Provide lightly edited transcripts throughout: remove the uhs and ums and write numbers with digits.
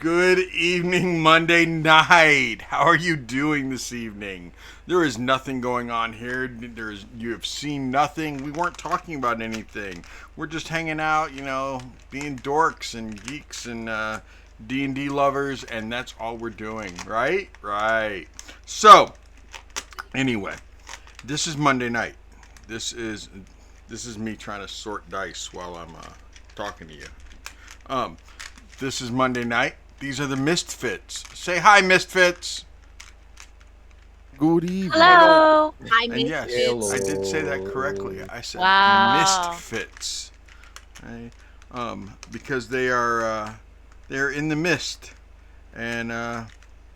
Good evening, Monday night. How are you doing this evening? There is nothing going on here. You have seen nothing. We weren't talking about anything. We're just hanging out, being dorks and geeks and D&D lovers, and that's all we're doing, right? Right. So, anyway, this is Monday night. This is me trying to sort dice while I'm talking to you. This is Monday night. These are the Mistfits. Say hi, Mistfits. Good evening. Hello. Hi, And yes, Mistfits. I did say that correctly. I said Wow. Mistfits. Right? Because they're in the mist, and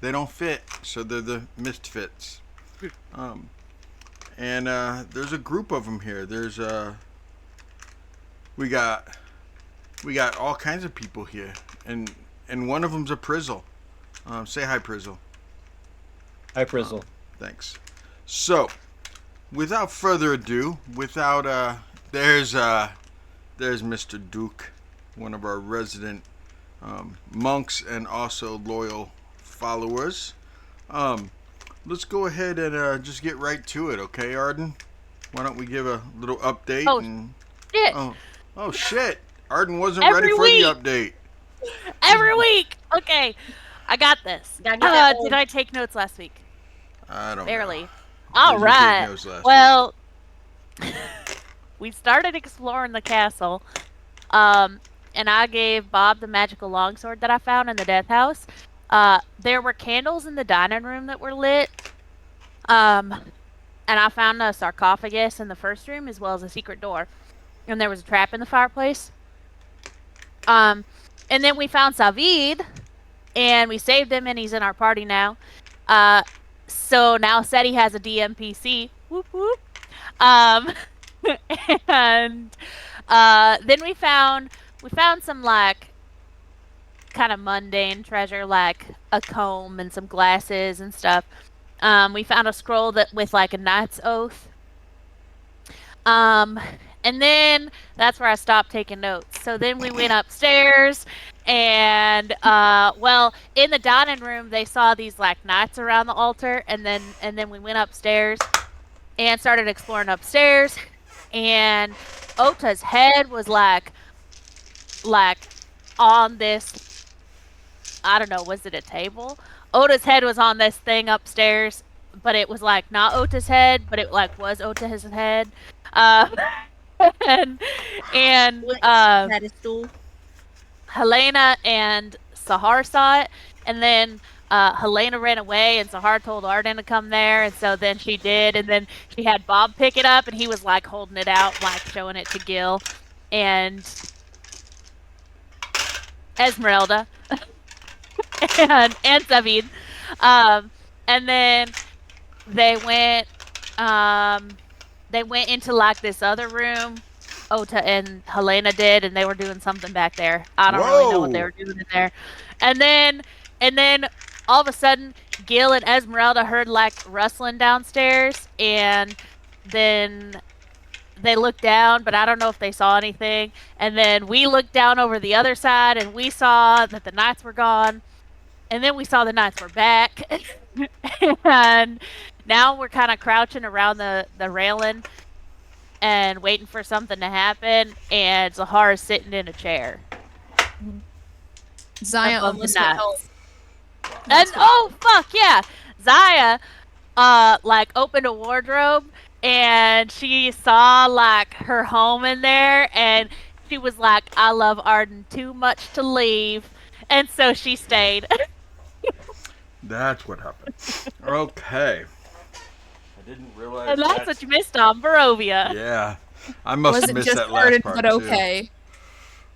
they don't fit, so they're the Mistfits. And there's a group of them here. There's we got all kinds of people here, and one of them's a Prizzle. Say hi, Prizzle. Hi, Prizzle. Thanks. So, without further ado, there's Mr. Duke, one of our resident monks and also loyal followers. Let's go ahead and just get right to it, okay, Arden? Why don't we give a little update? Shit. Oh shit! Arden wasn't Every ready for week. the update. Every week. Okay. I got this. Gotta get that Did I take notes last week? I don't Barely. know. All Did you right. take notes last Well, we started exploring the castle. And I gave Bob the magical longsword that I found in the death house. There were candles in the dining room that were lit. And I found a sarcophagus in the first room as well as a secret door. And there was a trap in the fireplace. And then we found Savid, and we saved him, and he's in our party now. So now Seti has a DMPC. Whoop whoop. And then we found some like kind of mundane treasure, like a comb and some glasses and stuff. We found a scroll that with like a knight's oath. And then that's where I stopped taking notes. So then we went upstairs, and in the dining room they saw these like knights around the altar, and then we went upstairs and started exploring upstairs, and Ota's head was like on this, I don't know, was it a table? Ota's head was on this thing upstairs, but it was like not Ota's head, but it like was Ota's head. and pedestal. Helena and Sahar saw it, and then Helena ran away, and Sahar told Arden to come there, and so then she did, and then she had Bob pick it up, and he was like holding it out, like showing it to Gil and Esmeralda and Savid. And then they went into like this other room. Ota and Helena did, and they were doing something back there. I don't really know what they were doing in there. And then all of a sudden, Gil and Esmeralda heard like rustling downstairs, and then they looked down, but I don't know if they saw anything. And then we looked down over the other side, and we saw that the knights were gone. And then we saw the knights were back. And now we're kind of crouching around the railing and waiting for something to happen. And Zahar is sitting in a chair. Zaya above the almost got knights. help. And oh fuck yeah, Zaya like opened a wardrobe, and she saw like her home in there, and she was like, I love Arden too much to leave, and so she stayed. That's what happened. Okay. I didn't realize. And that's what you missed on Barovia. Yeah, I must have Wasn't missed just that last Arden, part but okay.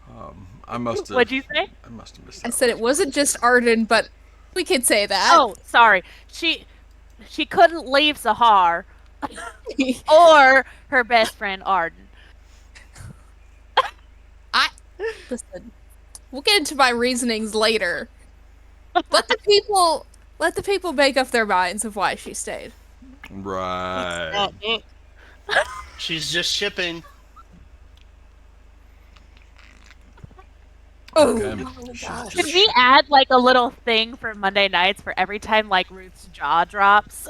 too. I must have. What'd you say? I must have missed. I That said it last wasn't just Arden, but we could say that. Oh, sorry. She couldn't leave Zahar or her best friend Arden. Listen, we'll get into my reasonings later. Let the people make up their minds of why she stayed. part. Right. She's just shipping. Okay. Oh my gosh. Can we add like a little thing for Monday nights for every time like Ruth's jaw drops?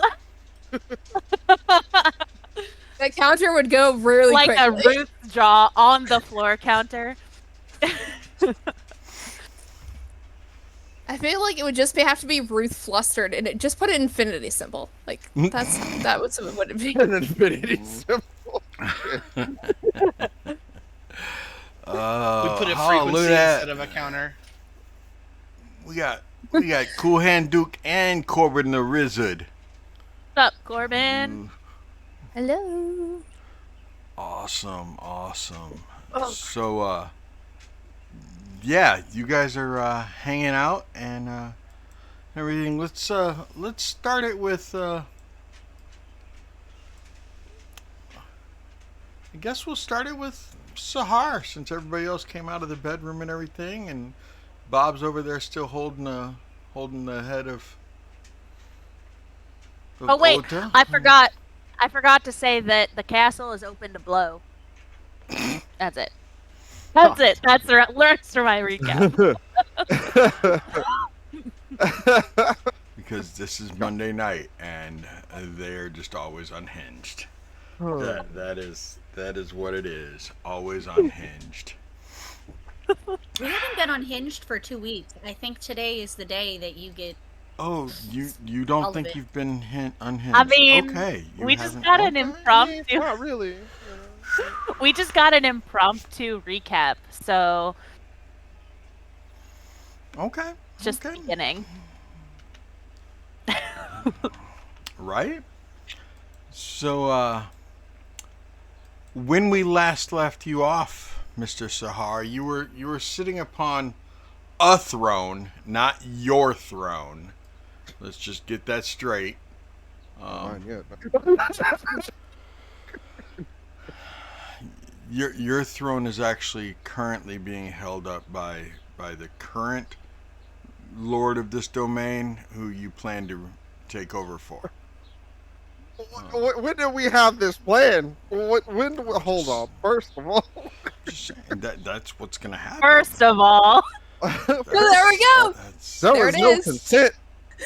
That counter would go really Like a quickly. Ruth's jaw on the floor counter. I feel like it would just have to be Ruth flustered, and just put an infinity symbol. Like that was what it'd be. An infinity symbol. We put a Oh, frequency look at that. instead of a counter. We got Cool Hand Duke and Corbin the Wizard. What's up, Corbin? Hello. Awesome. Oh. So, yeah, you guys are hanging out and everything. Let's start it with. I guess we'll start it with Sahar, since everybody else came out of the bedroom and everything, and Bob's over there still holding the head of. Oh wait, Ota. I forgot to say that the castle is open to blow. That's it. That's it. That's the rest for my recap. Because this is Monday night and they're just always unhinged. That is what it is. Always unhinged. We haven't been unhinged for 2 weeks. I think today is the day that you get. Oh, you don't All of think it. you've been unhinged? I mean, okay, you we just haven't- got an Okay, impromptu. Not really. We just got an impromptu recap, so Okay. it's just the okay. beginning. Right? So, when we last left you off, Mr. Sahar, you were sitting upon a throne, not your throne. Let's just get that straight. Fine, yeah. Your throne is actually currently being held up by the current lord of this domain, who you plan to take over for. When did we have this plan? Hold on. First of all, Just saying, that's what's gonna happen. First of all, Oh, there we go. That's, there There was it no is. consent.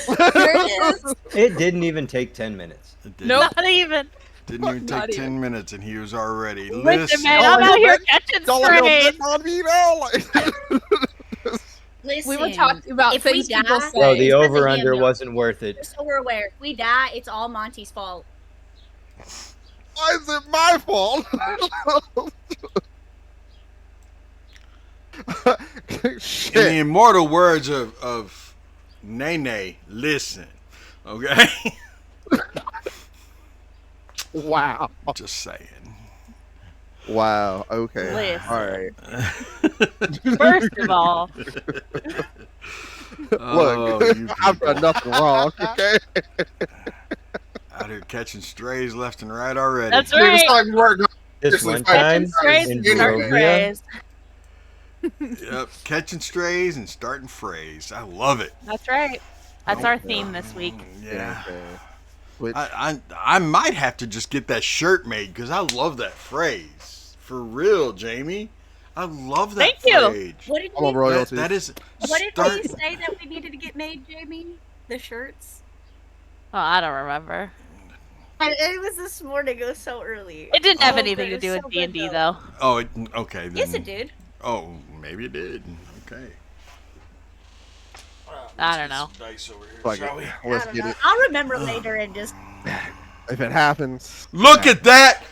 Here it is. It didn't even take 10 minutes. it didn't, Nope. not even. didn't even Not take even. 10 minutes, and he was already. Listen, man, Oh, I'm you out here bet- catching Y'all are gonna strays. bet on me now? Like, Listen, We were talking about if we things people die- say. Bro, the it's not the over-under game, though. wasn't worth it. just so we're aware, if we die, it's all Monty's fault. why is it my fault? In Shit. the immortal words of Nene, listen, okay? Wow. Just saying. Wow. Okay. Listen. All right. First of all, Oh, Look, you I've people done nothing wrong. Okay. out here catching strays left and right already. that's Dude, it's right. like work. This Just one like time Strays in and starting Barovia, strays. Yep, catching strays and starting frays. I love it. That's right. That's our theme this week. Yeah. Okay. Which, I might have to just get that shirt made because I love that phrase. For real, Jamie. I love that Thank you. phrase. What did I'm a we? royalty. That is What did start. we say that we needed to get made, Jamie? The shirts. Oh, I don't remember. It was this morning. It was so early. It didn't have Oh, anything to good. do It with was D so and D good, though. Oh, okay. Then, Yes, it did. Oh, maybe it did. Okay. I don't know. Dice over here, fuck shall we? it. I Let's don't get know. it. I'll remember later and just. If it happens. Look at that!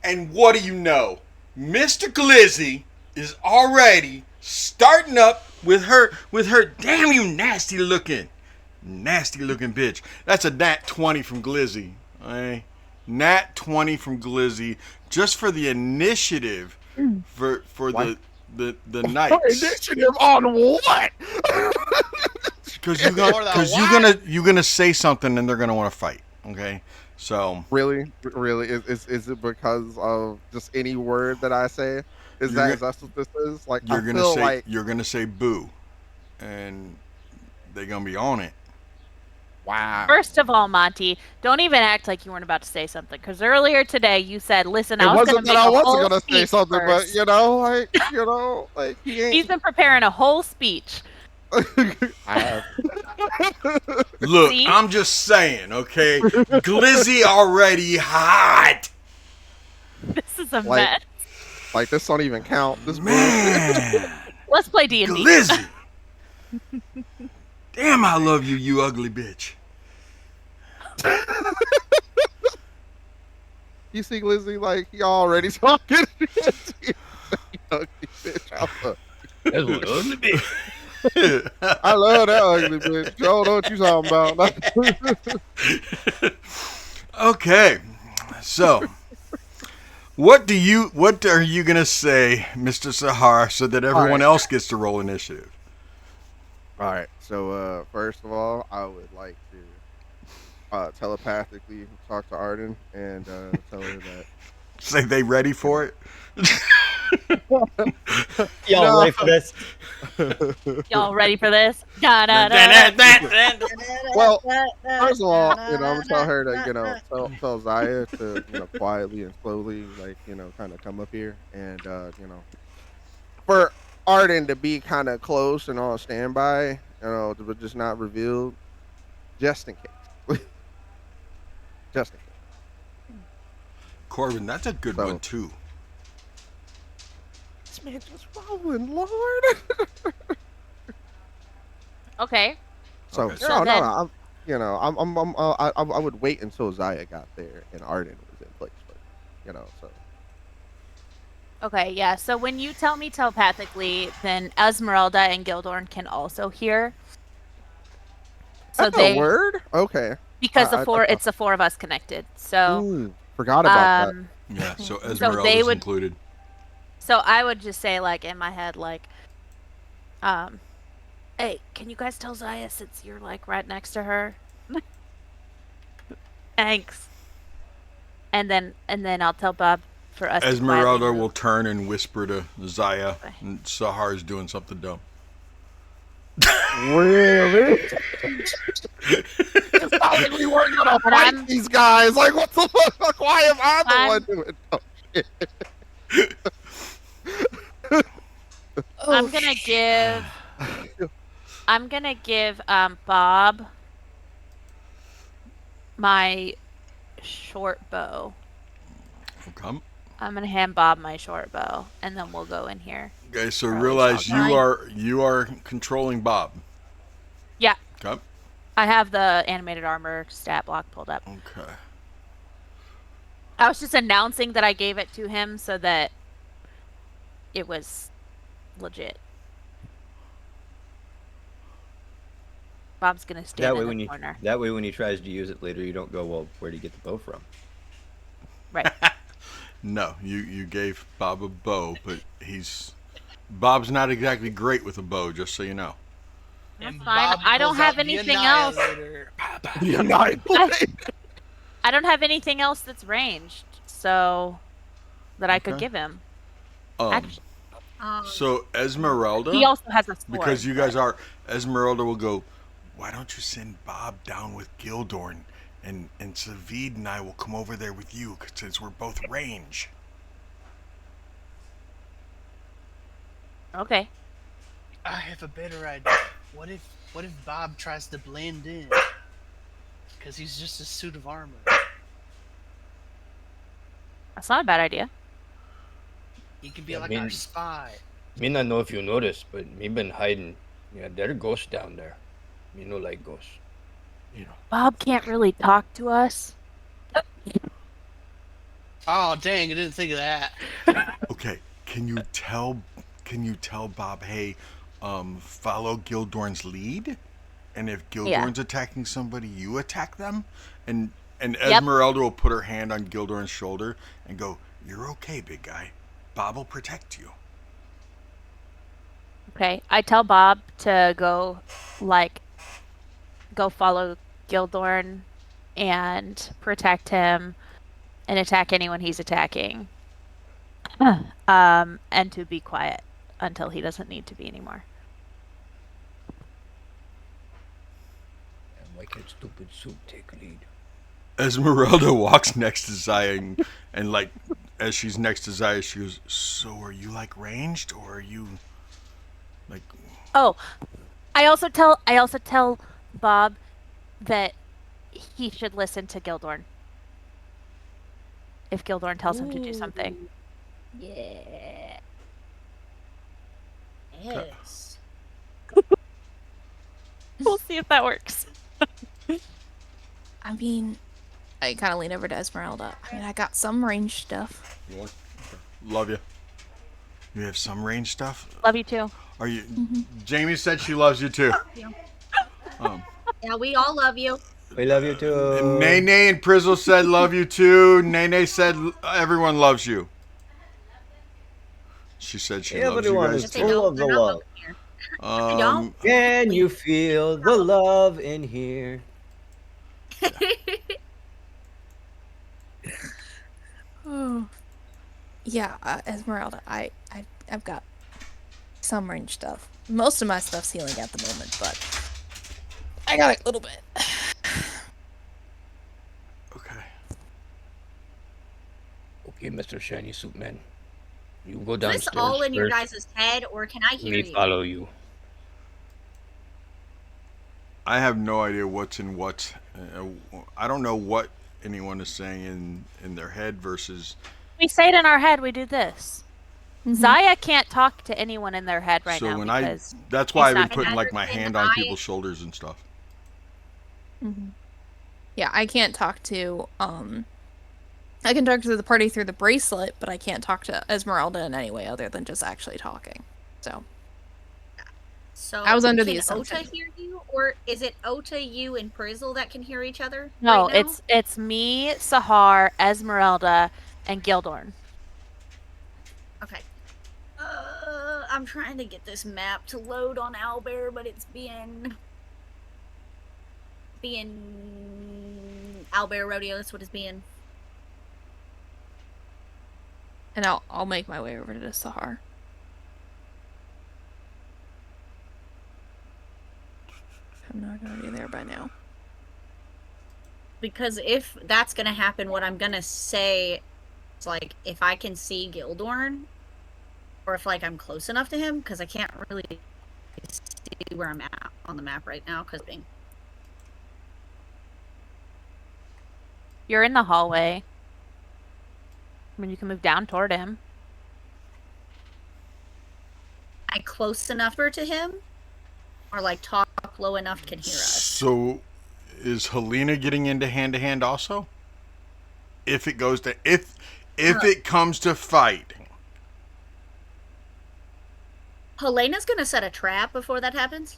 And what do you know? Mr. Glizzy is already starting up with her damn you nasty looking bitch. That's a nat 20 from Glizzy. Okay? Nat 20 from Glizzy just for the initiative for What? the knights. Initiative on what? Because you're gonna say something and they're gonna want to fight. Okay? So Really? Is it because of just any word that I say? Is You're that what this is? Like you're I gonna feel say like you're gonna say boo, and they're gonna be on it. Wow. First of all, Monty, don't even act like you weren't about to say something. Because earlier today you said, "Listen, It I was going wasn't to that make I a wasn't whole gonna say speech something, but first." like he ain't. He's been preparing a whole speech. I have. Look, See? I'm just saying, okay? Glizzy already hot. This is a Like- mess. Like this don't even count. This bullshit. Man. Let's play D&D. Glizzy. Damn, I love you, you ugly bitch. You see Glizzy, like he already talking shit. You ugly bitch. That's what ugly bitch. I love that ugly bitch. I don't know what you talking about. Okay, so what are you gonna say, Mr. Sahar, so that everyone right. else gets to roll initiative? All right. So first of all, I would like to telepathically talk to Arden and tell her that. Say they ready for it? Y'all No. ready for this? Y'all ready for this? Da, da, da. Well, first of all, I'm gonna tell her to, tell Zaya to, quietly and slowly, like, kind of come up here and, for Arden to be kind of close and on standby, but just not revealed, just in case. Just in case. Corbin, that's a good So- one too. This man just rolling, Lord. Okay. So, Okay, so no, then- I'm, I would wait until Zaya got there and Arden was in place, but, so. Okay, yeah. So when you tell me telepathically, then Esmeralda and Gildorn can also hear. So Oh, word? Okay. because I it's the four of us connected. So forgot about that. Yeah, so they Esmeralda's would- included. So I would just say, like, in my head, like, hey, can you guys tell Zaya since you're, like, right next to her? Thanks. And then I'll tell Bob for us to Esmeralda quietly will move. turn and whisper to Zaya, Okay. and Sahar's doing something dumb. Really? It's not like we weren't gonna But fight I'm- these guys. Like, what the fuck? Why am I the I'm- one doing? Oh, shit. I'm gonna give Bob my short bow. Okay. I'm gonna hand Bob my short bow, and then we'll go in here. Okay, so Or at least realize I'll you are controlling Bob. Yeah, Okay. I have the animated armor stat block pulled up. Okay. I was just announcing that I gave it to him so that it was legit. Bob's gonna stand in the corner. That way when he tries to use it later, you don't go, well, where'd he get the bow from? Right. No, you gave Bob a bow, but Bob's not exactly great with a bow, just so you know. That's And fine. Bob I don't pulls have out the anything else. Annihilator. I don't have anything else that's ranged, so that I could Okay. give him. Um, Actually, so Esmeralda, he also has a sword. because you guys are, Esmeralda will go, why don't you send Bob down with Gildorn, and Savid and I will come over there with you, since we're both range. Okay. I have a better idea. What if Bob tries to blend in? Because he's just a suit of armor. That's not a bad idea. He can be Yeah, like I mean- our spy. Me not know if you noticed, but me been hiding. Yeah, there are ghosts down there. Me no like ghosts. You know. Bob can't really talk to us. Oh dang! I didn't think of that. Okay, can you tell Bob, hey, follow Gildorn's lead, and if Gildorn's attacking somebody, you attack them, and Esmeralda will put her hand on Gildorn's shoulder and go, "You're okay, big guy. Bob will protect you." Okay. I tell Bob to go follow Gildorn and protect him and attack anyone he's attacking. And to be quiet until he doesn't need to be anymore. Why can't stupid soup take lead? Esmeralda walks next to Zaya and like as she's next to Zaya, she goes, "So are you like ranged or are you like?" Oh, I also tell Bob that he should listen to Gildorn. If Gildorn tells him to do something. Yeah. Yes. We'll see if that works. I mean, I kind of lean over to Esmeralda. I mean, I got some range stuff. You want? Okay. Love you. You have some range stuff. Love you too. Are you? Jamie said she loves you too. Yeah, we all love you. We love you too. Nene and Prizzle said love you too. Nene said everyone loves you. She said she loves you Everyone guys is too. full of the They're not love. welcome here. Can you feel the love in here? Oh. Yeah, Esmeralda, I've got some range stuff. Most of my stuff's healing at the moment, but I got a little bit. Okay. Okay, Mr. Shiny Soup Man. You go Is downstairs. this all in your first. guys' head, or can I hear Me you? follow you. I have no idea what's in what. I don't know what anyone is saying in their head versus. We say it in our head, we do this. Zaya can't talk to anyone in their head right so now when because that's why I've it's been not putting gonna- like my hand on people's shoulders and stuff. Yeah, I can't talk to I can talk to the party through the bracelet, but I can't talk to Esmeralda in any way other than just actually talking. So I was under the assumption. Ota hear you, or is it Ota, you, and Prizzle that can hear each other? No, right now? it's me, Sahar, Esmeralda, and Gildorn. Okay. I'm trying to get this map to load on Owlbear, but it's being Owlbear Rodeo. That's what it's being. And I'll make my way over to Sahar. I'm not gonna be there by now. Because if that's gonna happen, what I'm gonna say is like if I can see Gildorn, or if like I'm close enough to him, because I can't really see where I'm at on the map right now. Because You're in the hallway. I mean, you can move down toward him. I close enough to him, or like talk low enough can hear us. So, is Helena getting into hand to hand also? If it goes to if it comes to fighting, Helena's gonna set a trap before that happens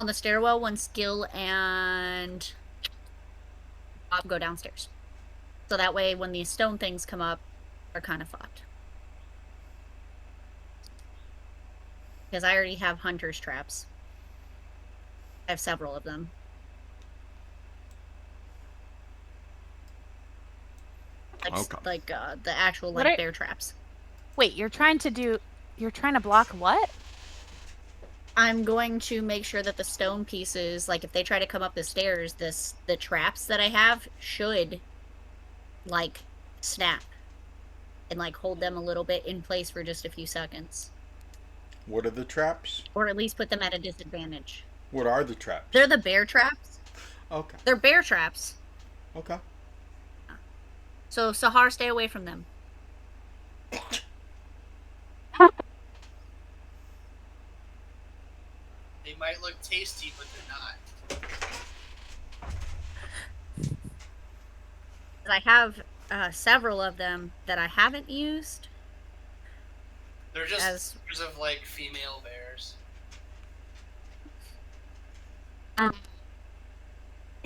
on the stairwell when Skill and Bob go downstairs. So that way, when these stone things come up, they're kind of fucked. Because I already have hunter's traps. I have several of them. Like the actual bear traps. Wait, you're trying to block what? I'm going to make sure that the stone pieces, like if they try to come up the stairs, the traps that I have should like snap and like hold them a little bit in place for just a few seconds. what are the traps? Or at least put them at a disadvantage. What are the traps? They're the bear traps. Okay. They're bear traps. Okay. So Sahar, stay away from them. They might look tasty, but they're not. I have several of them that I haven't used. They're just pictures of like female bears. I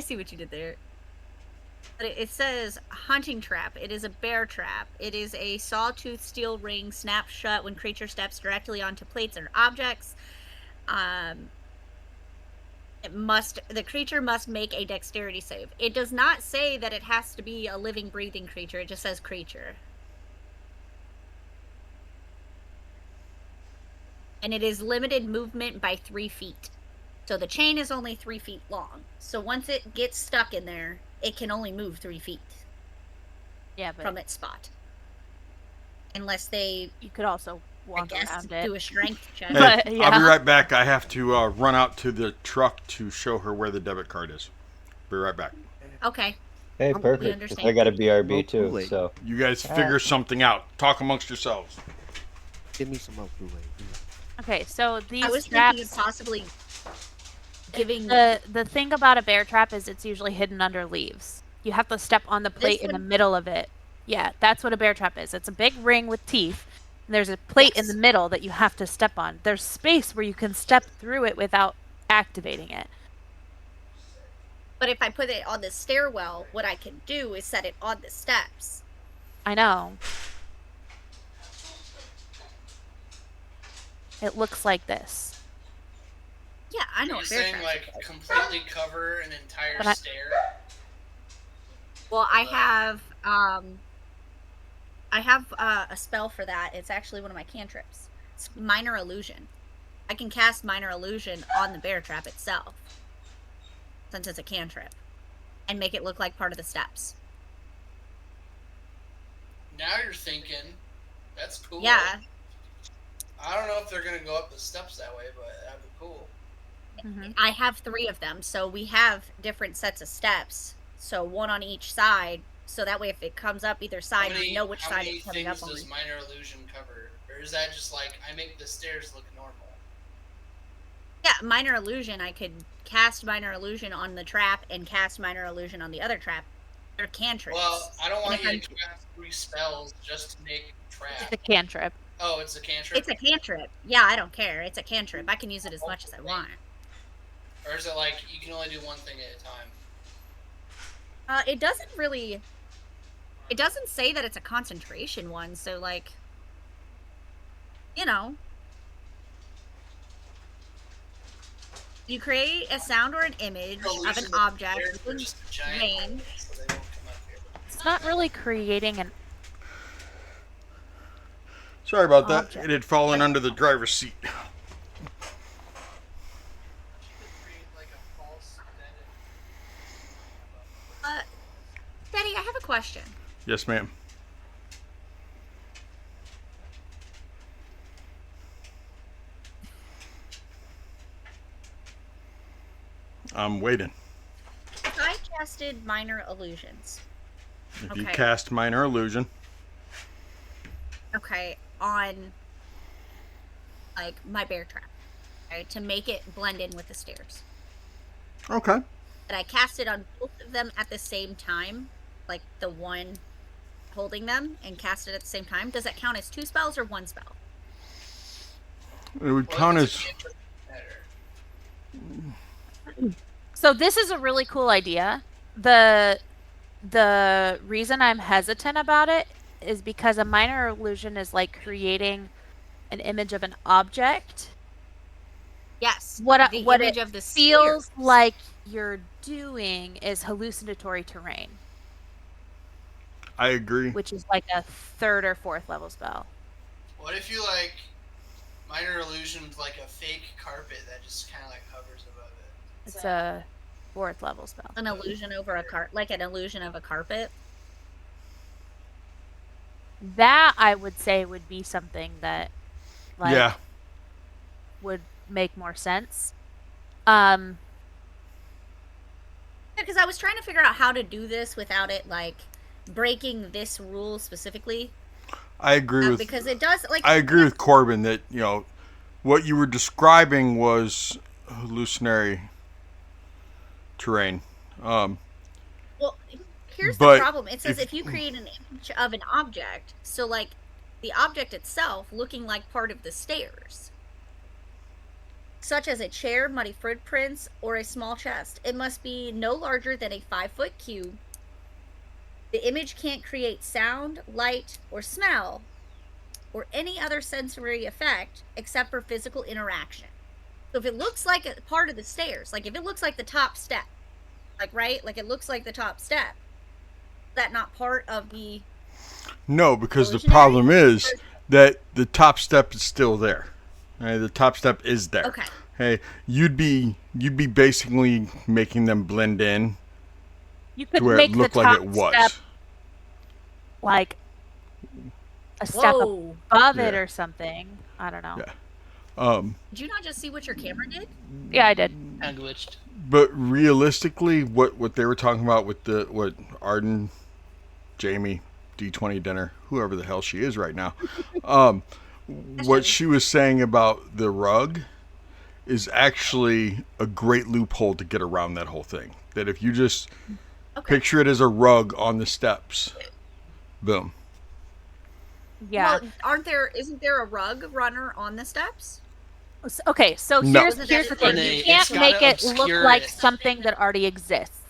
see what you did there. But it says hunting trap. It is a bear trap. It is a sawtooth steel ring snaps shut when creature steps directly onto plates or objects. The creature must make a dexterity save. It does not say that it has to be a living, breathing creature. It just says creature. And it is limited movement by 3 feet. So the chain is only 3 feet long. So once it gets stuck in there, it can only move 3 feet. Yeah, from its spot. Unless they, you could also walk around it. Do a strength check. Hey, But, yeah. I'll be right back. I have to run out to the truck to show her where the debit card is. Be right back. Okay. Hey, We perfect. 'Cause understand. I got a BRB Oh, too, Kool-Aid. so You guys figure something out. Talk amongst yourselves. Give me some more Kool-Aid. Okay, so these I was traps. thinking of possibly giving The thing about a bear trap is it's usually hidden under leaves. You have to step on the plate in the middle of it. Yeah, that's what a bear trap is. It's a big ring with teeth. And there's a plate in the middle that you have to step on. There's space where you can step through it without activating it. But if I put it on the stairwell, what I can do is set it on the steps. I know. It looks like this. Yeah, I know. You're saying like completely cover an entire stair? Well, I have a spell for that. It's actually one of my cantrips. It's Minor Illusion. I can cast Minor Illusion on the bear trap itself, since it's a cantrip, and make it look like part of the steps. Now you're thinking. That's cool. Yeah. I don't know if they're gonna go up the steps that way, but that'd be cool. Mm-hmm. I have 3 of them, so we have different sets of steps. So one on each side, so that way if it comes up either side, you know which side it's coming up on. How many things does Minor Illusion cover? Or is that just like, I make the stairs look normal? Yeah, Minor Illusion, I could cast Minor Illusion on the trap and cast Minor Illusion on the other trap. They're cantrips. Well, I don't want you to cast 3 spells just to make a trap. It's a cantrip. Oh, it's a cantrip? It's a cantrip. Yeah, I don't care. It's a cantrip. I can use it as much as I want. Or is it like, you can only do one thing at a time? It doesn't really... It doesn't say that it's a concentration one, so, like... You know... You create a sound or an image of an object within range. It's not really creating an... Sorry about that. It had fallen under the driver's seat. Daddy, I have a question. Yes, ma'am. I'm waiting. If I casted Minor Illusions. If you cast Minor Illusion. Okay, on, like, my bear trap. Right, to make it blend in with the stairs. Okay. And I cast it on both of them at the same time. Like, the one holding them, and cast it at the same time. Does that count as 2 spells or 1 spell? It would count as... So this is a really cool idea. The reason I'm hesitant about it is because a minor illusion is like creating an image of an object. Yes. What image it of the feels spheres. like you're doing is hallucinatory terrain. I agree. Which is like a 3rd or 4th level spell. What if you, like, Minor Illusion's like a fake carpet that just kind of, like, hovers above it? It's a 4th level spell. An illusion over a like an illusion of a carpet. That I would say would be something that, like, would make more sense. Because I was trying to figure out how to do this without it, like, breaking this rule specifically. I agree with... Because it does, like... I agree with Corbin that, you know, what you were describing was hallucinatory terrain. Well, here's the problem. It says if you create an image of an object, so, like, the object itself looking like part of the stairs, such as a chair, muddy footprints, or a small chest, it must be no larger than a 5-foot cube. The image can't create sound, light, or smell, or any other sensory effect except for physical interaction. So if it looks like a part of the stairs, like if it looks like the top step, like, right? Like it looks like the top step, is that not part of the... No, because the problem is that the top step is still there. Right? The top step is there. Okay. Hey, you'd be basically making them blend in You to could where it make the looked like top it was. step like a step Whoa. above it Yeah. or something. I don't know. Yeah. Did you not just see what your camera did? Yeah, I did. I glitched. But realistically, what they were talking about with what Arden, Jamie, D20 dinner, whoever the hell she is right now, what she was saying about the rug is actually a great loophole to get around that whole thing. That if you just picture it as a rug on the steps, boom. Yeah. Well, isn't there a rug runner on the steps? Okay, so No. here's the thing. Renee, You can't it's gotta make it look obscure like it. something that already exists.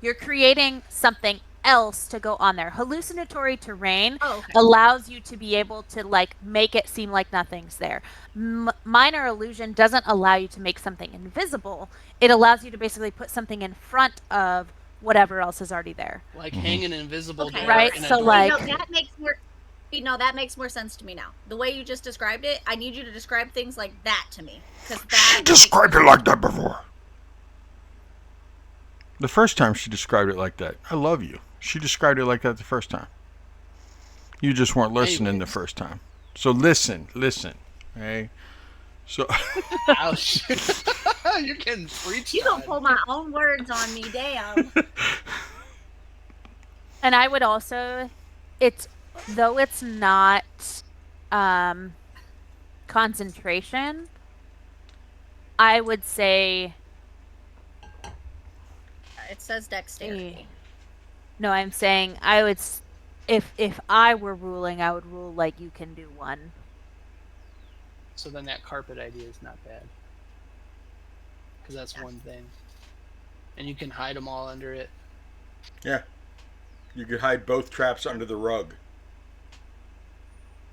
You're creating something else to go on there. Hallucinatory terrain allows you to be able to like make it seem like nothing's there. Minor illusion doesn't allow you to make something invisible. It allows you to basically put something in front of whatever else is already there. Like hang an invisible door. Right? In a So door. like that makes more sense to me now. The way you just described it, I need you to describe things like that to me. She described it like that before. The first time she described it like that. I love you. She described it like that the first time. You just weren't listening the first time. So listen. Okay? So Ouch. You're getting preached. You don't pull my own words on me, damn. And I would also, though it's not concentration, I would say it says dexterity. No, I'm saying I would, if I were ruling, I would rule like you can do one. So then that carpet idea is not bad. Because that's one thing. And you can hide them all under it. yeah. You could hide both traps under the rug.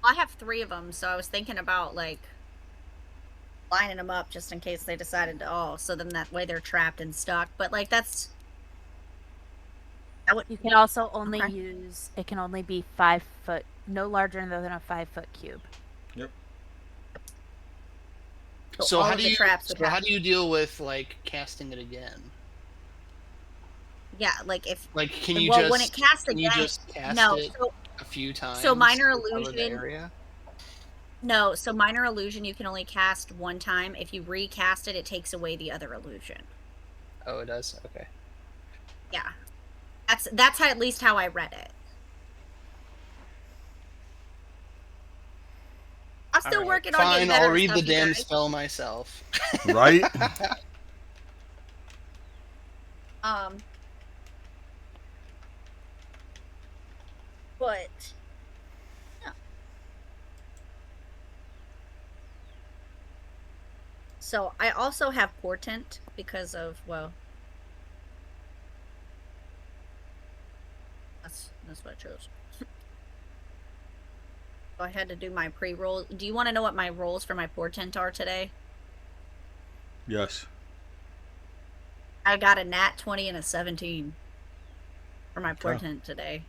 I have 3 of them, so I was thinking about like lining them up just in case they decided to. So then that way they're trapped and stuck. But like you can also only use. It can only be 5 foot, no larger than a 5 foot cube. Yep. So how do you deal with like casting it again? Yeah, like can you when it casts again, you just cast it a few times? So minor to cover the illusion. area? No, so minor illusion you can only cast one time. If you recast it, it takes away the other illusion. Oh, it does. Okay. Yeah, that's at least how I read it. I'm still working on getting better. Fine, I'll read the damn spell myself. Right? But yeah. So I also have portent because of that's what I chose. So I had to do my pre-roll. Do you want to know what my rolls for my portent are today? Yes. I got a nat 20 and a 17 for my portent today.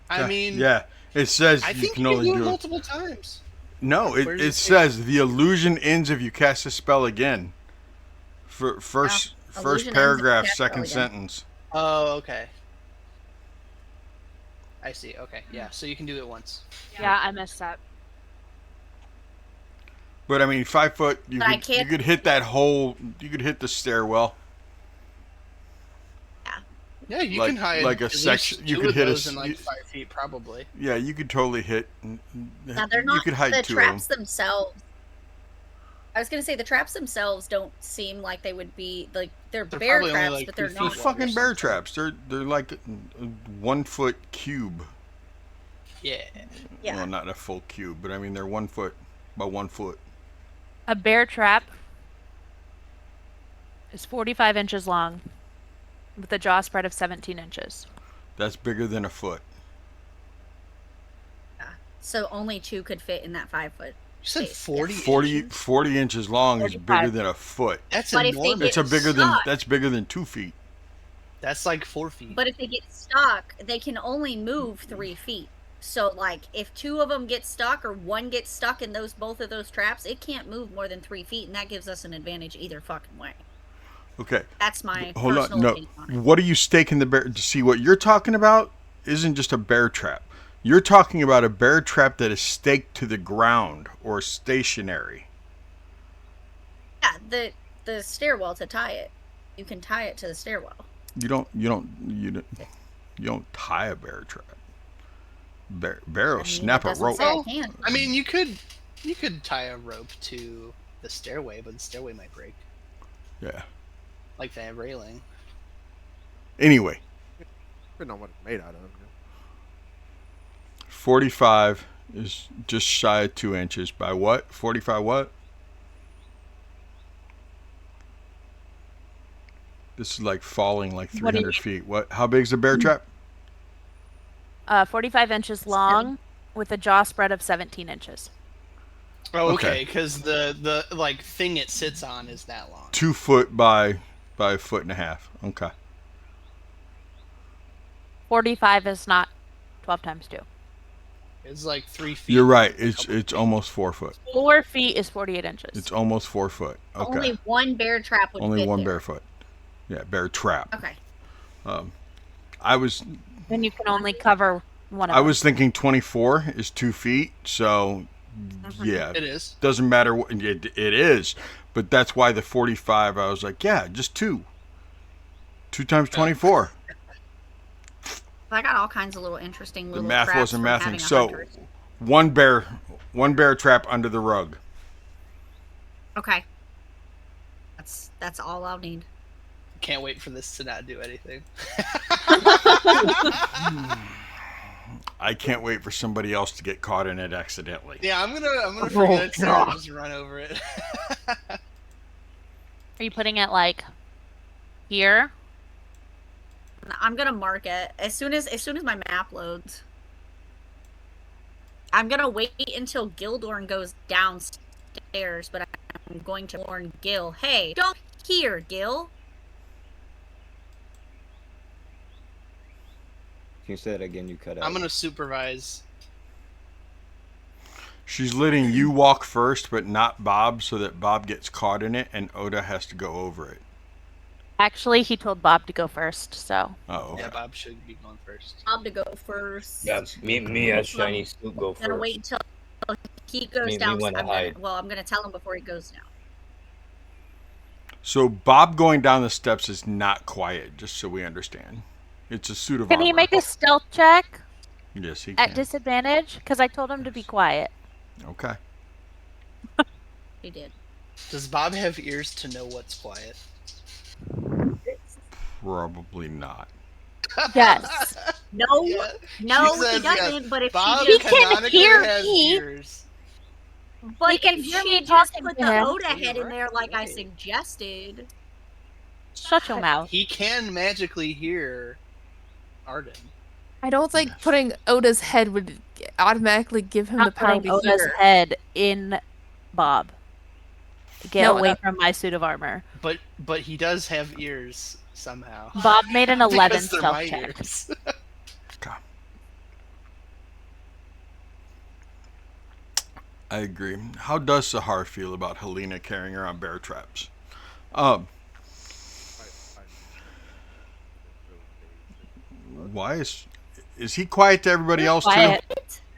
I mean, yeah, it says I you think can you only can do do it it multiple times. No, it says the illusion ends if you cast a spell again. First paragraph, second sentence. Oh, okay. I see. Okay, yeah. So you can do it once. Yeah, I messed up. But I mean, 5 foot. You could hit that hole. You could hit the stairwell. Yeah, you can hide like a section. You could hit those in like 5 feet, probably. Yeah, you could totally hit. Now they're not you could hide the 2 traps of them. themselves. I was gonna say the traps themselves don't seem like they would be like they're bear traps, like but they're They're not. fucking bear traps. They're like a 1 foot cube. Yeah. Yeah. Well, not a full cube, but I mean they're 1 foot by 1 foot. A bear trap is 45 inches long with a jaw spread of 17 inches. That's bigger than a foot. Yeah. So only 2 could fit in that 5 foot. said 40 40 inches long is bigger than a foot. That's But if they enormous. get That's bigger than 2 feet. That's like 4 feet. But if they get stuck, they can only move 3 feet. So, like, if 2 of them get stuck or 1 gets stuck in both of those traps, it can't move more than 3 feet, and that gives us an advantage either fucking way. Okay. That's my Hold personal on. No. opinion on it. What are you staking the bear? To see what you're talking about isn't just a bear trap. You're talking about a bear trap that is staked to the ground or stationary. Yeah, the stairwell to tie it. You can tie it to the stairwell. You don't tie a bear trap. Bear will snap a rope. Say I can. I mean, you could tie a rope to the stairway, but the stairway might break. Yeah. Like that railing. Anyway. Depending on what it's made out of. 45 is just shy of 2 inches by what? 45 what? This is like falling like 300 feet. What? How big is the bear trap? 45 inches long with a jaw spread of 17 inches. Oh, okay, because the like thing it sits on is that long. 2 foot by a foot and a half. Okay. 45 is not 12 times 2. It's like 3 feet. You're right. It's almost 4 foot. 4 feet is 48 inches. It's almost 4 foot. Okay. Only one bear trap would Only fit one there. bear foot. Yeah, bear trap. Okay. Then you can only cover one of I them. was thinking 24 is 2 feet. So, yeah. It is. Doesn't matter what it is. But that's why the 45, I was like, yeah, just 2. 2 times 24. I got all kinds of little interesting little The math traps wasn't from mathing. having a So, hunter. one bear trap under the rug. Okay. That's all I'll need. Can't wait for this to not do anything. I can't wait for somebody else to get caught in it accidentally. Yeah, I'm gonna forget it and just run over it. Are you putting it like here? I'm gonna mark it as soon as my map loads. I'm gonna wait until Gildorn goes downstairs, but I'm going to warn Gil. Hey, don't here, Gil. Can you say that again? You cut out. I'm gonna supervise. She's letting you walk first, but not Bob, so that Bob gets caught in it, and Oda has to go over it. Actually, he told Bob to go first, so. Oh, okay. Yeah, Bob should be going first. Bob to go first. Yeah, me as shiny suit go I'm gonna first. wait until he goes Me down. wanna hide. I'm gonna tell him before he goes down. So Bob going down the steps is not quiet, just so we understand. It's a suit of armor. Can he make a stealth check Yes, he at can. disadvantage? Because I told him to be quiet. Okay. He did. Does Bob have ears to know what's quiet? Probably not. Yes. No, Yeah. no, She says he doesn't. yes. But if Bob she can canonically hear has me. ears. but he can if hear she me just talking put to the him. Oda head in there like I Right. suggested. Shut your mouth. He can magically hear Arden. I don't think putting Oda's head would automatically give him the Not power putting to Oda's hear. head in Bob. Get No, away that- from my suit of armor. But he does have ears somehow. Bob made an 11 Because they're stealth my check. ears. Okay. I agree. How does Sahar feel about Helena carrying around bear traps? Why is he quiet to everybody else Quiet.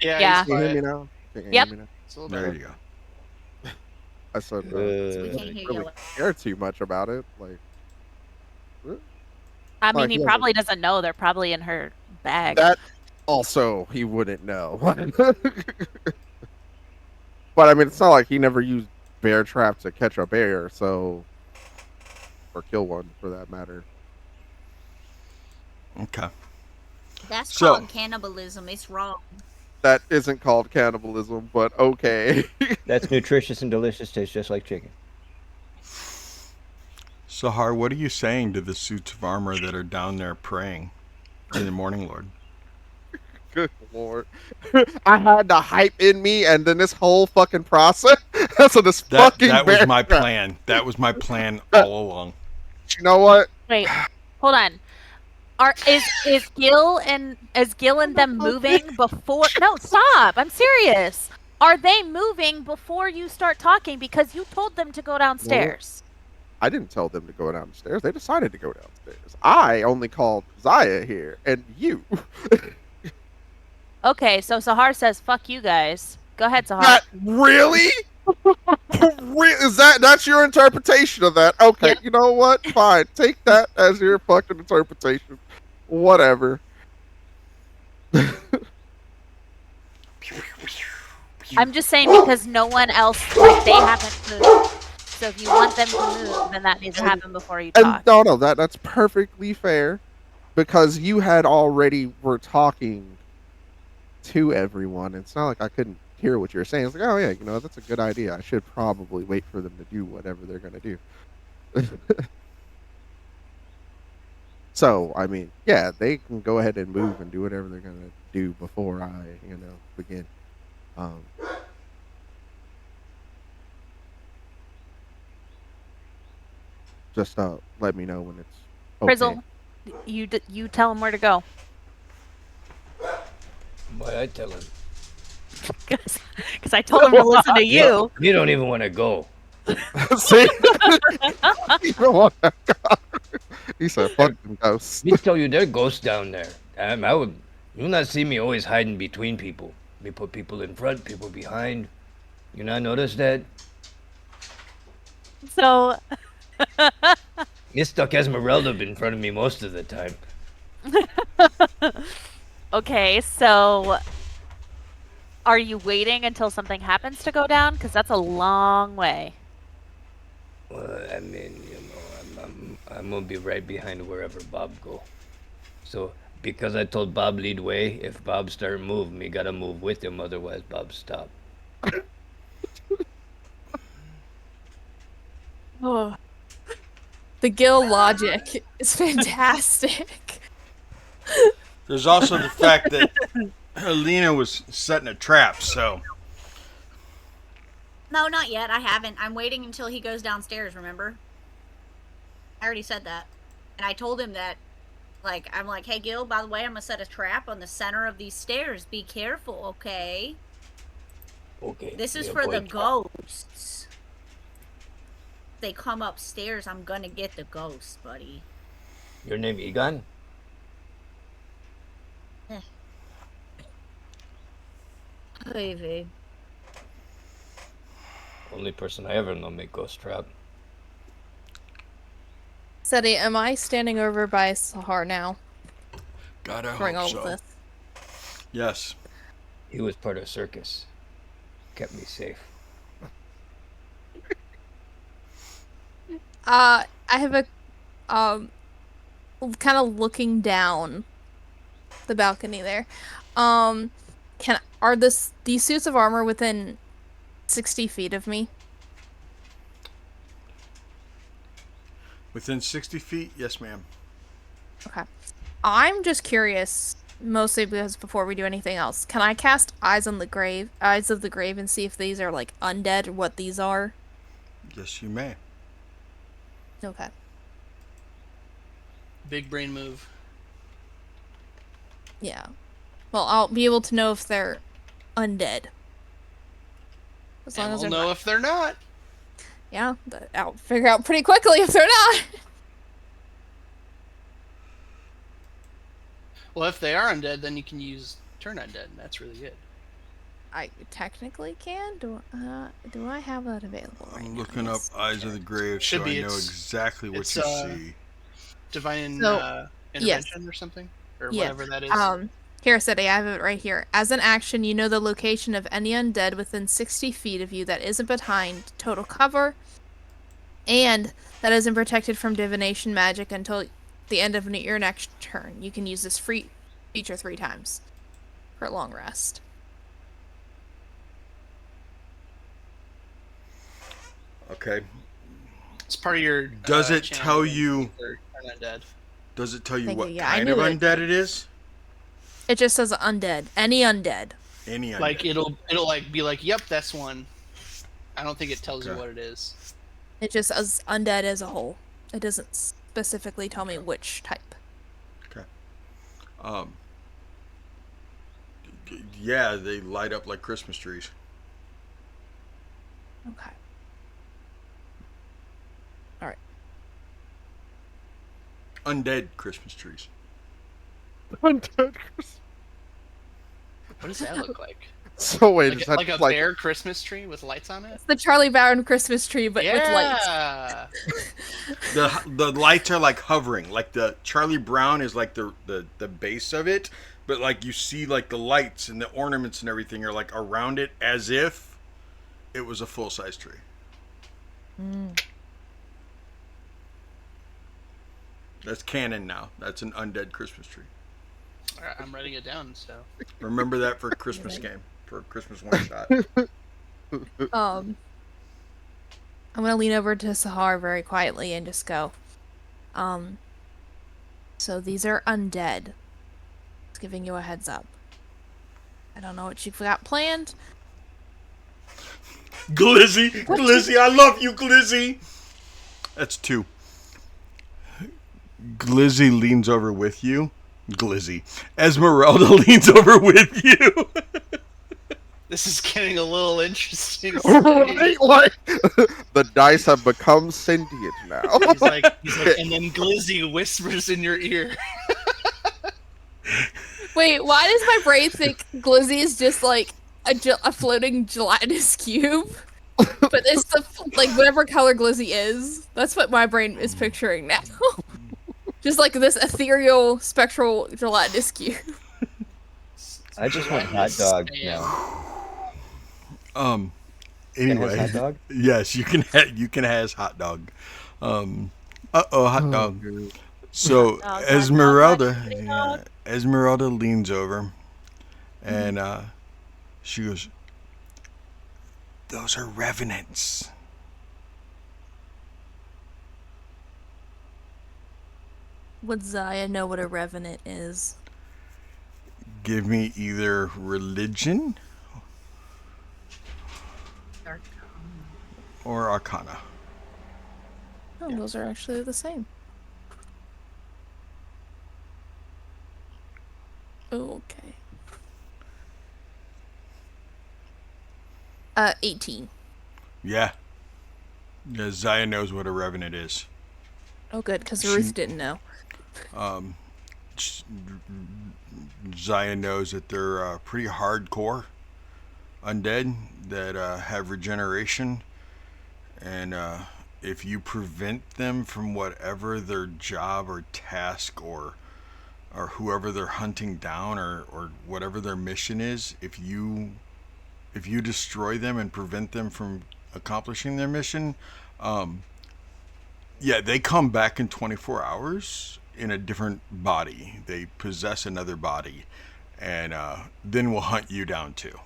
Yeah. Yeah. He's Can you hear quiet. me now? Can you Yep. hear me now? It's a little too? There bit- you go. I said, We can't I hear really you. care too much about it. Like, I mean, Like, he yeah, probably doesn't know. They're probably in her bag. that also he wouldn't know. But I mean, it's not like he never used bear trap to catch a bear, so or kill one for that matter. Okay. That's So- called cannibalism. It's wrong. That isn't called cannibalism, but okay. That's nutritious and delicious. Tastes just like chicken. Sahar, what are you saying to the suits of armor that are down there praying in the Morning Lord? Good lord. I had the hype in me, and then this whole fucking process. So this fucking That was bear my trap. plan. That was my plan all along. You know what? Wait, hold on. Is Gil and them moving before? No, stop. I'm serious. Are they moving before you start talking? Because you told them to go downstairs. I didn't tell them to go downstairs. They decided to go downstairs. I only called Zaya here and you. Okay, so Sahar says, "Fuck you guys." Go ahead, Sahar. That really? Is that's your interpretation of that? Okay, Yep. You know what? Fine. Take that as your fucking interpretation. Whatever. I'm just saying because no one else, like, they haven't moved. So if you want them to move, then that needs to happen before you talk. And no, that's perfectly fair, because you had already were talking to everyone. It's not like I couldn't hear what you were saying. It's like, oh yeah, that's a good idea. I should probably wait for them to do whatever they're gonna do. So I mean, yeah, they can go ahead and move and do whatever they're gonna do before I, begin. Just let me know when it's okay. Frizzle, you tell him where to go. Why I tell him? Because I told him to listen to you. You don't even want to go. See? You don't want that guy. He said, fuck them ghosts. Me tell you, there are ghosts down there. You'll not see me always hiding between people. Me put people in front, people behind. You not notice that? So... You stuck Esmeralda in front of me most of the time. Okay, so... Are you waiting until something happens to go down? Because that's a long way. Well, I mean, I'm gonna be right behind wherever Bob go. So, because I told Bob lead way, if Bob start move, me gotta move with him, otherwise Bob stop. Oh. The Gil logic is fantastic. There's also the fact that Alina was setting a trap, so... No, not yet. I haven't. I'm waiting until he goes downstairs, remember? I already said that. And I told him that, I'm like, hey, Gil, by the way, I'm going to set a trap on the center of these stairs. Be careful, okay? Okay. This is for the ghosts. They come upstairs, I'm going to get the ghosts, buddy. Your name Egon? Maybe. Only person I ever know make ghost trap. Seti, am I standing over by Sahar now? Gotta during hope all so. of this? Yes. He was part of circus. Kept me safe. I have a kind of looking down the balcony there. Are these suits of armor within 60 feet of me? Within 60 feet? Yes, ma'am. Okay. I'm just curious, mostly because before we do anything else, can I cast Eyes of the Grave, and see if these are like undead or what these are? Yes, you may. Okay. Big brain move. Yeah. Well, I'll be able to know if they're undead. As long as we'll they're know not. if they're not. Yeah, I'll figure out pretty quickly if they're not. Well, if they are undead, then you can use turn undead, and that's really good. I technically can. Do I have that available right now? I'm looking up Eyes of the Grave, so I know exactly what you see. Divine intervention or something? Or whatever that is. Here, Seti, I have it right here. As an action, you know the location of any undead within 60 feet of you that isn't behind total cover, and that isn't protected from divination magic until the end of your next turn. You can use this feature 3 times for a long rest. Okay. It's part of your. Does it tell you? Turn undead. Does it tell you Thank what you. Yeah, I kind of knew it. undead it is? It just says undead. Any undead. Any undead. Like it'll like be like, yep, that's one. I don't think it tells you Okay. what it is. It just says undead as a whole. It doesn't specifically tell me which type. Okay. Yeah, they light up like Christmas trees. Okay. All right. Undead Christmas trees. Undead Christmas. What does that look like? So wait, is that Like a bare Christmas tree with lights on it? It's the Charlie Brown Christmas tree, but with lights. Yeah. The lights are like hovering. Like the Charlie Brown is like the base of it, but like you see like the lights and the ornaments and everything are like around it as if it was a full size tree. That's canon now. That's an undead Christmas tree. All right, I'm writing it down. So Remember that for a Christmas game, for a Christmas one shot. I'm gonna lean over to Sahar very quietly and just go, so these are undead. Just giving you a heads up. I don't know what you've got planned. Glizzy, I love you, Glizzy. That's 2. Glizzy leans over with you. Glizzy. Esmeralda leans over with you. this is getting a little interesting. Right, like the dice have become sentient now. He's like, and then Glizzy whispers in your ear. Wait, why does my brain think Glizzy is just like a floating gelatinous cube? But it's the like whatever color Glizzy is. That's what my brain is picturing now. Just like this ethereal, spectral gelatinous cube. I just want hot dog now. Anyway, hot dog? Yes, you can has hot dog. Hot dog. So Hot dog, Esmeralda, hot dog. Esmeralda leans over, and she goes, "Those are revenants." Would Zaya know what a revenant is? Give me either religion or arcana. Oh, those are actually the same. Okay. 18. Yeah. Zaya knows what a revenant is. Oh, good, because Ruth didn't know. Zaya knows that they're pretty hardcore undead that have regeneration, and if you prevent them from whatever their job or task or whoever they're hunting down or whatever their mission is, if you destroy them and prevent them from accomplishing their mission, yeah, they come back in 24 hours in a different body. They possess another body, and then we'll hunt you down too.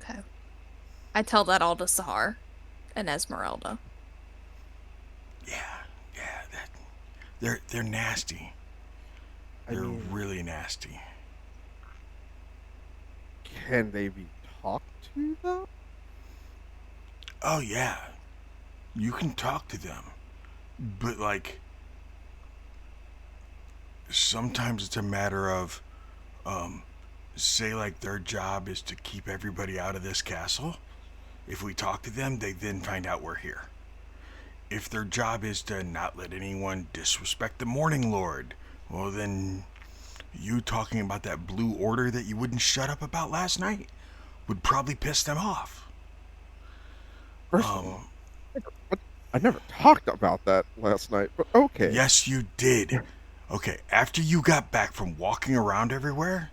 Okay. I tell that all to Sahar and Esmeralda. Yeah, they're nasty. They're really nasty. Can they be talked to though? Oh yeah, you can talk to them, but like sometimes it's a matter of say like their job is to keep everybody out of this castle. If we talk to them, they then find out we're here. If their job is to not let anyone disrespect the Morning Lord, well then you talking about that blue order that you wouldn't shut up about last night would probably piss them off. First of all, I never talked about that last night, but okay. Yes, you did. Okay, after you got back from walking around everywhere,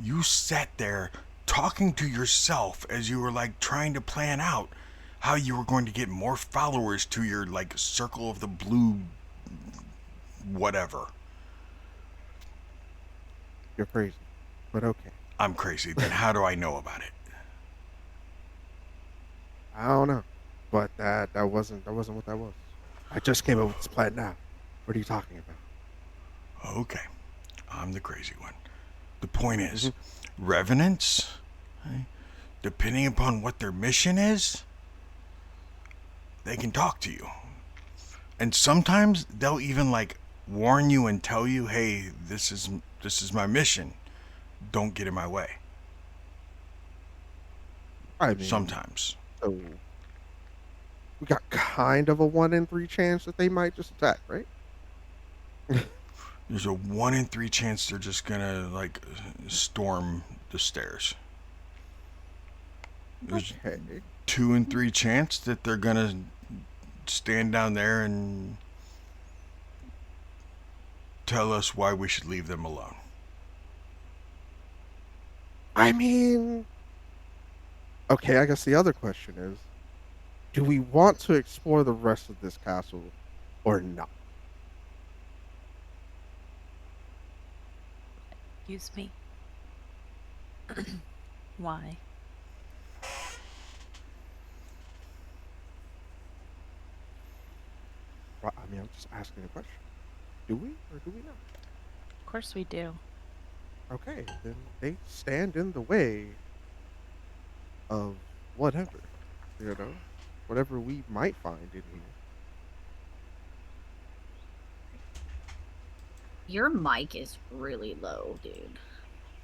you sat there talking to yourself as you were like trying to plan out how you were going to get more followers to your like circle of the blue whatever. You're crazy, but okay. I'm crazy. Then how do I know about it? I don't know, but that wasn't what that was. I just came up with this plan now. What are you talking about? Okay. I'm the crazy one. The point is, Revenants, depending upon what their mission is, they can talk to you. And sometimes they'll even like warn you and tell you, hey, this is my mission. Don't get in my way. I mean, Sometimes. So we got kind of a 1 in 3 chance that they might just attack, right? There's a 1 in 3 chance they're just gonna like storm the stairs. There's Okay. 2 in 3 chance that they're gonna stand down there and tell us why we should leave them alone. I mean, okay, I guess the other question is, do we want to explore the rest of this castle or not? Excuse me. Why? Well, I mean, I'm just asking a question. Do we or do we not? Of course we do. Okay, then they stand in the way of whatever, whatever we might find in here. Your mic is really low, dude.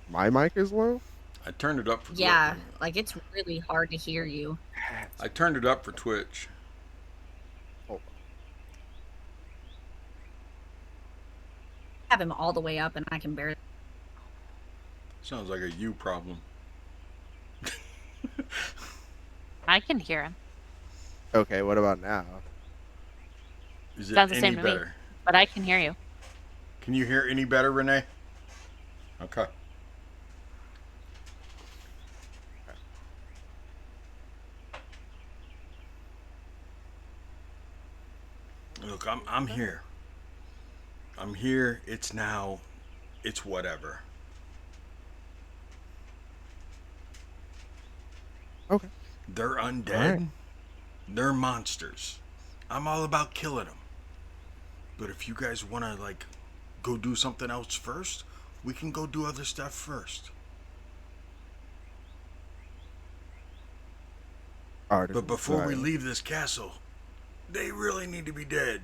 My mic is low? I turned it up for Yeah, like it's really hard to hear you. I turned it up for Twitch. Hold Have him all the way up, and I can barely. Sounds like a you problem. I can hear him, on. Okay, what about now? Is it Sounds the any same to me. better? but I can hear you. Can you hear any better, Renee? Okay. Look, I'm here. I'm here. It's now. It's whatever. Okay. They're undead. All right. They're monsters. I'm all about killing them. But if you guys want to like go do something else first, we can go do other stuff first. But before we leave this castle, they really need to be dead.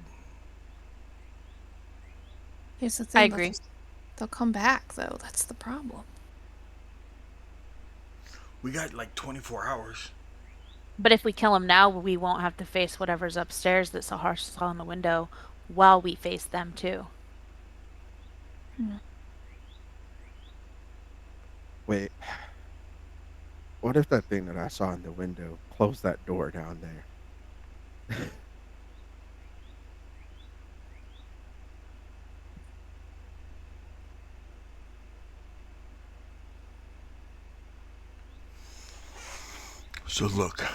Here's the thing. I agree. They'll come back, though. That's the problem. We got like 24 hours. But if we kill him now, we won't have to face whatever's upstairs that Sahar saw in the window while we face them too. Wait. What if that thing that I saw in the window closed that door down there? So look,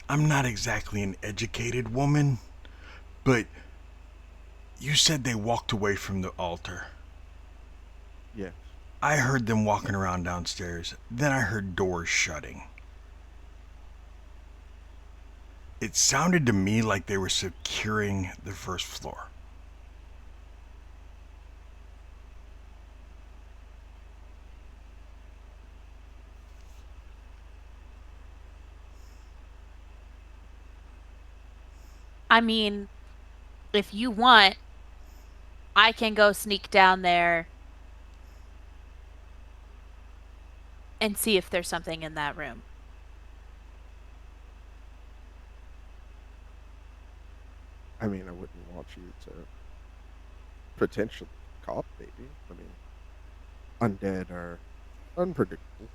I'm not exactly an educated woman, but you said they walked away from the altar. Yeah. I heard them walking around downstairs. Then I heard doors shutting. It sounded to me like they were securing the first floor. I mean, if you want, I can go sneak down there and see if there's something in that room. I mean, I wouldn't want you to potentially cop, baby. I mean, undead are unpredictable.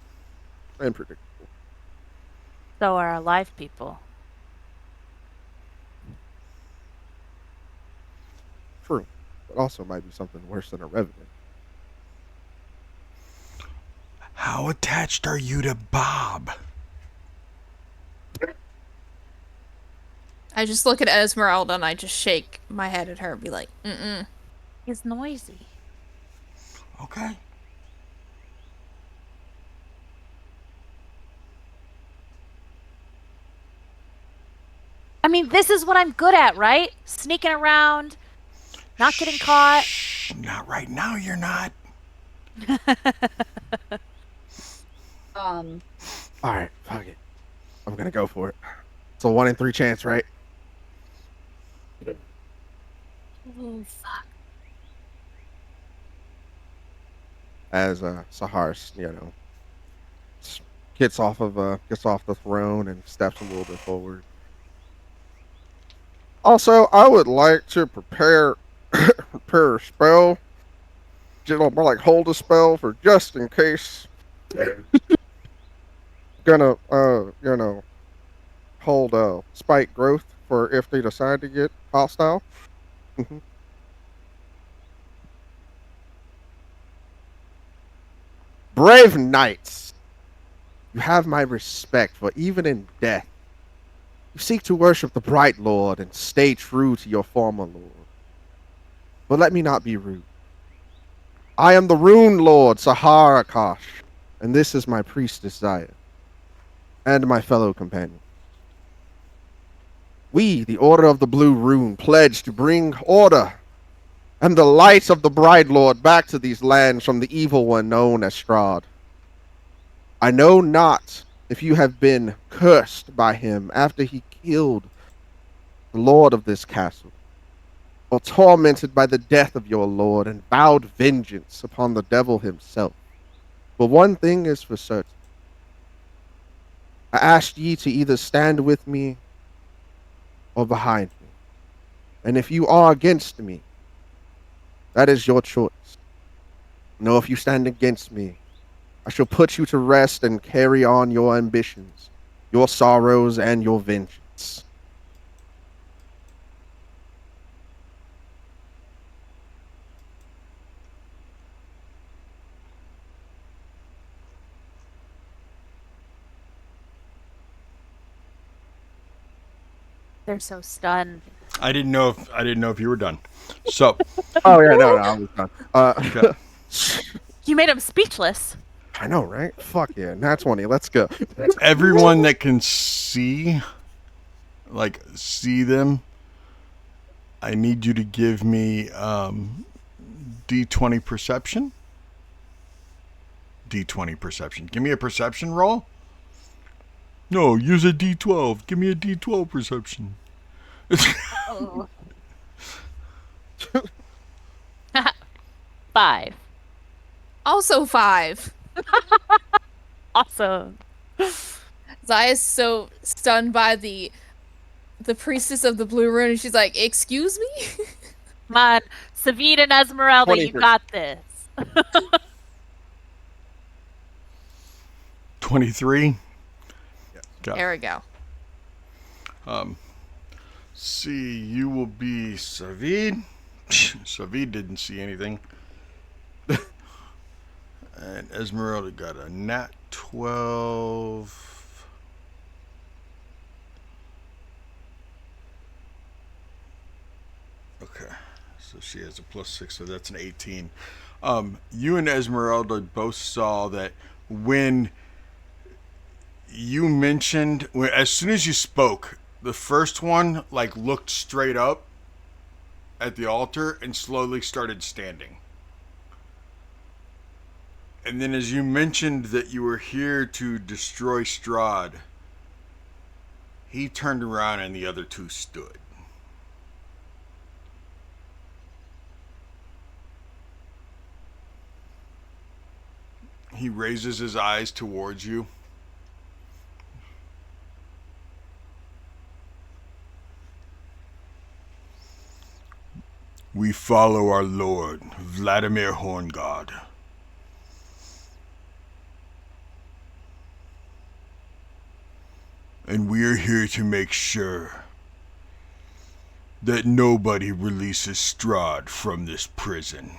So are alive people. True. But also might be something worse than a revenant. How attached are you to Bob? I just look at Esmeralda and I just shake my head at her and be like, mm-mm. He's noisy. Okay. I mean, this is what I'm good at, right? Sneaking around, not getting caught. Not right now, you're not. All right, fuck it. I'm gonna go for it. It's a 1 in 3 chance, right? Oh fuck. As Saharis, gets off the throne and steps a little bit forward. Also, I would like to prepare a spell. More like hold a spell for just in case. Gonna hold spike growth for if they decide to get hostile. Brave knights, you have my respect, for even in death, you seek to worship the bright lord and stay true to your former lord. But let me not be rude. I am the rune lord, Sahara Kosh, and this is my priestess Zaya, and my fellow companion. We, the Order of the Blue Rune, pledge to bring order and the light of the Bride Lord back to these lands from the evil one known as Strahd. I know not if you have been cursed by him after he killed the lord of this castle, or tormented by the death of your lord and vowed vengeance upon the devil himself. But one thing is for certain. I asked ye to either stand with me or behind me. And if you are against me, that is your choice. No, if you stand against me, I shall put you to rest and carry on your ambitions, your sorrows, and your vengeance. They're so stunned. I didn't know if you were done. So. Oh yeah, no, I was done. Okay. You made him speechless. I know, right? Fuck yeah, nat 20. Let's go. Everyone that can see them, I need you to give me D20 perception. D20 perception. Give me a perception roll. No, use a D12. Give me a D12 perception. Oh. 5. Also 5. Awesome. Zaya's so stunned by the priestess of the blue rune, and she's like, "Excuse me." Come on, Savid and Esmeralda, 23. you got this. 23. There we go. See, you will be Savid. Savid didn't see anything. And Esmeralda got a nat 12. Okay, so she has a +6, so that's an 18. You and Esmeralda both saw that when you mentioned, as soon as you spoke, the first one looked straight up at the altar and slowly started standing. And then as you mentioned that you were here to destroy Strahd, he turned around and the other two stood. He raises his eyes towards you. We follow our lord, Vladimir Horngod. And we are here to make sure that nobody releases Strahd from this prison.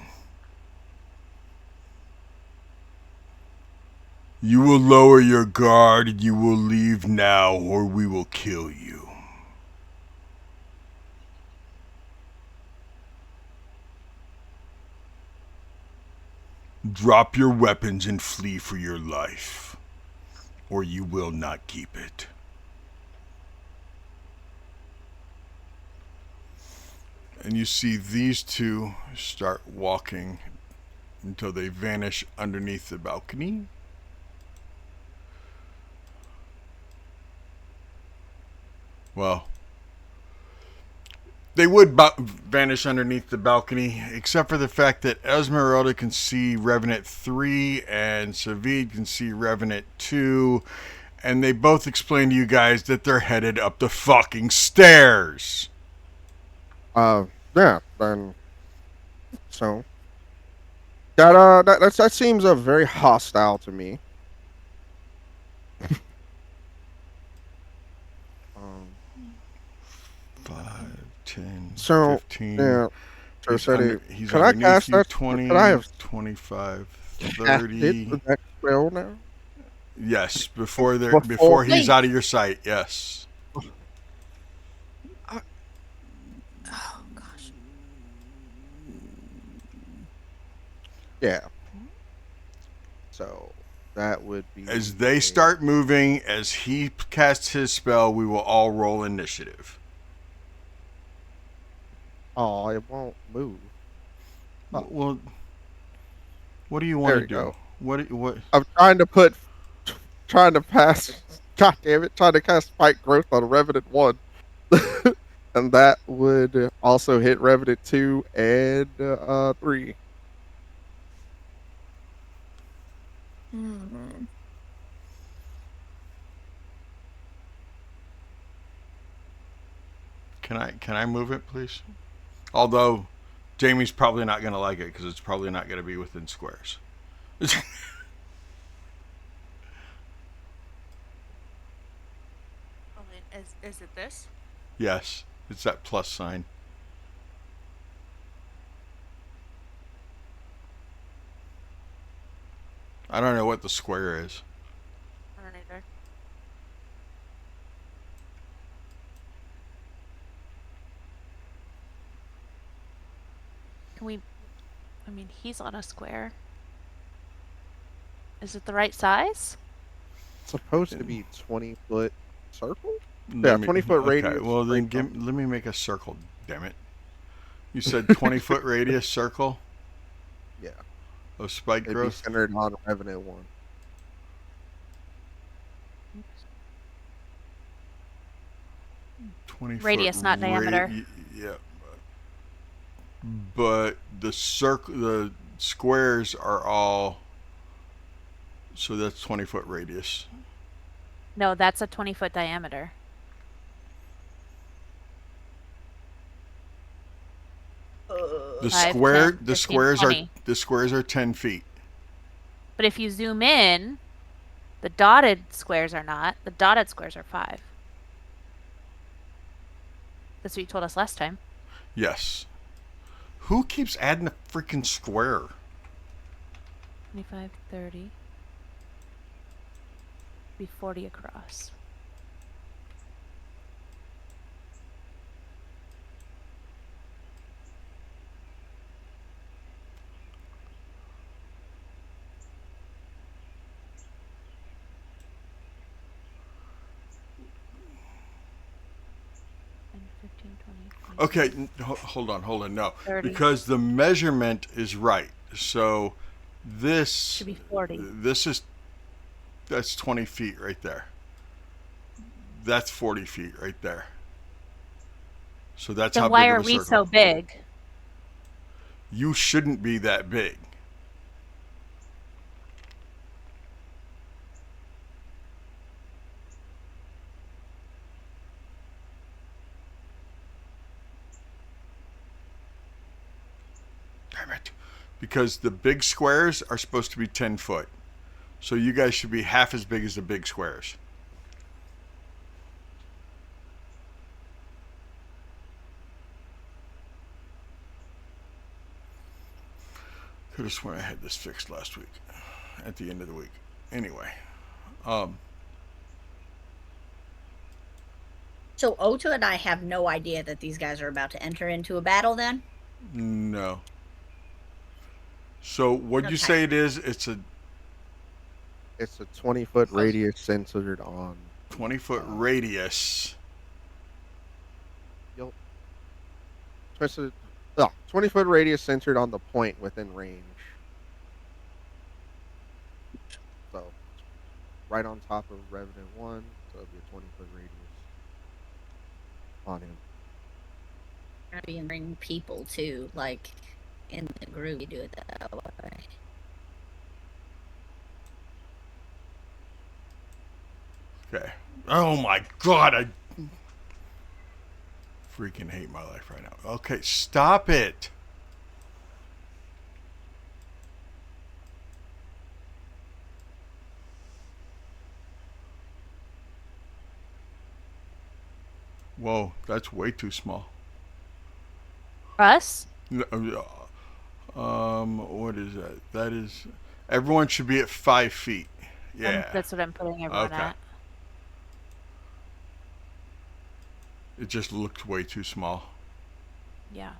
You will lower your guard, you will leave now, or we will kill you. Drop your weapons and flee for your life, or you will not keep it. And you see these two start walking until they vanish underneath the balcony. Well, they would vanish underneath the balcony, except for the fact that Esmeralda can see Revenant 3 and Savid can see Revenant 2, and they both explain to you guys that they're headed up the fucking stairs. Yeah, then, so, that seems very hostile to me. 5, 10, So, 15. yeah. So, He's can I underneath cast you. that? 20, Could I have 25, cast it 30. with that spell now? Yes, before he's Wait. out of your sight. Yes. Oh gosh. Yeah. So that would be As they start moving, as he casts his spell, we will all roll initiative. Oh, it won't move. Oh. Well, what do you want to do? Go. What? I'm trying to pass. God damn it! Trying to cast Spike Growth on Revenant 1, and that would also hit Revenant 2 and 3. Can I move it, please? Although Jamie's probably not going to like it because it's probably not going to be within squares. Is it this? Yes, it's that plus sign. I don't know what the square is. I don't either. Can we? I mean, he's on a square. Is it the right size? It's supposed to be 20-foot circle. Yeah, 20-foot radius. Okay, well then let me make a circle. Damn it! You said 20-foot radius circle. Yeah. Of spike It'd growth. be centered on Revenant 1. Oops. 20 Radius, not diameter. Yeah. But the squares are all. So that's 20-foot radius. No, that's a 20-foot diameter. The 5, square, 10, the 15, squares 20. the squares are 10 feet. But if you zoom in, the dotted squares are not. The dotted squares are 5. That's what you told us last time. Yes. Who keeps adding a freaking square? 25, 30. Be 40 across. Okay, hold on. No, 30. because the measurement is right. So this Should be 40. That's 20 feet right there. That's 40 feet right there. So that's Then how why big are of a we circle. so big? You shouldn't be that big. Damn it. Because the big squares are supposed to be 10 foot. So you guys should be half as big as the big squares. Could have sworn I had this fixed last week. At the end of the week. Anyway. So Ota and I have no idea that these guys are about to enter into a battle then? No. So what'd you say it is? It's a 20-foot radius centered on 20-foot radius. 20-foot radius centered on the point within range. right on top of Revenant 1, so it'll be a 20-foot radius on him. Be bring people too, like in the group. You do it that way. Okay. Oh my god, I freaking hate my life right now. Okay, stop it. Whoa, that's way too small. Us? What is that? That is. Everyone should be at 5 feet. Yeah. That's what I'm putting everyone Okay. at. It just looked way too small. Yeah.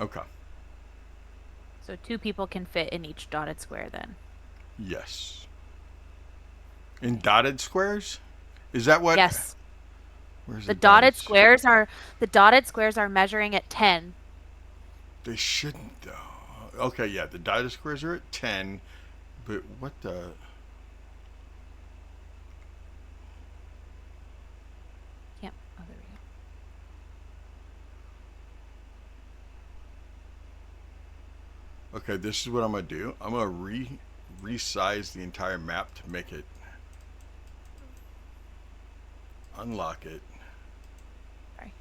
Okay. So 2 people can fit in each dotted square then. Yes. In dotted squares? Is that what? Yes. Where's The dotted squares are measuring at 10. They shouldn't though. Okay, yeah, the dotted squares are at 10, but what the? Yep. Oh, there we go. Okay, this is what I'm gonna do. I'm gonna resize the entire map to make it unlock it. Sorry.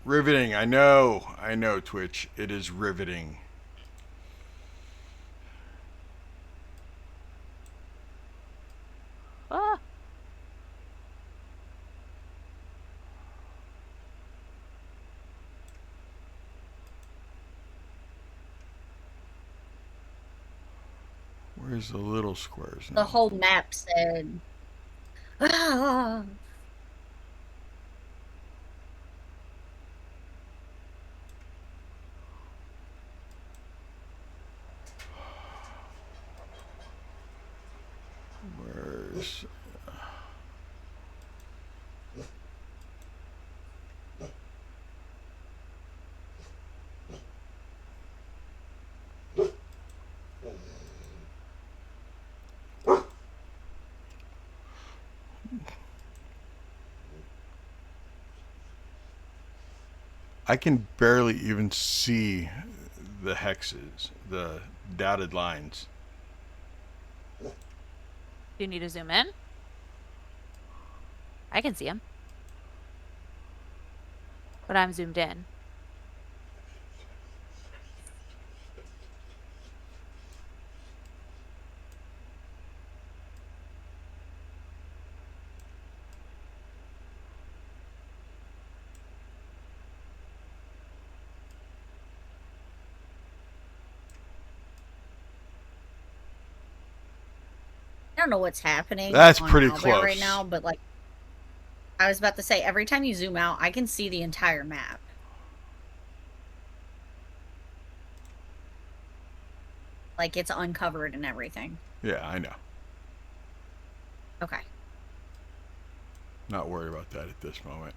Riveting. I know, Twitch. It is riveting. Ah. Where's the little squares now? The whole map said. Ah. Where's? I can barely even see the hexes, the dotted lines. Do you need to zoom in? I can see them. But I'm zoomed in. I don't know what's happening. That's on pretty Owlbear close right now, but like I was about to say, every time you zoom out, I can see the entire map. Like it's uncovered and everything. Yeah, I know. Okay. Not worried about that at this moment.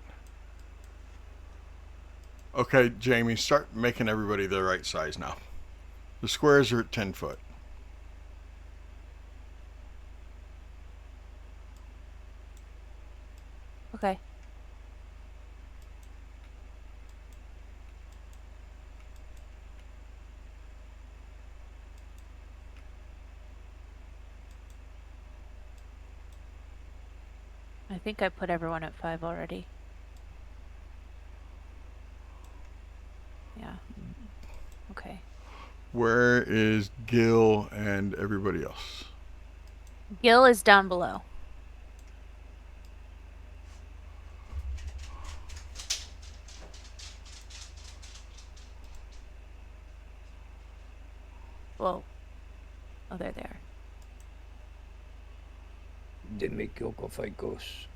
Okay, Jamie, start making everybody the right size now. The squares are at 10 foot. Okay. I think I put everyone at 5 already. Yeah. Okay. Where is Gil and everybody else? Gil is down below. Whoa. Oh, they're there. Didn't make Kyoko fight ghosts.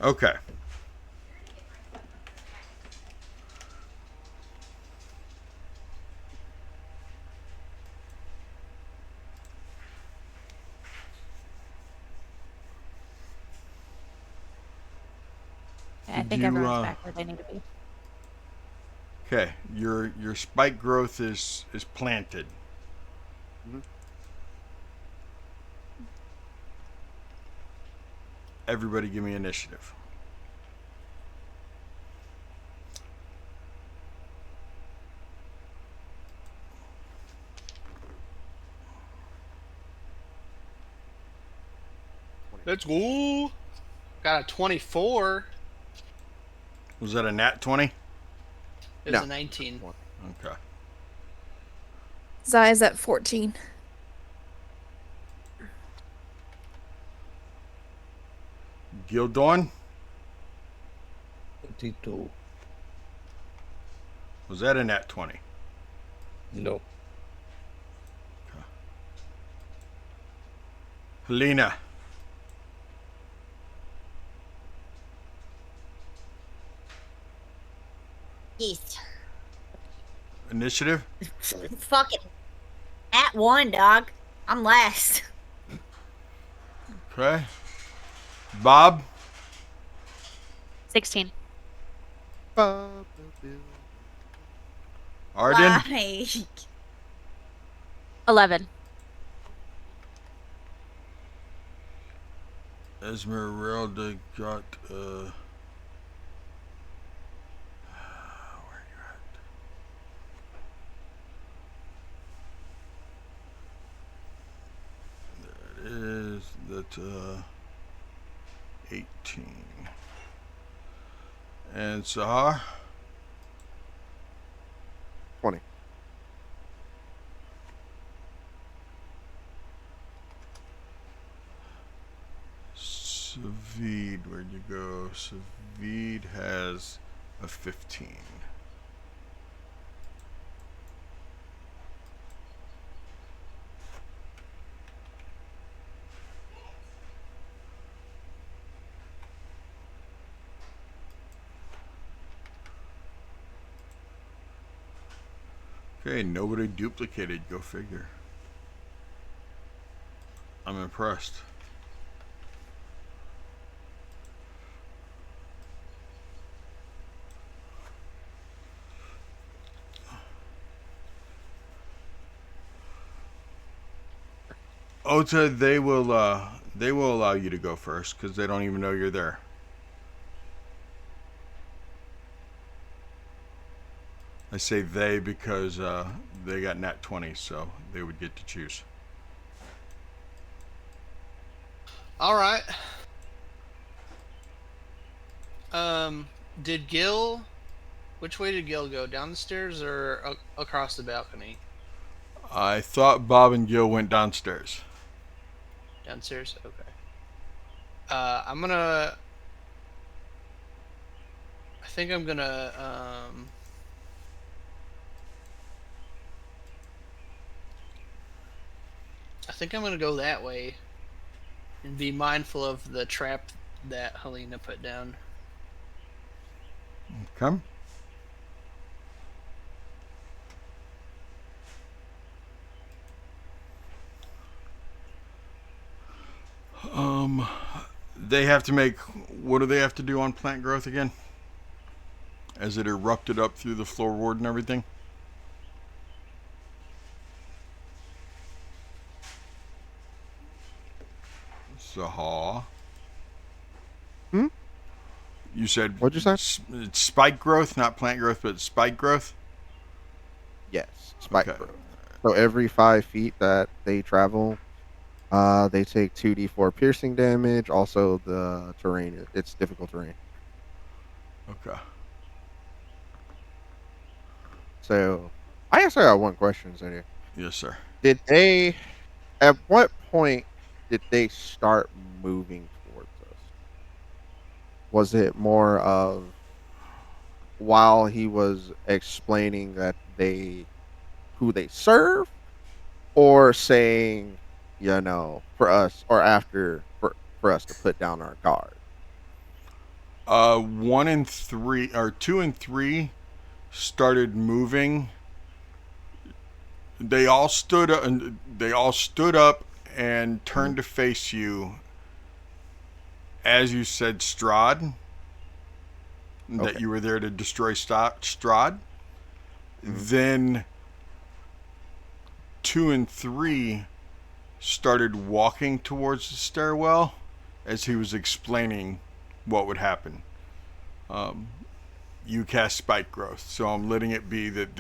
Okay. I think everyone's back where they need to be. Okay, your spike growth is planted. Mm-hmm. Everybody, give me initiative. Let's go. Got a 24. Was that a nat 20? It was a 19. Okay. Zaya's at 14. Gildorn? 22. Was that a nat 20? No. Okay. Helena? Yes. Initiative? Fucking at 1, dog. I'm last. Okay. Bob? 16. Arden? Like, 11. Esmeralda got where you at? There it is. That's 18. And Sahar? 20. Savid, where'd you go? Savid has a 15. Okay, nobody duplicated. Go figure. I'm impressed. Ota, they will allow you to go first because they don't even know you're there. I say they because they got nat 20, so they would get to choose. All right. Did Gil? Which way did Gil go? Down the stairs or across the balcony? I thought Bob and Gil went downstairs. Downstairs. Okay. I'm gonna. I think I'm gonna. I think I'm gonna go that way, and be mindful of the trap that Helena put down. Come. They have to make. What do they have to do on plant growth again? As it erupted up through the floorboard and everything. Saha. You said. What'd you say? It's spike growth, not plant growth, but spike growth. Yes, spike growth. So every 5 feet that they travel, they take 2d4 piercing damage. Also, the terrain, it's difficult terrain. Okay. So, I actually got one question, Zenia. Yes, sir. At what point did they start moving towards us? Was it more of while he was explaining that who they serve, or saying, for us, or after for us to put down our guard? 1 and 3 or 2 and 3 started moving. They all stood up. They all stood up and turned to face you. As you said, Strahd, that you were there to destroy Strahd. Then 2 and 3 started walking towards the stairwell as he was explaining what would happen. You cast spike growth, so I'm letting it be that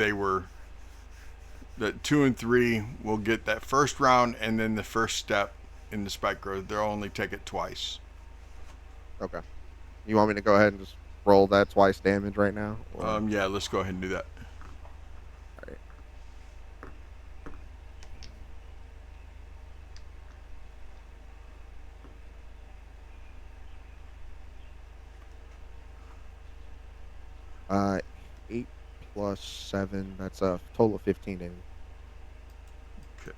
that 2 and 3 will get that first round, and then the first step in the spike growth. They'll only take it twice. Okay. You want me to go ahead and just roll that twice damage right now? Or? Yeah, let's go ahead and do that. All right. 8 plus 7. That's a total of 15 damage. Okay.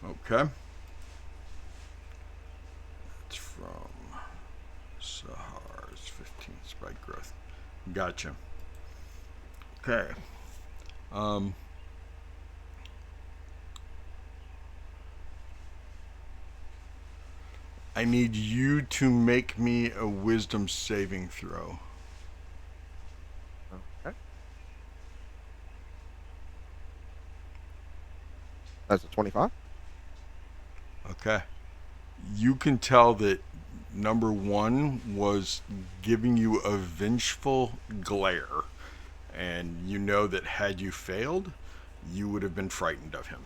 Okay. It's from Sahar's 15 spike growth. Gotcha. Okay. I need you to make me a wisdom saving throw. Okay. That's a 25. Okay. You can tell that number 1 was giving you a vengeful glare. And you know that had you failed, you would have been frightened of him.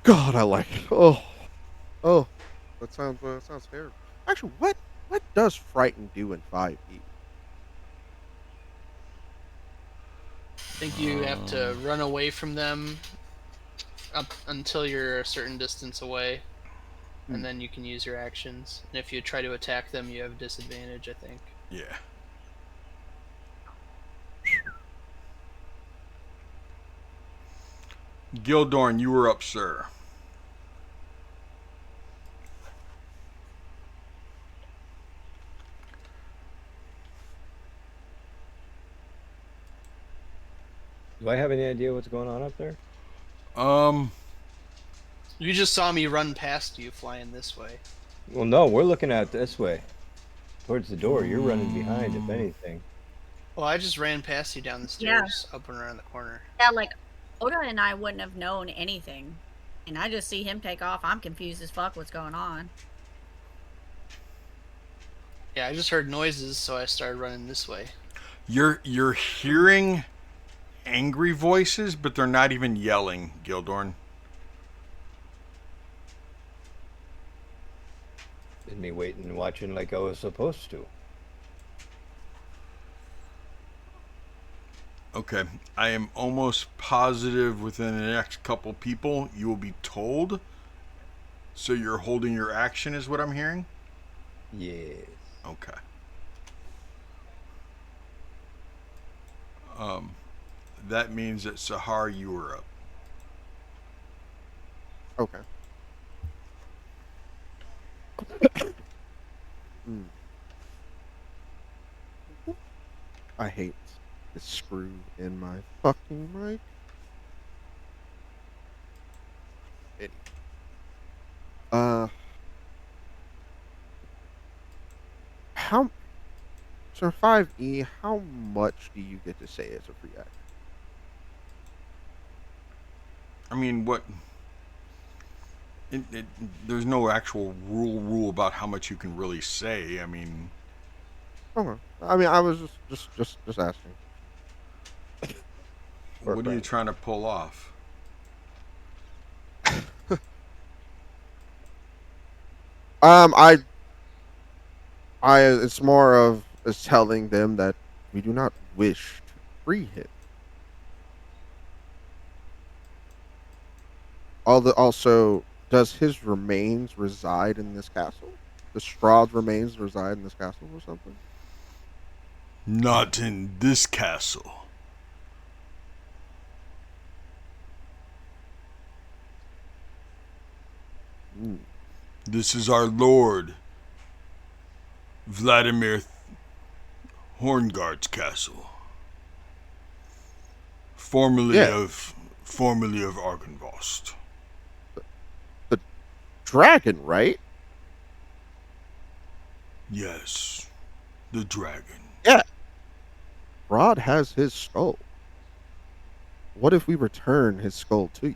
God, I like it. Oh, that sounds terrible. Actually, what does frighten do in 5e? I think you have to run away from them up until you're a certain distance away, and then you can use your actions. And if you try to attack them, you have disadvantage, I think. Yeah. Gildorn, you were up, sir. Do I have any idea what's going on up there? You just saw me run past you flying this way. Well, no, we're looking at this way. Towards the door. You're running behind, if anything. Well, I just ran past you down the stairs, up and around the corner. Yeah, like, Oda and I wouldn't have known anything. And I just see him take off. I'm confused as fuck what's going on. Yeah, I just heard noises, so I started running this way. You're hearing angry voices, but they're not even yelling, Gildorn. Been me waiting and watching like I was supposed to. Okay, I am almost positive within the next couple people you will be told. So you're holding your action is what I'm hearing? Yes. Okay. That means that Sahar, you were up. Okay. I hate this screw in my fucking mic. How so 5e, how much do you get to say as a free action? I mean, what? There's no actual rule about how much you can really say. I mean, Okay. I mean, I was just asking. what are you trying to pull off? It's more of telling them that we do not wish to free him. Also, does his remains reside in this castle? The Strahd remains reside in this castle or something? Not in this castle. This is our Lord, Vladimir Horngard's castle. Formerly of Argynvostholt. The dragon, right? Yes, the dragon. Yeah. Strahd has his skull. What if we return his skull to you?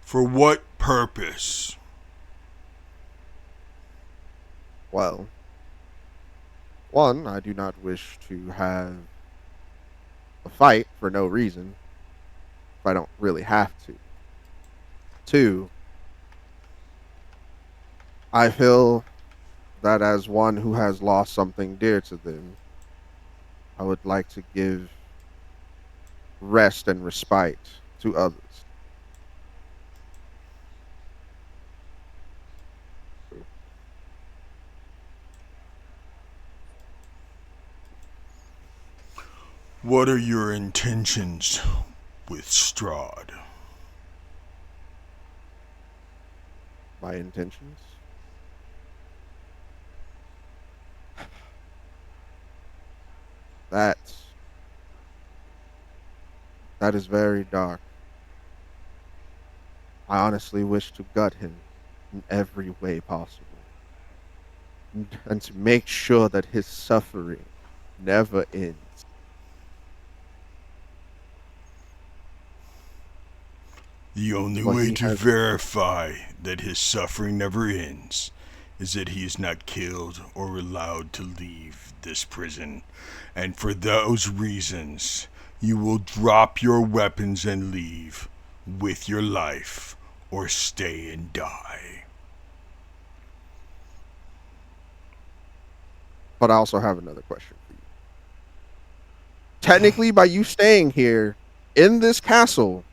For what purpose? Well, one, I do not wish to have a fight for no reason if I don't really have to. Two, I feel that as one who has lost something dear to them, I would like to give rest and respite to others. What are your intentions with Strahd? My intentions? That is very dark. I honestly wish to gut him in every way possible. And to make sure that his suffering never ends. The only way to verify that his suffering never ends is that he is not killed or allowed to leave this prison. And for those reasons, you will drop your weapons and leave with your life, or stay and die. But I also have another question for you. Technically, by you staying here in this castle,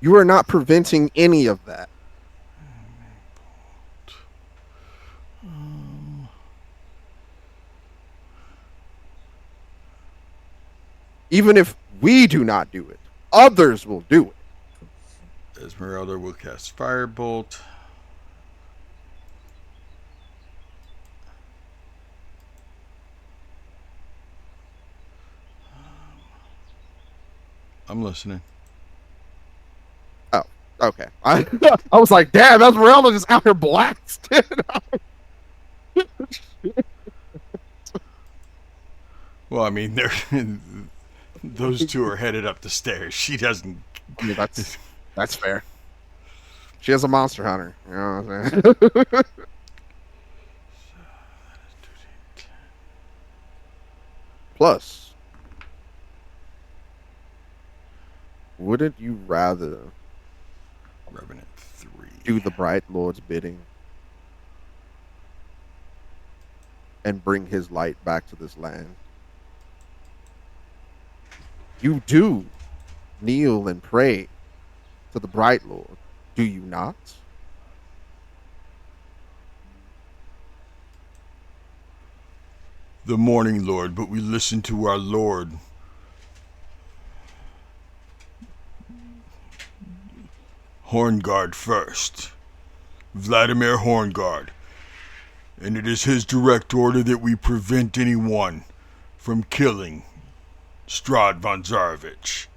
you are not preventing any of that. Even if we do not do it, others will do it. Esmeralda will cast Firebolt. I'm listening. Oh, okay. I was like, damn, Esmeralda just out here blasted. Well, I mean, those two are headed up the stairs. She doesn't. Yeah, that's fair. She is a monster hunter. You know what I'm saying? Plus, wouldn't you rather Revenant 3 do the Bright Lord's bidding and bring his light back to this land? You do kneel and pray to the Bright Lord, do you not? The Morning Lord, but we listen to our Lord. Horngard first. Vladimir Horngard. And it is his direct order that we prevent anyone from killing Strahd von Zarovich.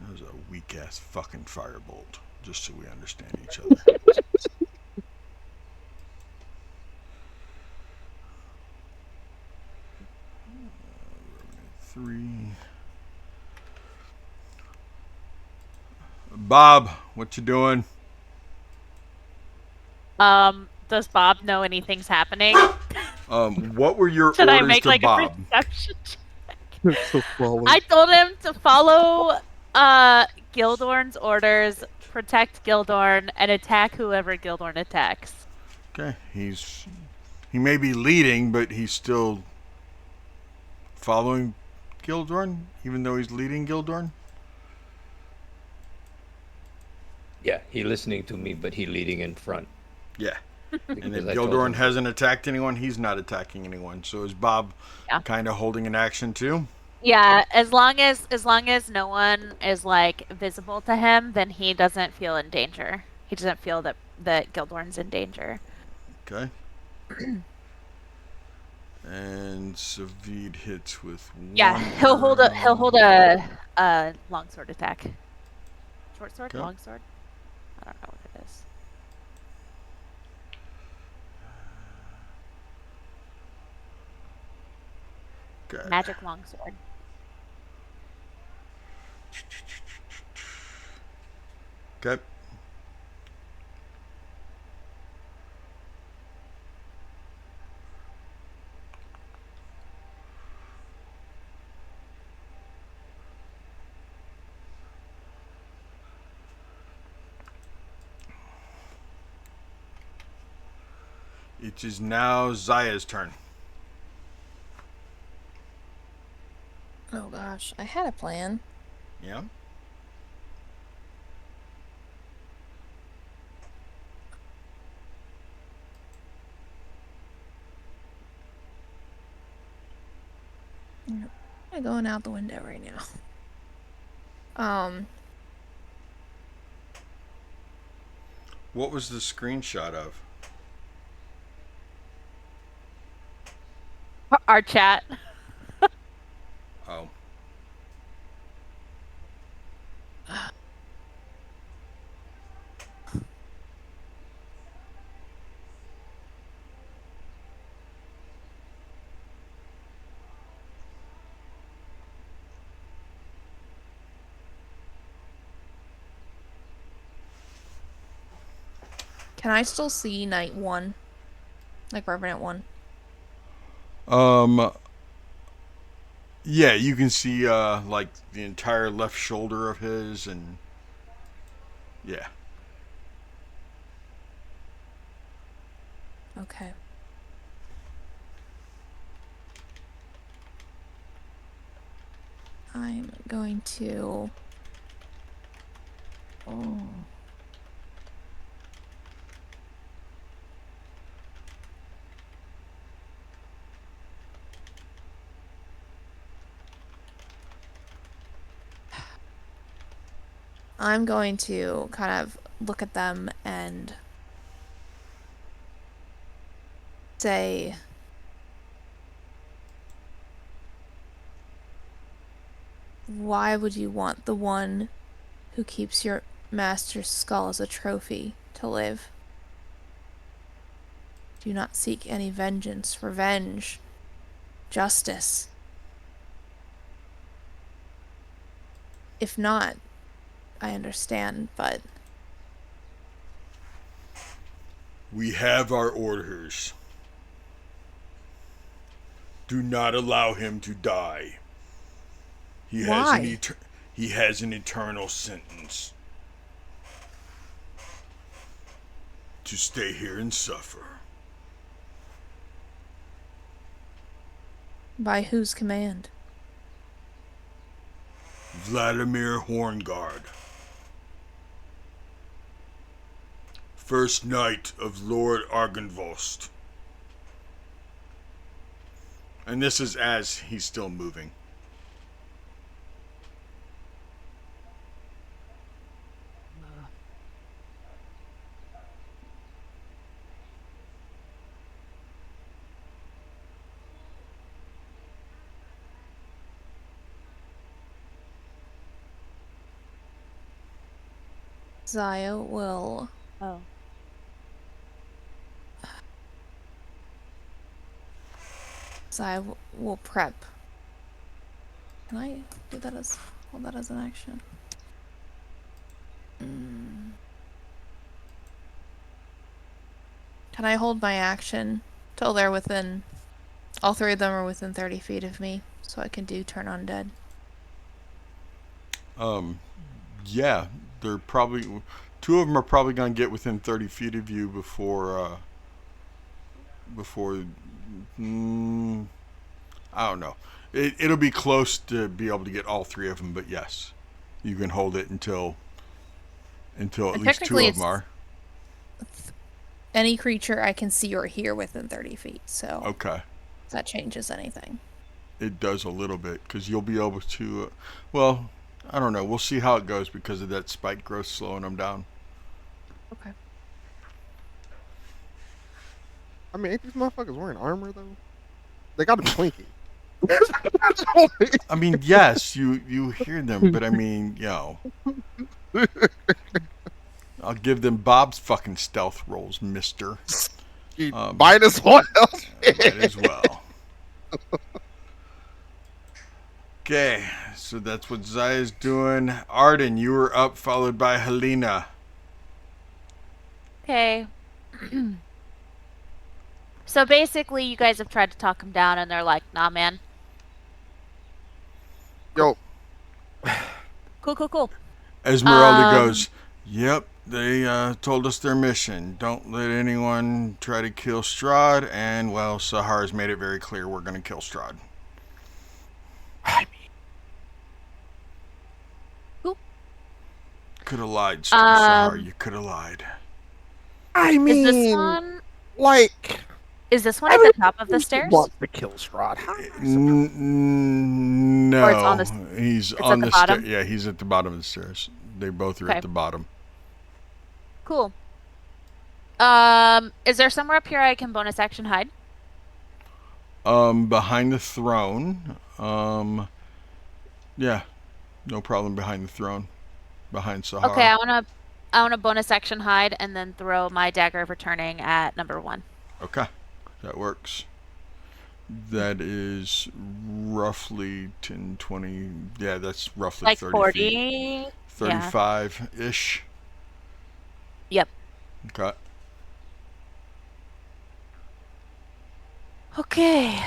That was a weak-ass fucking firebolt, just so we understand each other. Three. Bob, what you doing? Does Bob know anything's happening? What were your Should orders I make to like Bob? a perception check? I told him to follow Gildorn's orders, protect Gildorn, and attack whoever Gildorn attacks. Okay, he may be leading, but he's still following Gildorn, even though he's leading Gildorn. Yeah, he listening to me, but he leading in front. Yeah. And if Because I told Gildorn him hasn't attacked anyone, he's not attacking anyone. So is Bob Yeah. kind of holding an action too? Yeah, as long as no one is like visible to him, then he doesn't feel in danger. He doesn't feel that Gildorn's in danger. Okay. And Savid hits with Yeah, one. he'll hold a longsword attack. Short sword, Okay. longsword. I don't know what it is. Okay. Magic longsword. Okay. It is now Zaya's turn. Oh gosh, I had a plan. Yeah. I'm going out the window right now. What was the screenshot of? Our chat. Oh. Can I still see Night 1? Like Revenant 1? Yeah, you can see like the entire left shoulder of his, and yeah. Okay. I'm going to... Oh. I'm going to kind of look at them and say, why would you want the one who keeps your master's skull as a trophy to live? Do not seek any vengeance, revenge, justice. If not, I understand, but... We have our orders. Do not allow him to die. He Why? He has an eternal sentence. To stay here and suffer. By whose command? Vladimir Horngard. First Knight of Lord Argynvostholt. And this is as he's still moving. Zaya will... Oh. Zaya will prep. Can I do that as... hold that as an action? Can I hold my action till they're within... all three of them are within 30 feet of me, so I can do turn undead? Yeah, they're probably... Two of them are probably going to get within 30 feet of you before... I don't know. It'll be close to be able to get all three of them, but yes. You can hold it until at least two of them are. any creature I can see or hear within 30 feet. So Okay. if that changes anything. It does a little bit because you'll be able to. Well, I don't know. We'll see how it goes because of that spike growth slowing them down. Okay. I mean, ain't these motherfuckers wearing armor though? They got to be clinky. I mean, yes, you hear them, but I mean, I'll give them Bob's fucking stealth rolls, mister. Might as well. Might as well. Okay, so that's what Zaya's doing. Arden, you were up, followed by Helena. Okay. So basically, you guys have tried to talk them down, and they're like, "Nah, man." Yo. Cool. Esmeralda goes, "Yep, they told us their mission. Don't let anyone try to kill Strahd, and, well, Sahar's made it very clear we're going to kill Strahd." I mean, Cool. Could have lied, Sahar. You could have lied. I mean, Is this one? Like, Is this one at the top of the stairs? wants to kill Strahd. No, Or it's on he's it's on at the the bottom? Yeah, he's at the bottom of the stairs. They both are Okay. at the bottom. Cool. Is there somewhere up here I can bonus action hide? Behind the throne. Yeah, no problem behind the throne. Behind Sahar. Okay, I wanna bonus action hide and then throw my dagger of returning at number 1. Okay, that works. That is roughly 10, 20. Yeah, that's roughly Like 30 40. feet. 35-ish. Yep. Okay. Okay.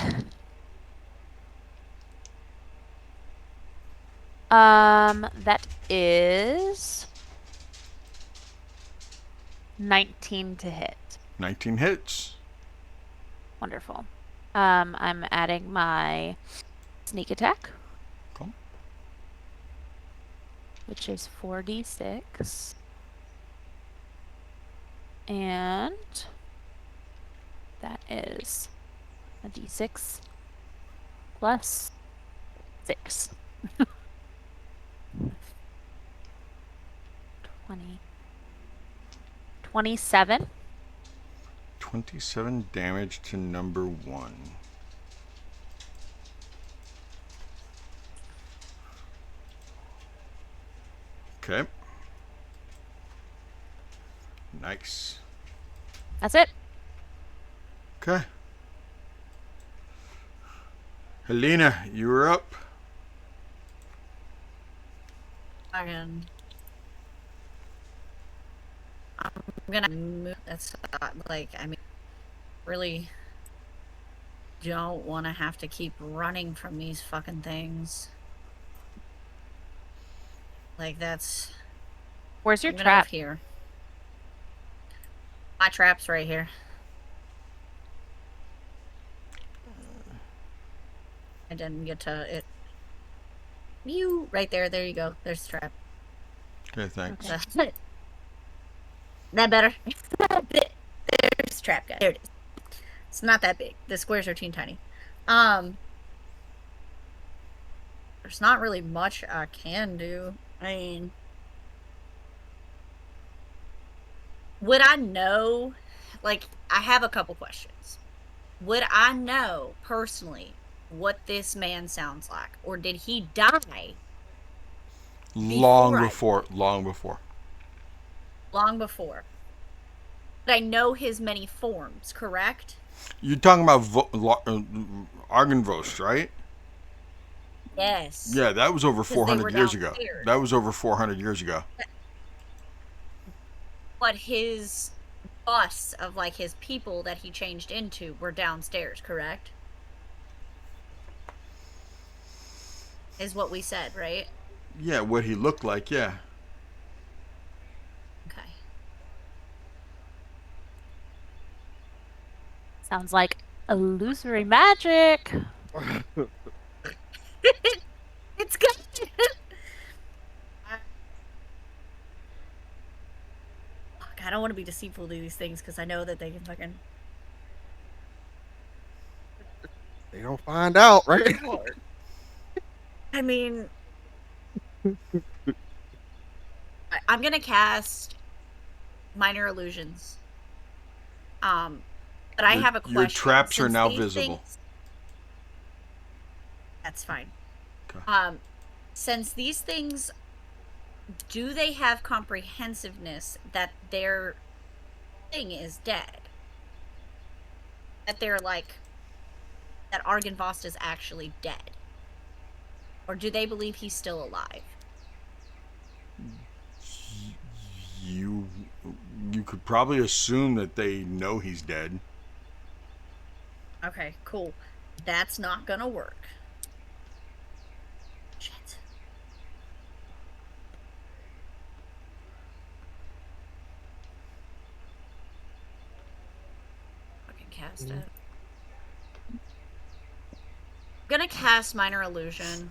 That is 19 to hit. 19 hits. Wonderful. I'm adding my sneak attack. Cool. Which is 4d6. And that is a d6 plus 6. 27. 27 damage to number 1. Okay. Nice. That's it. Okay. Helena, you were up. I'm gonna move. That's like, I mean, really don't want to have to keep running from these fucking things. Like, that's. Where's your I'm gonna trap? move here. My trap's right here. I didn't get to it. You right there. There you go. There's the trap. Okay, thanks. Okay. That better? There's the trap guy. There it is. It's not that big. The squares are teeny tiny. There's not really much I can do. I mean, would I know? Like, I have a couple questions. Would I know personally what this man sounds like, or did he die? Long before before. Long before. Long before. But I know his many forms, correct? You're talking about Argynvostholt, right? Yes. Yeah, that was over 'Cause they 400 were years ago. downstairs. That was over 400 years ago. But his busts of, like, his people that he changed into were downstairs, correct? Is what we said, right? Yeah, what he looked like, yeah. Okay. Sounds like illusory magic. It's good. Fuck, I don't want to be deceitful to these things because I know that they can fucking. They don't find out, right? I mean, I'm gonna cast minor illusions. But I have a question. Your traps are Since now these visible. things- That's fine. Okay. Since these things, do they have comprehensiveness that their thing is dead? That they're like, that Argynvost is actually dead? Or do they believe he's still alive? You could probably assume that they know he's dead. Okay, cool. That's not gonna work. Shit. Fucking cast it. I'm gonna cast minor illusion,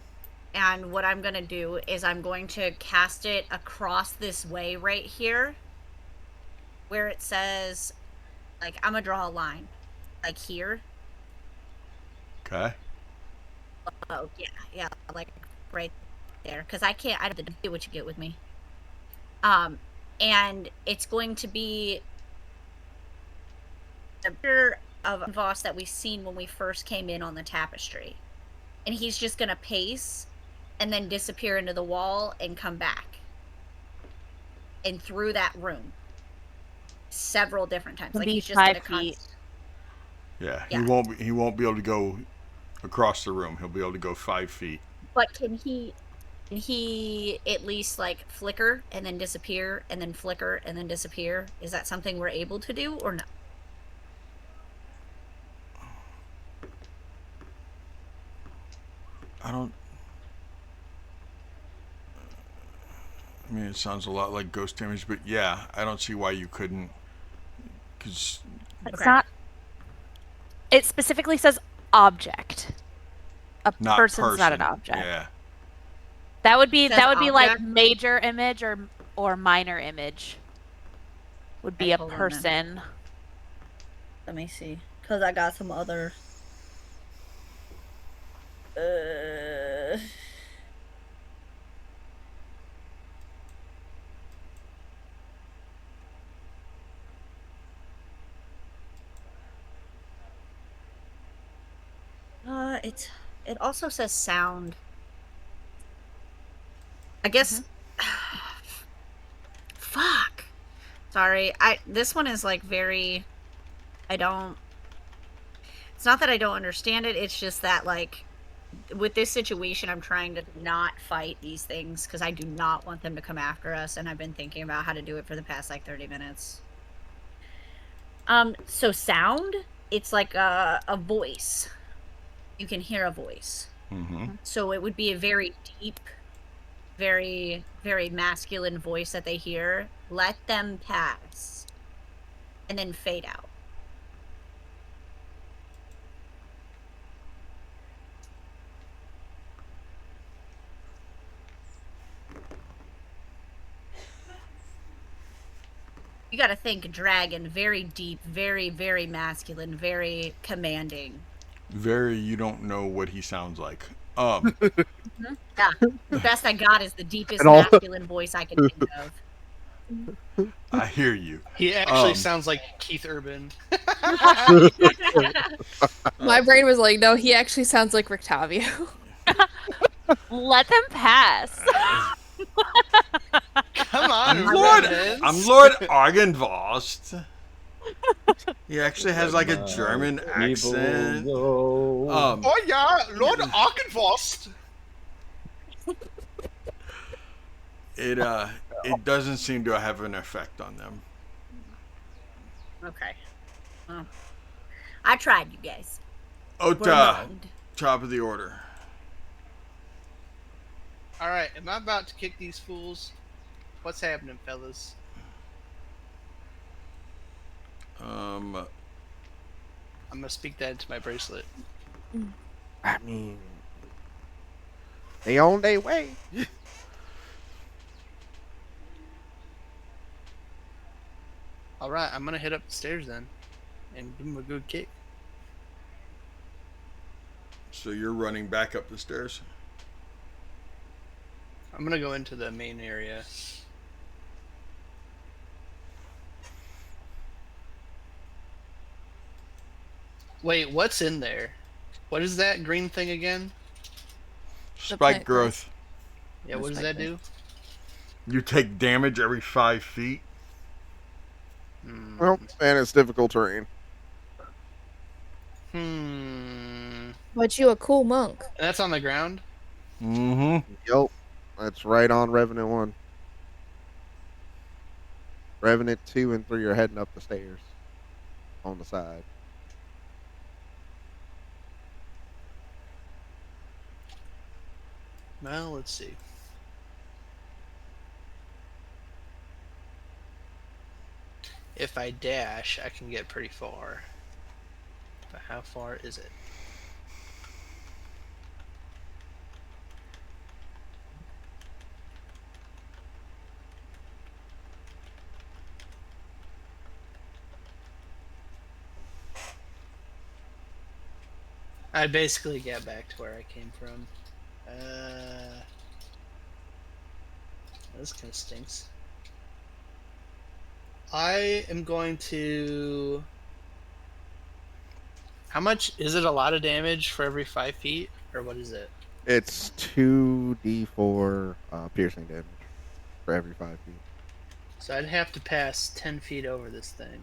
and what I'm gonna do is I'm going to cast it across this way right here, where it says, like, I'm gonna draw a line, like here. Okay. Oh yeah, like right there, because I don't have to do what you get with me. And it's going to be the picture of Voss that we've seen when we first came in on the tapestry. And he's just gonna pace and then disappear into the wall and come back. And through that room. Several different times. Like he's just gonna Yeah, Yeah. he won't be able to go across the room. He'll be able to go 5 feet. But can he at least like flicker and then disappear and then flicker and then disappear? Is that something we're able to do or no? I mean, it sounds a lot like ghost damage, but yeah, I don't see why you couldn't. Because it's not. It specifically says object. A person's not an object. Yeah. That would be Object? like major image or minor image. Would be a person. Let me see, because I got some other. It also says sound. I guess. Fuck. Sorry. This one is like very. It's not that I don't understand it. It's just that like, with this situation, I'm trying to not fight these things because I do not want them to come after us, and I've been thinking about how to do it for the past like 30 minutes. So sound. It's like a voice. You can hear a voice. Mm-hmm. So it would be a very deep, very, very masculine voice that they hear. Let them pass. And then fade out. You gotta think dragon, very deep, very, very masculine, very commanding. Very, you don't know what he sounds like. Yeah. The best I got is the deepest masculine voice I can think of. I hear you. He actually sounds like Keith Urban. My brain was like, no, he actually sounds like Rictavio. Let them pass. Come on, I'm Lord Argynvost. He actually has like a German accent. Oh yeah, Lord Argynvost. It doesn't seem to have an effect on them. Okay. Well, I tried, you guys. Ota, top of the order. Alright, am I about to kick these fools? What's happening, fellas? I'm gonna speak that into my bracelet. I mean, they on their way. All right, I'm gonna hit up the stairs then, and give him a good kick. So you're running back up the stairs? I'm gonna go into the main area. Wait, what's in there? What is that green thing again? Spike growth. Yeah, what does that do? You take damage every 5 feet. Well, and it's difficult terrain. But you a cool monk. And that's on the ground? Mm-hmm. Yep. That's right on Revenant 1. Revenant 2 and 3 are heading up the stairs on the side. Well, let's see. If I dash, I can get pretty far. But how far is it? I basically get back to where I came from. This kind of stinks. I am going to... How much? Is it a lot of damage for every 5 feet? Or what is it? It's 2d4 piercing damage for every 5 feet. So I'd have to pass 10 feet over this thing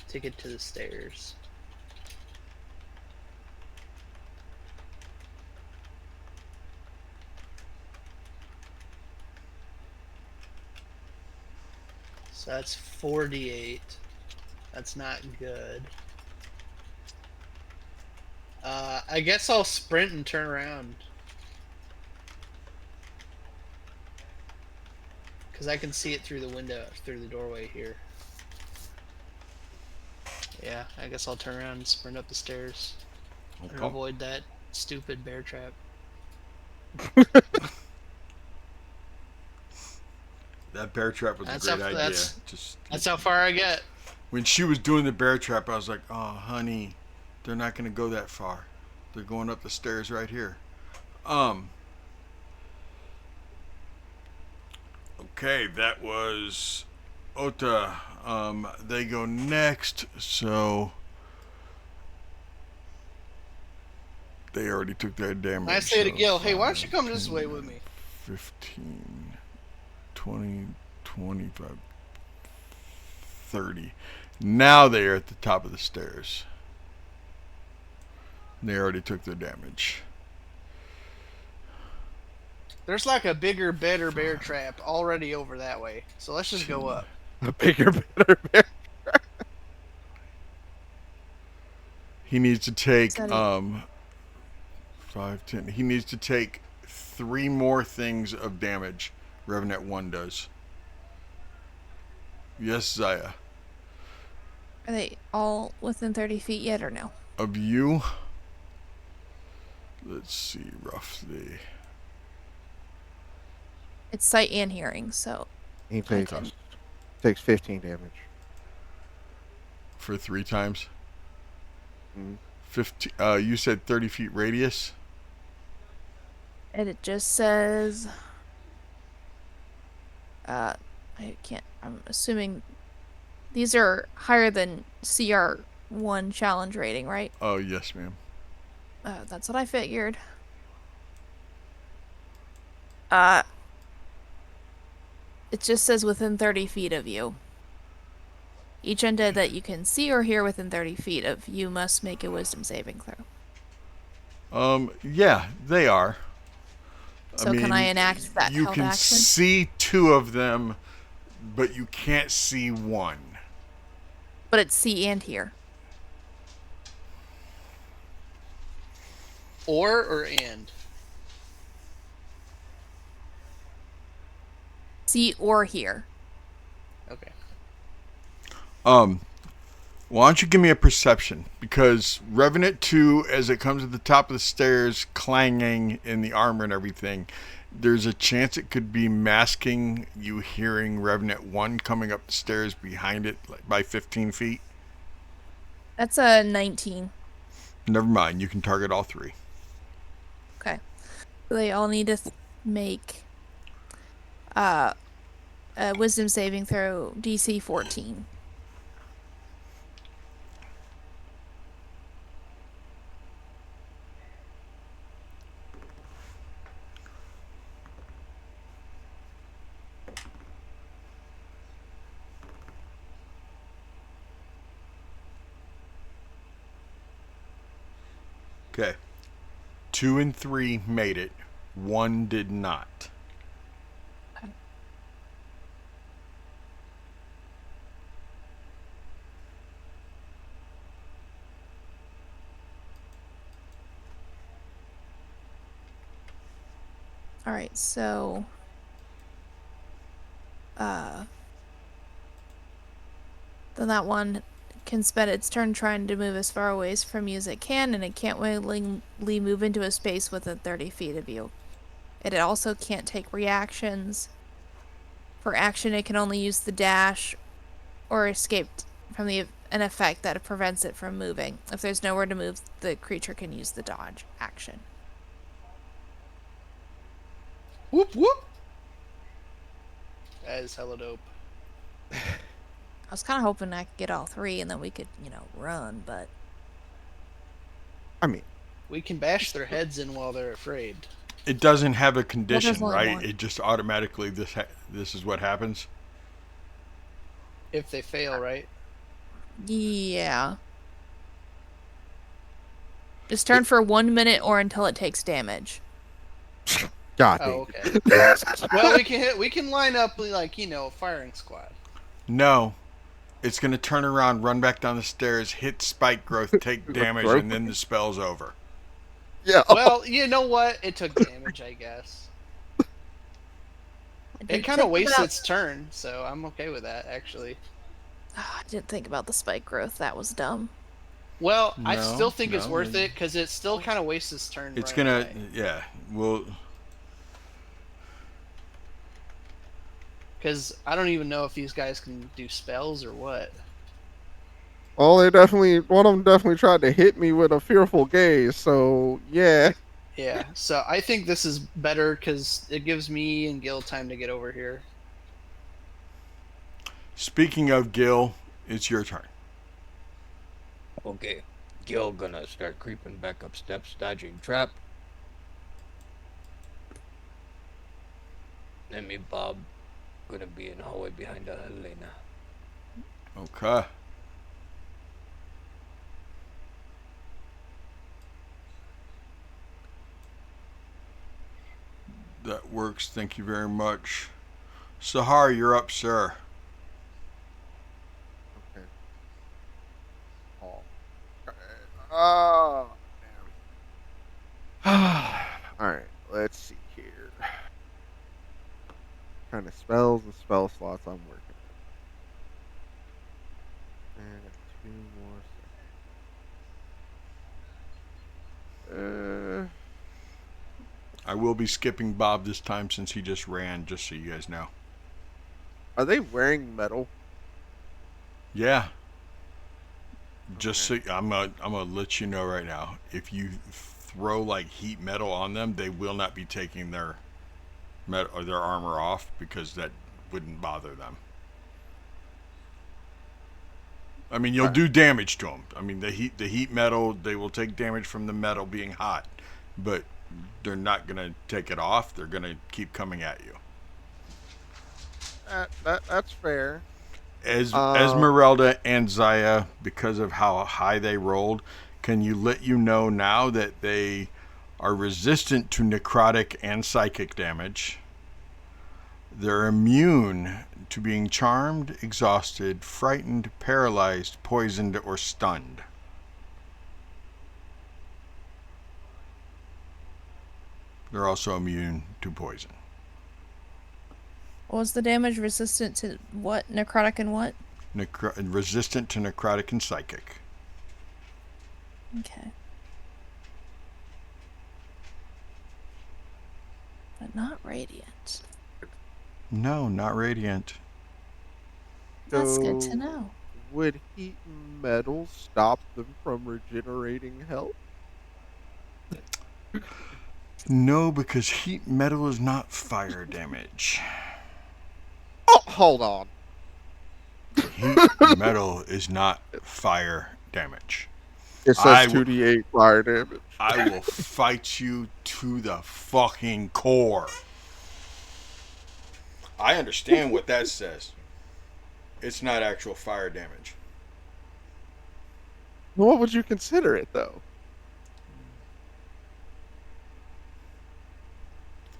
to get to the stairs. So that's 48. That's not good. I guess I'll sprint and turn around. Because I can see it through the window, through the doorway here. Yeah, I guess I'll turn around and sprint up the stairs. Okay. And avoid that stupid bear trap. That bear trap was a great idea. That's how far I get. When she was doing the bear trap, I was like, oh, honey, they're not going to go that far. They're going up the stairs right here. Okay, that was Ota. They go next, so they already took their damage. I say to so Gil, hey, why don't you come this way with me? 15, 20, 25, 30. Now they are at the top of the stairs. They already took their damage. There's like a bigger, better bear trap already over that way. So let's just go up. A bigger, better bear. He needs to take 5, 10. He needs to take 3 more things of damage. Revenant 1 does. Yes, Zaya. Are they all within 30 feet yet or no? Of you? Let's see, roughly. It's sight and hearing, so... He takes 15 damage. For 3 times? Mm-hmm. 15. You said 30 feet radius? And it just says... I can't... I'm assuming... These are higher than CR1 challenge rating, right? Oh, yes, ma'am. That's what I figured. It just says within 30 feet of you. Each undead that you can see or hear within 30 feet of you must make a wisdom saving throw. Yeah, they are. So can I enact that you held can action? see 2 of them, but you can't see 1. But it's see and hear. Or and? See or hear. Okay. Why don't you give me a perception? Because Revenant 2, as it comes to the top of the stairs, clanging in the armor and everything, There's a chance it could be masking you hearing Revenant 1 coming up the stairs behind it by 15 feet. That's a 19. Never mind, you can target all three. Okay. They all need to make a wisdom saving throw DC 14. Okay. 2 and 3 made it. 1 did not. Alright, so then that one can spend its turn trying to move as far away from you as it can, and it can't willingly move into a space within 30 feet of you. It also can't take reactions. For action, it can only use the dash or escape from an effect that prevents it from moving. If there's nowhere to move, the creature can use the dodge action. Whoop whoop. That is hella dope. I was kind of hoping I could get all three and then we could, run, but... I mean... We can bash their heads in while they're afraid. It doesn't have a condition, only right? one. It just automatically, this is what happens? If they fail, right? Yeah. Just turn for 1 minute or until it takes damage. God. Oh, okay. Well, we can line up like, firing squad. No. It's going to turn around, run back down the stairs, hit spike growth, take damage, and then the spell's over. Yeah. Well, you know what? It took damage, I guess. It kind of wastes its turn, so I'm okay with that, actually. I didn't think about the spike growth. That was dumb. Well, No, I still think it's no, worth it, because it still kind of wastes its turn. It's right going away. to, yeah, well... Because I don't even know if these guys can do spells or what. Well, one of them definitely tried to hit me with a fearful gaze, so yeah. Yeah, so I think this is better because it gives me and Gil time to get over here. Speaking of Gil, it's your turn. Okay. Gil gonna start creeping back up steps, dodging trap. Then me, Bob, gonna be in the hallway behind Helena. Okay. That works. Thank you very much. Sahar, you're up, sir. Okay. Oh, damn. Alright, let's see here. What kind of spells and spell slots I'm working with. And 2 more seconds. I will be skipping Bob this time since he just ran, just so you guys know. Are they wearing metal? Yeah. Just so I'm gonna let you know right now. If you throw like heat metal on them, they will not be taking their metal or their armor off because that wouldn't bother them. I mean, you'll do damage to them. I mean, the heat metal, they will take damage from the metal being hot, but they're not gonna take it off. They're gonna keep coming at you. That's fair. Esmeralda and Zaya, because of how high they rolled, can you let you know now that they are resistant to necrotic and psychic damage. They're immune to being charmed, exhausted, frightened, paralyzed, poisoned, or stunned. They're also immune to poison. What was the damage? Resistant to what? Necrotic and what? Resistant to necrotic and psychic. Okay. That not radiant. No, not radiant. That's good to So, know. would heat metal stop them from regenerating health? No, because heat metal is not fire damage. Oh, hold on. Heat metal is not fire damage. It says 2d8 fire damage. I will fight you to the fucking core. I understand what that says. It's not actual fire damage. What would you consider it, though?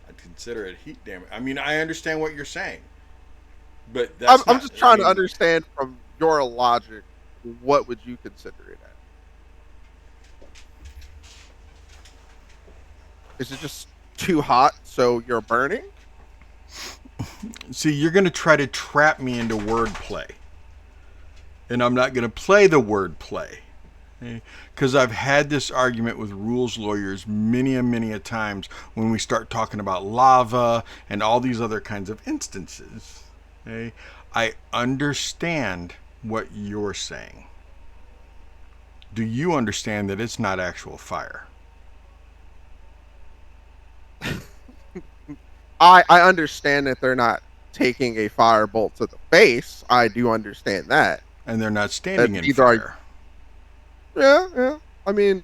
I'd consider it heat damage. I mean, I understand what you're saying. But that's I'm just trying to understand from your logic, what would you consider it as? Is it just too hot, so you're burning? See, you're going to try to trap me into wordplay. And I'm not going to play the wordplay. Because I've had this argument with rules lawyers many a times when we start talking about lava and all these other kinds of instances. Okay? I understand what you're saying. Do you understand that it's not actual fire? I understand that they're not taking a firebolt to the face. I do understand that. And they're not standing in either fire. Yeah. I mean,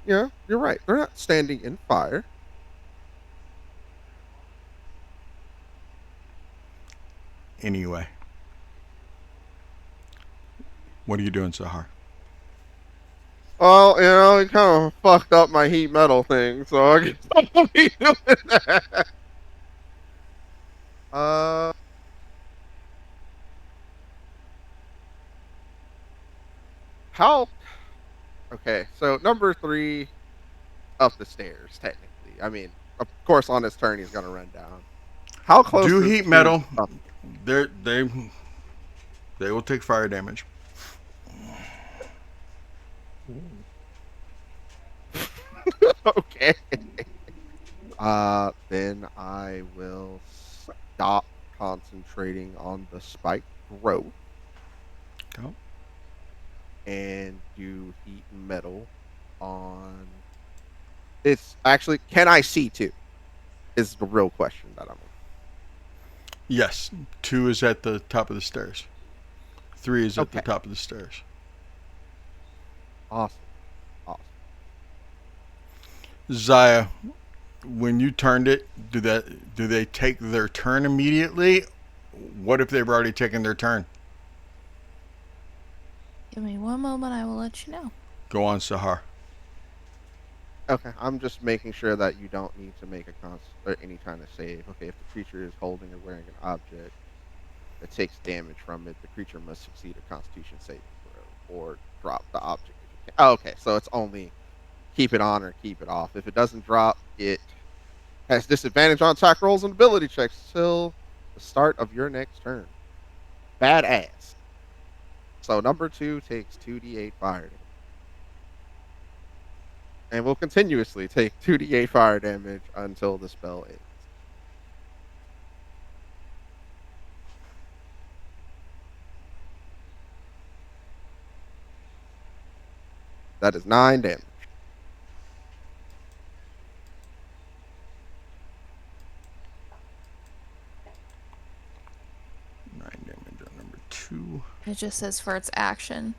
yeah, you're right. They're not standing in fire. Anyway. What are you doing, Sahar? Well, it kind of fucked up my heat metal thing, so I guess I'll be doing that. How? Okay, so number 3, up the stairs, technically. I mean, of course, on his turn, he's gonna run down. How close Do is heat 2 metal. up? They will take fire damage. Okay. Then I will stop concentrating on the spike growth. Go. And do heat metal on. It's actually, can I see 2? Is the real question that I'm. Yes, 2 is at the top of the stairs. 3 is at the top of the stairs. Awesome. Zaya, when you turned it, do they take their turn immediately? What if they've already taken their turn? Give me one moment, I will let you know. Go on, Sahar. Okay, I'm just making sure that you don't need to make or any kind of save. Okay, if the creature is holding or wearing an object that takes damage from it, the creature must succeed a Constitution saving throw or drop the object if it can. Oh, okay, so it's only keep it on or keep it off. If it doesn't drop, it has disadvantage on attack rolls and ability checks till the start of your next turn. Badass. So number 2 takes 2d8 fire damage. And will continuously take 2d8 fire damage until the spell ends. That is 9 damage. Number 2. It just says for its action,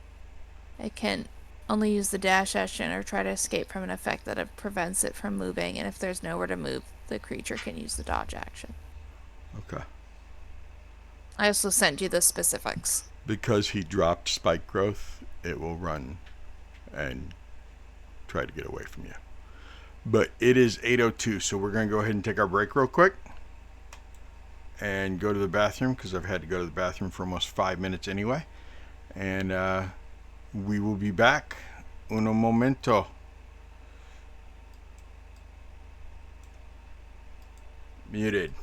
it can only use the dash action or try to escape from an effect that prevents it from moving, and if there's nowhere to move, the creature can use the dodge action. Okay. I also sent you the specifics. Because he dropped spike growth, it will run and try to get away from you. But it is 8:02, so we're going to go ahead and take our break real quick and go to the bathroom because I've had to go to the bathroom for almost 5 minutes anyway. And we will be back. Uno momento. Muted.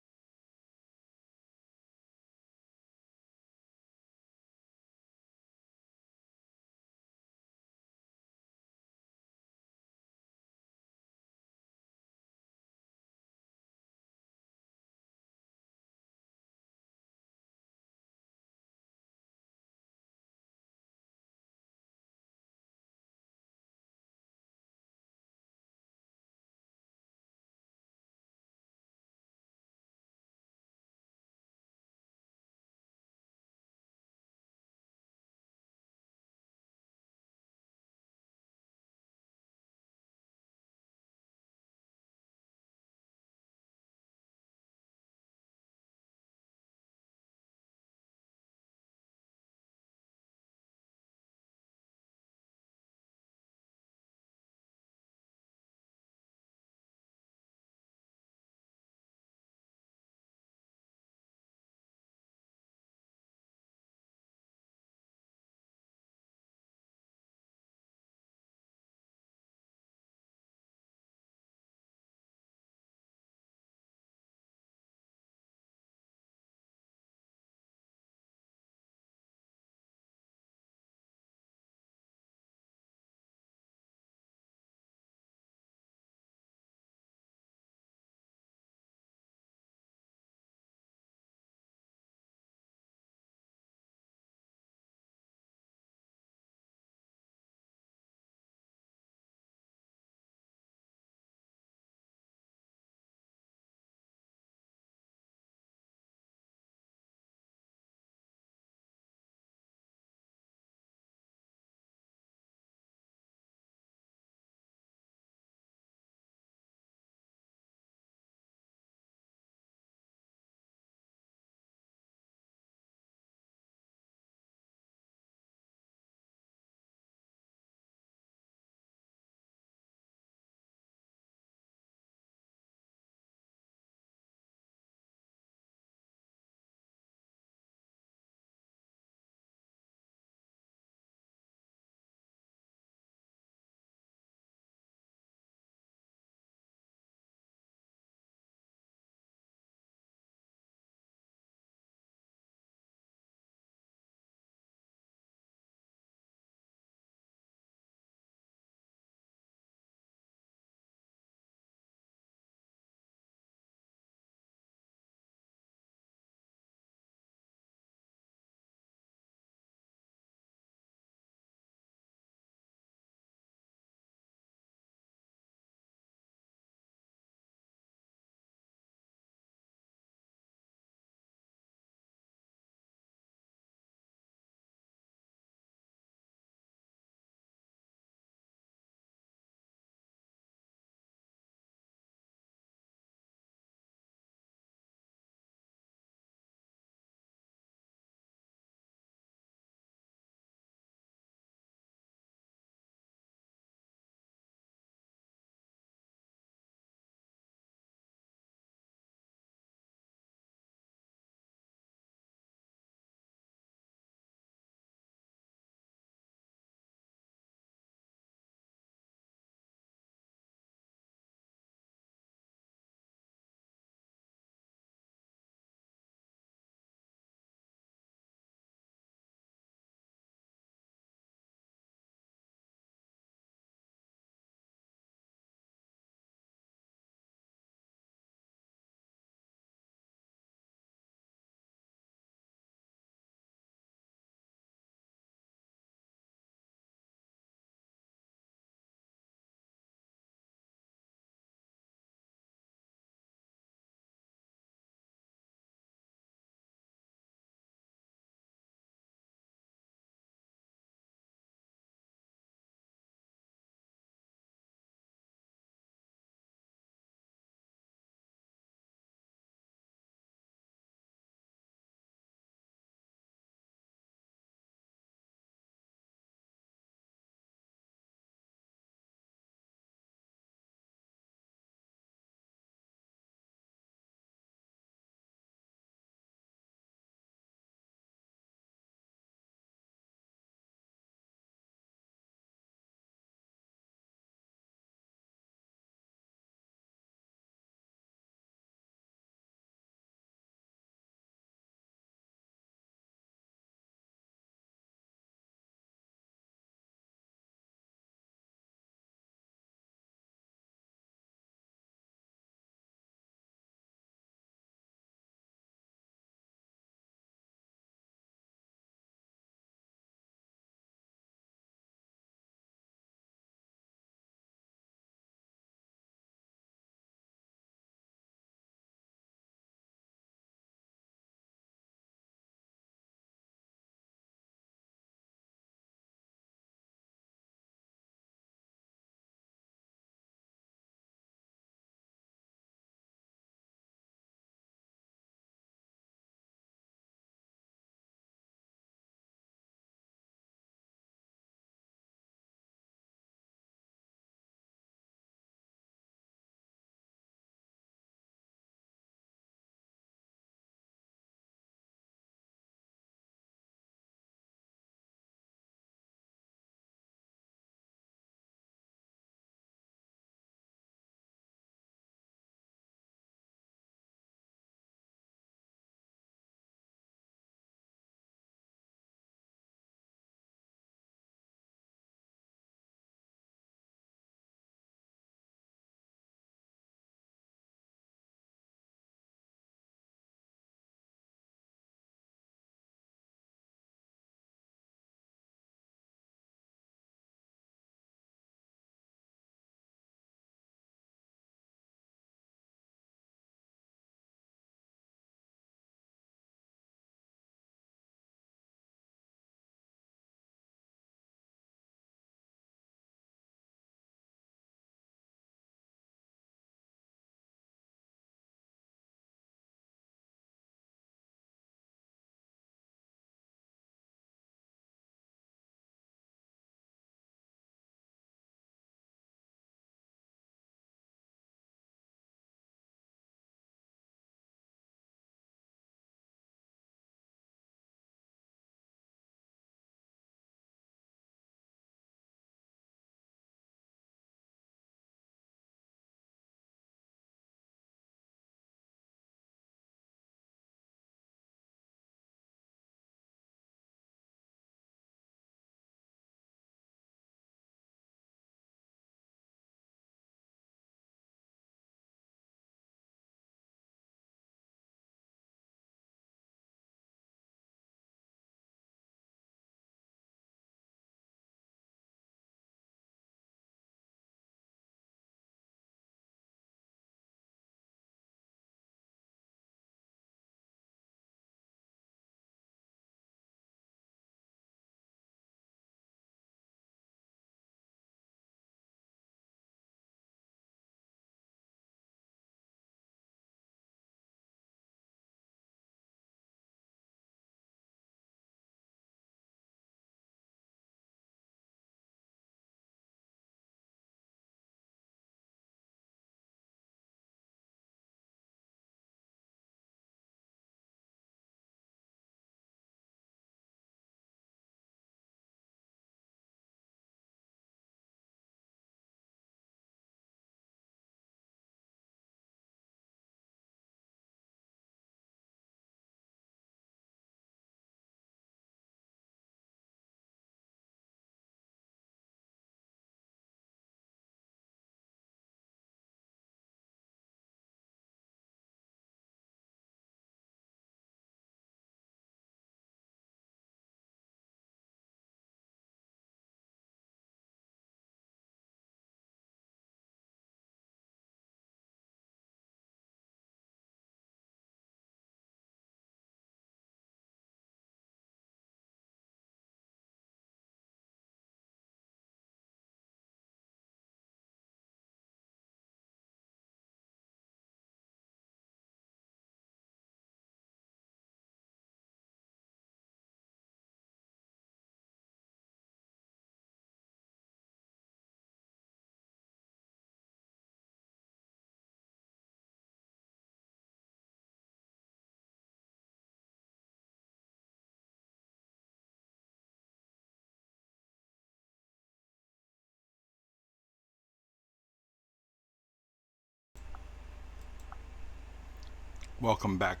Welcome back.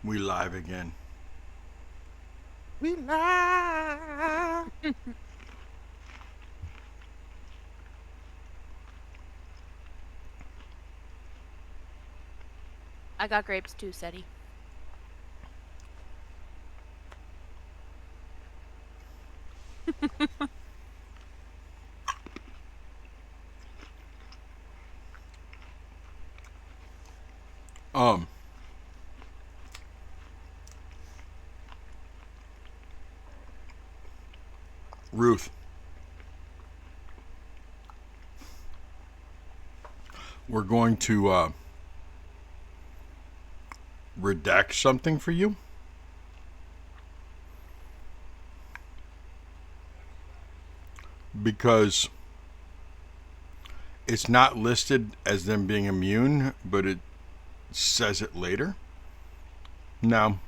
We live again. We live. I got grapes too, Seti. Ruth. We're going to redact something for you. Because it's not listed as them being immune, but it says it later. Now,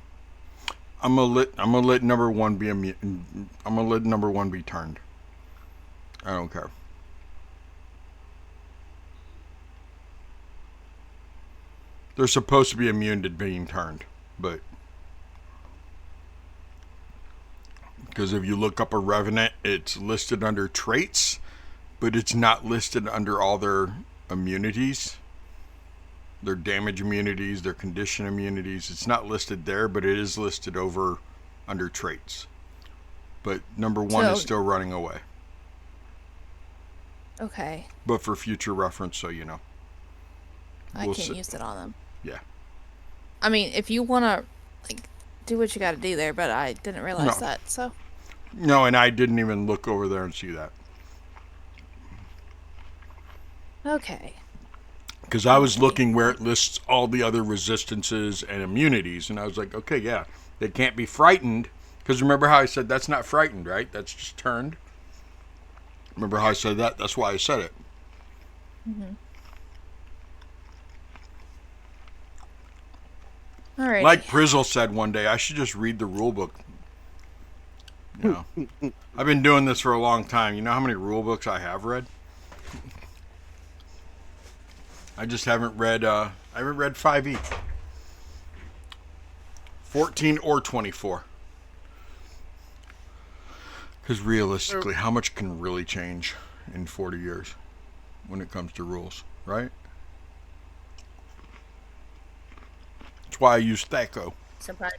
I'm gonna let number one be immune. I'm gonna let number one be turned. I don't care. They're supposed to be immune to being turned, but because if you look up a Revenant, it's listed under traits, but it's not listed under all their immunities. Their damage immunities, their condition immunities. It's not listed there, but it is listed over under traits. But number one is still running away. Okay. But for future reference, so you know. I can't use it on them. Yeah. I mean, if you want to, like, do what you got to do there, but I didn't realize that, so. No, and I didn't even look over there and see that. Okay. Because I was looking where it lists all the other resistances and immunities, and I was like, okay, yeah, they can't be frightened. Because remember how I said that's not frightened, right? That's just turned. Remember how I said that? That's why I said it. Mm-hmm. All right. Like Prizzle said one day, I should just read the rule book. You know, I've been doing this for a long time. You know how many rule books I have read? I just haven't read. I haven't read 5e, 14 or 24. Because realistically, how much can really change in 40 years when it comes to rules, right? That's why I use Thaco. Surprise.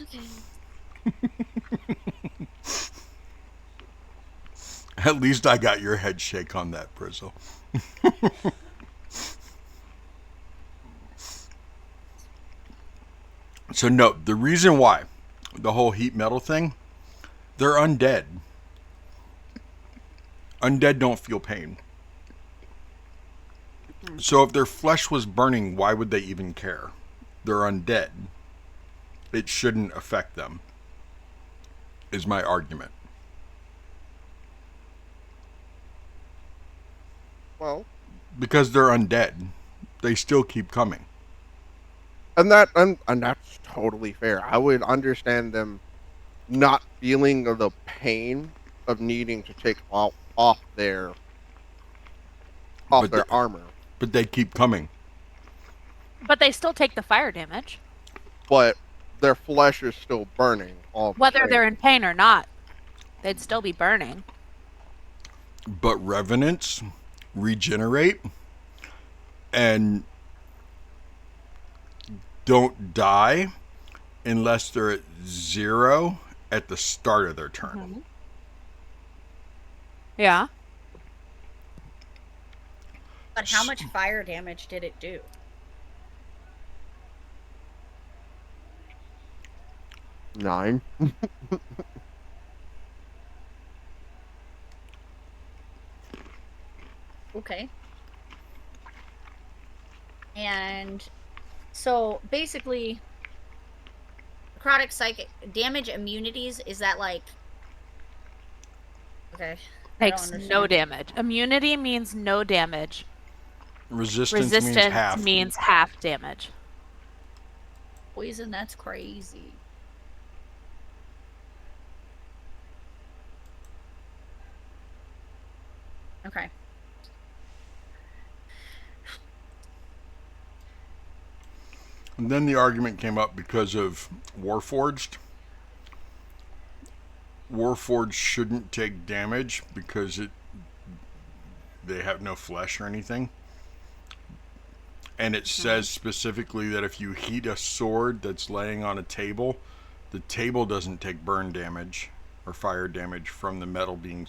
Okay. At least I got your head shake on that, Brizzle. So no, the reason why the whole heat metal thing, they're undead. Undead don't feel pain. So if their flesh was burning, why would they even care? They're undead. It shouldn't affect them, is my argument. Well, because they're undead, they still keep coming. And that's totally fair. I would understand them not feeling the pain of needing to take off their armor. But they keep coming. But they still take the fire damage. But their flesh is still burning. Whether they're in pain or not, they'd still be burning. But revenants regenerate and don't die unless they're at 0 at the start of their turn. Mm-hmm. Yeah. But how much fire damage did it do? Nine. Okay. And so basically, necrotic psychic damage immunities, is that like... Okay. Takes no damage. Immunity means no damage. Resistance means half damage. Poison, that's crazy. Okay. And then the argument came up because of Warforged. Warforged shouldn't take damage because they have no flesh or anything. And it says specifically that if you heat a sword that's laying on a table, the table doesn't take burn damage or fire damage from the metal being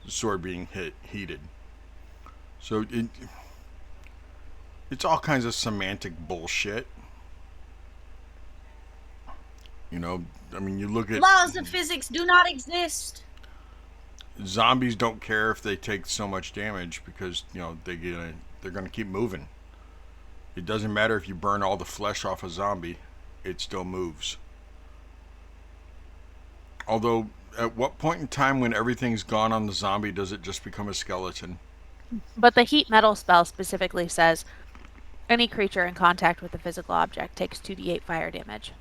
sword being heated. So it's all kinds of semantic bullshit. You know, I mean, you look at laws of physics do not exist. Zombies don't care if they take so much damage because, you know, they're gonna keep moving. It doesn't matter if you burn all the flesh off a zombie, it still moves. Although, at what point in time when everything's gone on the zombie does it just become a skeleton? But the heat metal spell specifically says any creature in contact with a physical object takes 2d8 fire damage.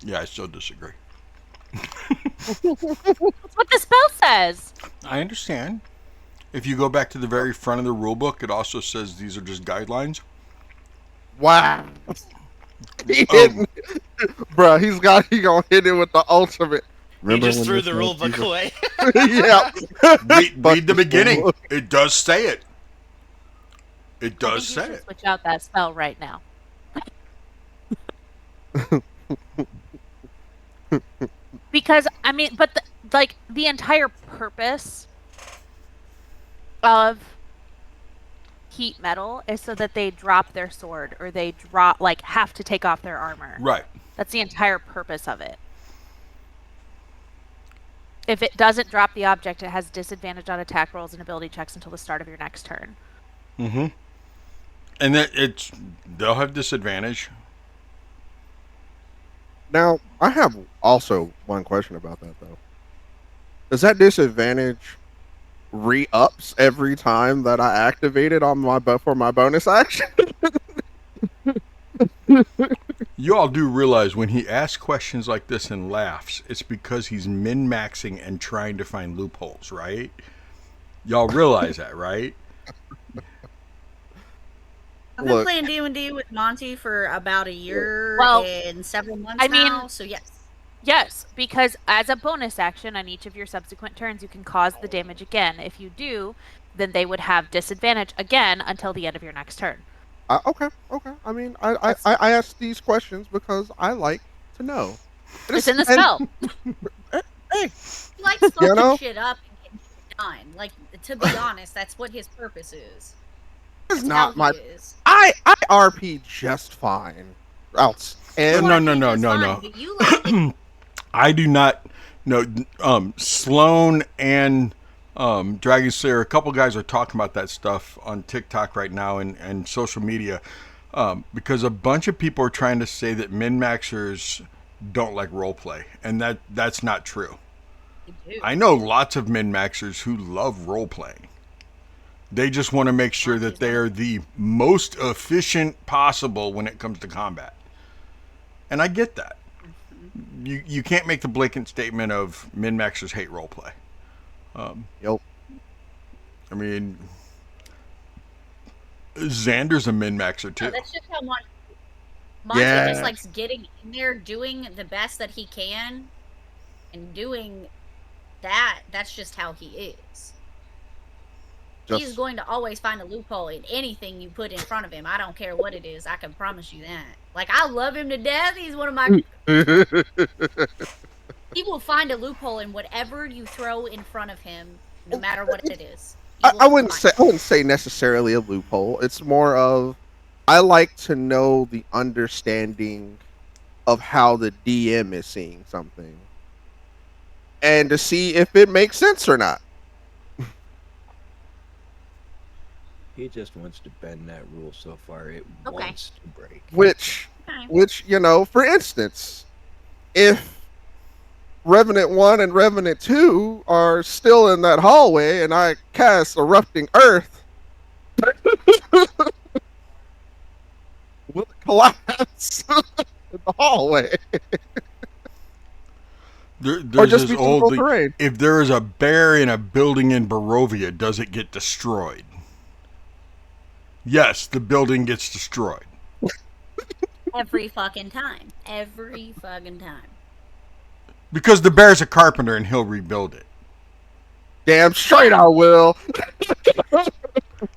Yeah, I still disagree. That's what the spell says. I understand. If you go back to the very front of the rulebook, it also says these are just guidelines. Wow. Bro, he gonna hit it with the ultimate. Remember he just threw the rule book away. Yeah. Read the beginning. It does say it. It does say it. Switch out that spell right now. Because I mean, but the entire purpose of heat metal is so that they drop their sword or they have to take off their armor. Right. That's the entire purpose of it. If it doesn't drop the object, it has disadvantage on attack rolls and ability checks until the start of your next turn. Mm-hmm. And they'll have disadvantage. Now, I have also one question about that, though. Does that disadvantage re-ups every time that I activate it for my bonus action? You all do realize when he asks questions like this and laughs, it's because he's min-maxing and trying to find loopholes, right? Y'all realize that, right? I've been playing D&D with Monty for about a year and several months now, so yes. Yes, because as a bonus action on each of your subsequent turns, you can cause the damage again. If you do, then they would have disadvantage again until the end of your next turn. Okay. I mean, I ask these questions because I like to know. It's in the spell. Hey, he likes fucking shit up and getting shit done. Like, to be honest, that's what his purpose is. It's not my. I RP just fine. Else. And No. I do not. No. Sloan and Dragon Slayer. A couple guys are talking about that stuff on TikTok right now and social media, because a bunch of people are trying to say that min-maxers don't like roleplay, and that's not true. I know lots of min-maxers who love role-playing. They just want to make sure that they are the most efficient possible when it comes to combat. And I get that. You can't make the blatant statement of min-maxers hate roleplay. Yep. I mean, Xander's a min-maxer too. No, that's just how Monty just likes getting in there, doing the best that he can, and doing that. That's just how he is. He's going to always find a loophole in anything you put in front of him. I don't care what it is. I can promise you that. Like, I love him to death. He's one of my... He will find a loophole in whatever you throw in front of him, no matter what it is. I wouldn't say necessarily a loophole. It's more of, I like to know the understanding of how the DM is seeing something. And to see if it makes sense or not. He just wants to bend that rule so far it wants to break. Which, you know, for instance, if Revenant 1 and Revenant 2 are still in that hallway and I cast Erupting Earth, will it collapse in the hallway? There's this old, if there is a bear in a building in Barovia, does it get destroyed? Yes, the building gets destroyed. Every fucking time. Every fucking time. Because the bear's a carpenter and he'll rebuild it. Damn straight I will.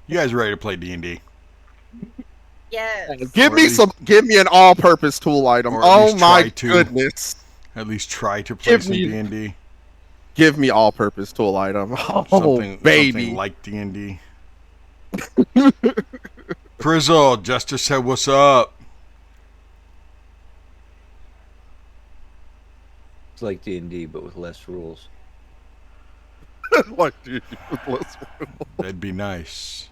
You guys ready to play D&D? Yes. Give me an all-purpose tool item. Oh my goodness. At least try to play some D&D. Give me all-purpose tool item. Oh, baby. Something like D&D. Frizzle, Jester said, what's up? It's like D&D, but with less rules. Like D&D with less rules. That'd be nice.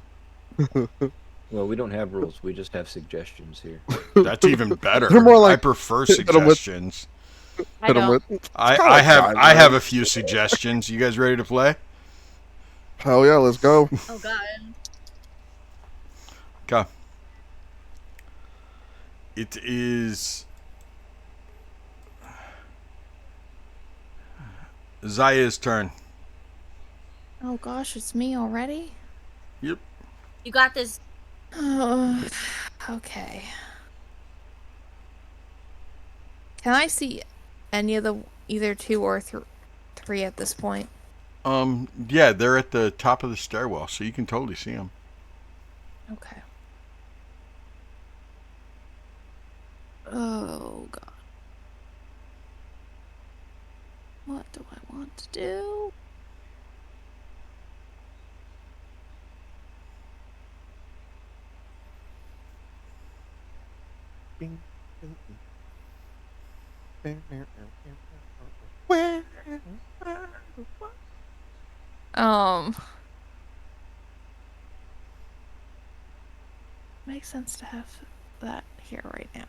Well, we don't have rules. We just have suggestions here. That's even better. I prefer suggestions. I have a few suggestions. You guys ready to play? Hell yeah, let's go. Oh god. Okay. It is Zaya's turn. Oh gosh, it's me already? Yep. You got this. Oh, okay. Can I see any of the either 2 or 3 at this point? Yeah, they're at the top of the stairwell, so you can totally see them. Okay. Oh god. What do I want to do? Makes sense to have that here right now.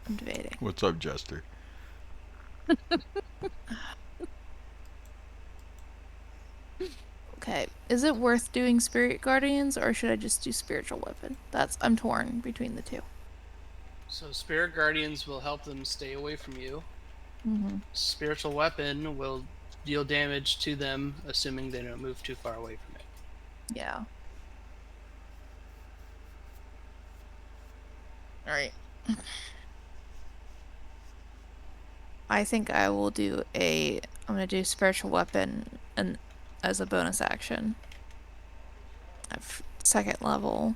I'm debating. What's up, Jester? Okay, is it worth doing Spirit Guardians or should I just do Spiritual Weapon? I'm torn between the two. So Spirit Guardians will help them stay away from you. Mm-hmm. Spiritual Weapon will deal damage to them, assuming they don't move too far away from it. Yeah. Alright. I think I will do I'm gonna do Spiritual Weapon and as a bonus action. At 2nd level.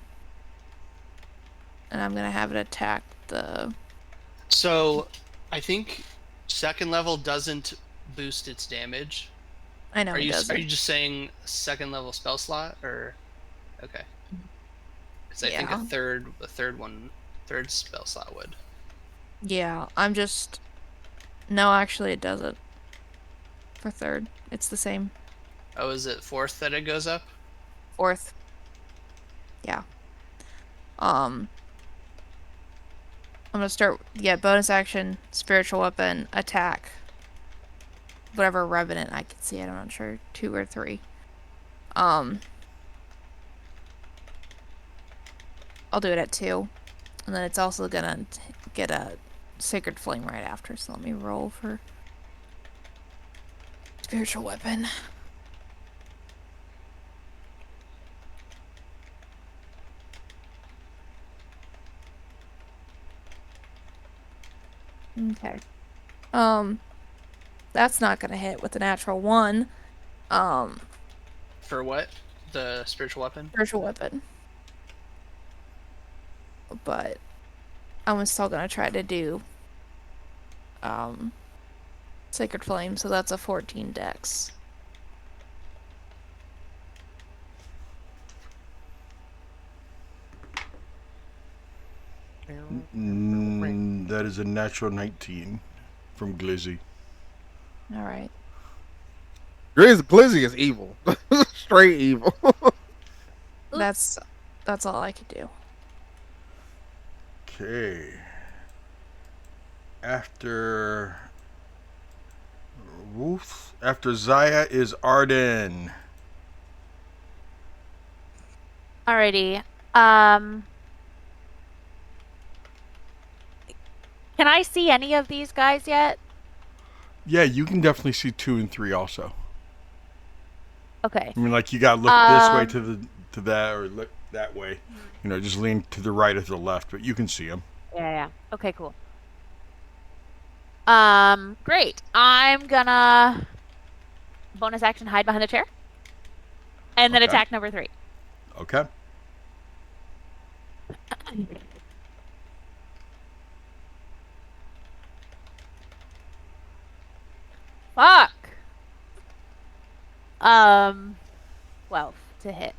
And I'm gonna have it attack the... So, I think 2nd level doesn't boost its damage. I know it doesn't. Are you just saying 2nd level spell slot, or... Okay. Because I think a third spell slot would. Yeah, I'm just... No, actually it doesn't. For 3rd. It's the same. Oh, is it 4th that it goes up? 4th. Yeah. I'm gonna start, bonus action, Spiritual Weapon, attack. Whatever Revenant I can see, I'm not sure, 2 or 3. I'll do it at 2. And then it's also gonna get a Sacred Flame right after, so let me roll for Spiritual Weapon. Okay. That's not gonna hit with a natural 1. For what? The Spiritual Weapon? Spiritual Weapon. But I'm still gonna try to do Sacred Flame, so that's a 14 dex. That is a natural 19 from Glizzy. Alright. Glizzy is evil. Straight evil. That's all I could do. Okay. After Zaya is Arden. Alrighty. Can I see any of these guys yet? Yeah, you can definitely see 2 and 3 also. Okay. I mean, like, you gotta look this way to that or look that way. You know, just lean to the right or to the left, but you can see them. Yeah. Okay, cool. Great. I'm gonna bonus action hide behind the chair. And then attack number 3. Okay. Fuck. 12 to hit.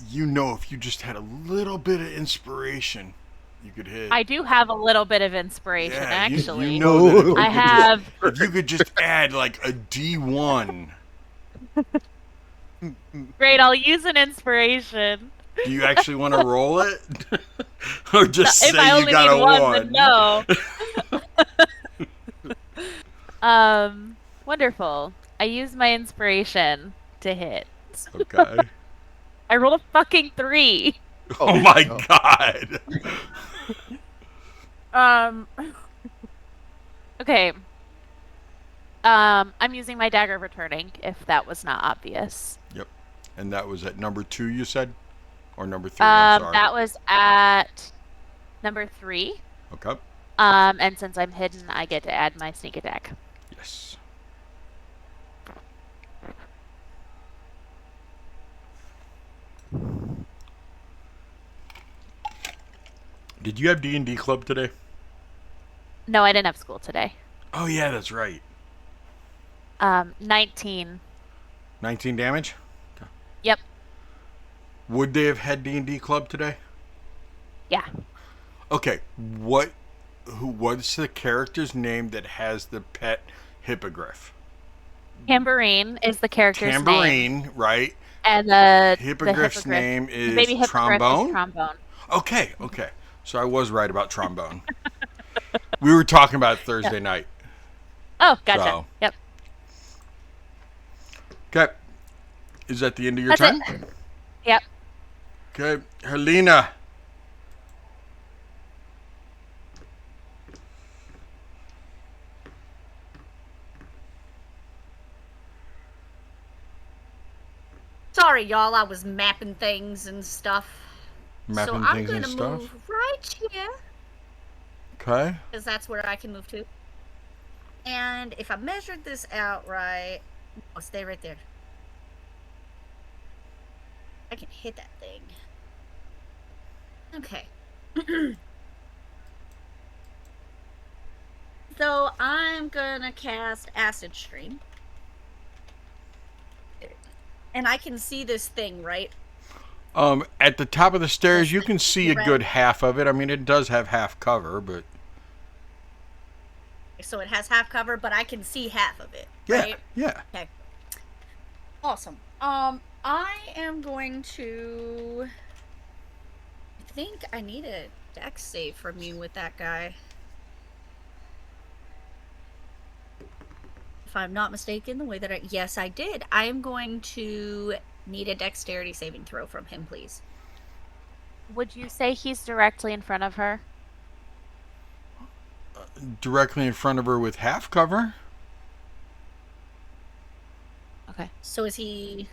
You know, if you just had a little bit of inspiration, you could hit. I do have a little bit of inspiration, actually. You know that I have. If you could just add like a D1. Great, I'll use an inspiration. Do you actually want to roll it? Or just if say I you only got need a 1, then no. Wonderful. I use my inspiration to hit. Okay. I rolled a fucking 3. Oh my god. Okay. I'm using my dagger of returning, if that was not obvious. Yep. And that was at number 2, you said? Or number 3, I'm sorry. That was at number 3. Okay. And since I'm hidden, I get to add my sneak attack. Yes. Did you have D&D club today? No, I didn't have school today. Oh yeah, that's right. 19. 19 damage? Okay. Yep. Would they have had D&D club today? Yeah. Okay, what's the character's name that has the pet hippogriff? Tambourine is the character's name. Tambourine, right? And the hippogriff's name is baby Trombone? Is Trombone. Okay. So I was right about Trombone. We were talking about it Thursday night. Oh, gotcha. So. Yep. Okay. Is that the end of your turn? It. Yep. Okay. Helena. Sorry, y'all. I was mapping things and stuff. Mapping so things I'm and gonna stuff? move right here. Okay. Because that's where I can move to. And if I measured this out right... I'll stay right there. I can hit that thing. Okay. So I'm gonna cast Acid Stream. And I can see this thing, right? At the top of the stairs, you can see a good half of it. I mean, it does have half cover, but... So it has half cover, but I can see half of it, yeah, right? Yeah. Okay. Awesome. I am going to... I think I need a dex save from you with that guy. If I'm not mistaken, the way that yes, I did. I am going to need a dexterity saving throw from him, please. Would you say he's directly in front of her? Directly in front of her with half cover? Okay. So is he...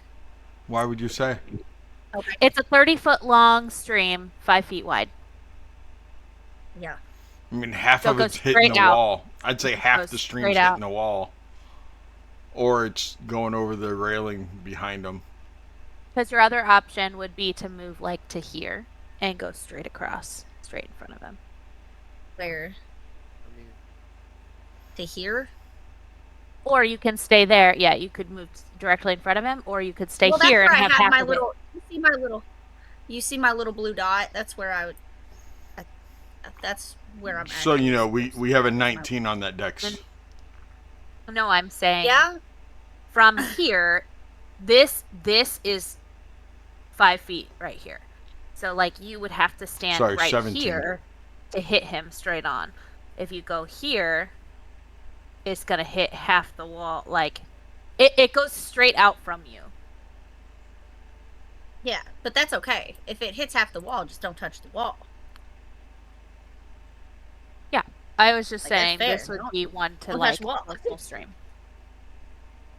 Why would you say? Okay. It's a 30-foot long stream, 5 feet wide. Yeah. I mean, half of it's hitting the wall. I'd say half the stream's hitting the wall. Or it's going over the railing behind them. Because your other option would be to move, like, to here and go straight across, straight in front of them. Where? To here? Or you can stay there. Yeah, you could move directly in front of him, or you could stay here and have half my of little. You see my little blue dot? That's where I would. That's where I'm at. So you know we have a 19 on that dex. No, I'm saying. Yeah. From here, this is 5 feet right here. So like you would have to stand right 17. Here to hit him straight on. If you go here, it's gonna hit half the wall. Like it goes straight out from you. Yeah, but that's okay. If it hits half the wall, just don't touch the wall. Yeah, I was just saying this would be one to like full stream.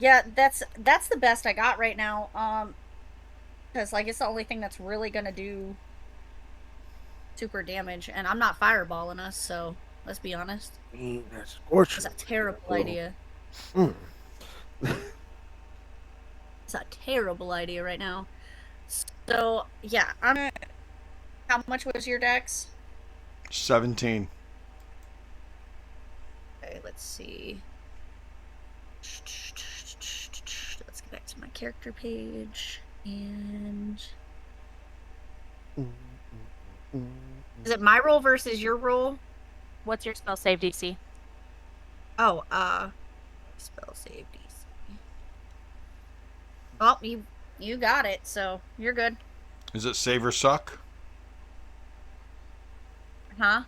Yeah, that's the best I got right now. Because like it's the only thing that's really gonna do super damage, and I'm not fireballing us, so let's be honest. That's scorching. It's a terrible idea. It's a terrible idea right now. So yeah, how much was your dex? 17. Okay, let's see. Let's get back to my character page. And is it my roll versus your roll? What's your spell save DC? Oh, spell save DC. Oh, you got it, so you're good. Is it save or suck? Huh?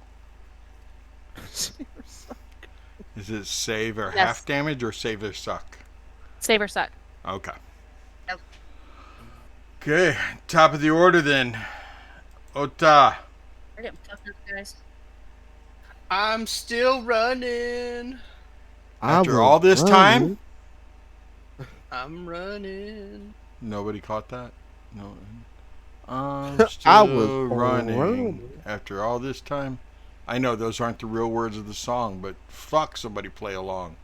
Is it save or Yes. half damage or save or suck? Save or suck. Okay. Nope. Okay, top of the order then. Ota. We're getting tough now, guys. I'm still running. After all this time? I'm running. Nobody caught that? No. I'm I still was running. running. After all this time? I know those aren't the real words of the song, but fuck, somebody play along.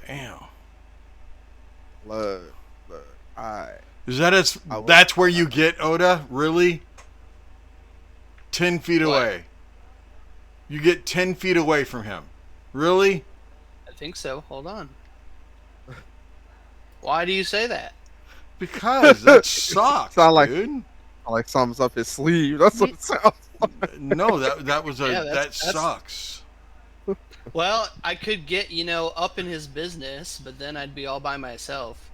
Damn. Look, Is that as? That's where you get Oda? Really? 10 feet What? away. You get 10 feet away from him. Really? I think so. Hold on. Why do you say that? Because that sucks, Sound like- dude. like something's up his sleeve. That's what it sounds like. No, that was a Yeah, that that's- sucks. Well, I could get, up in his business, but then I'd be all by myself.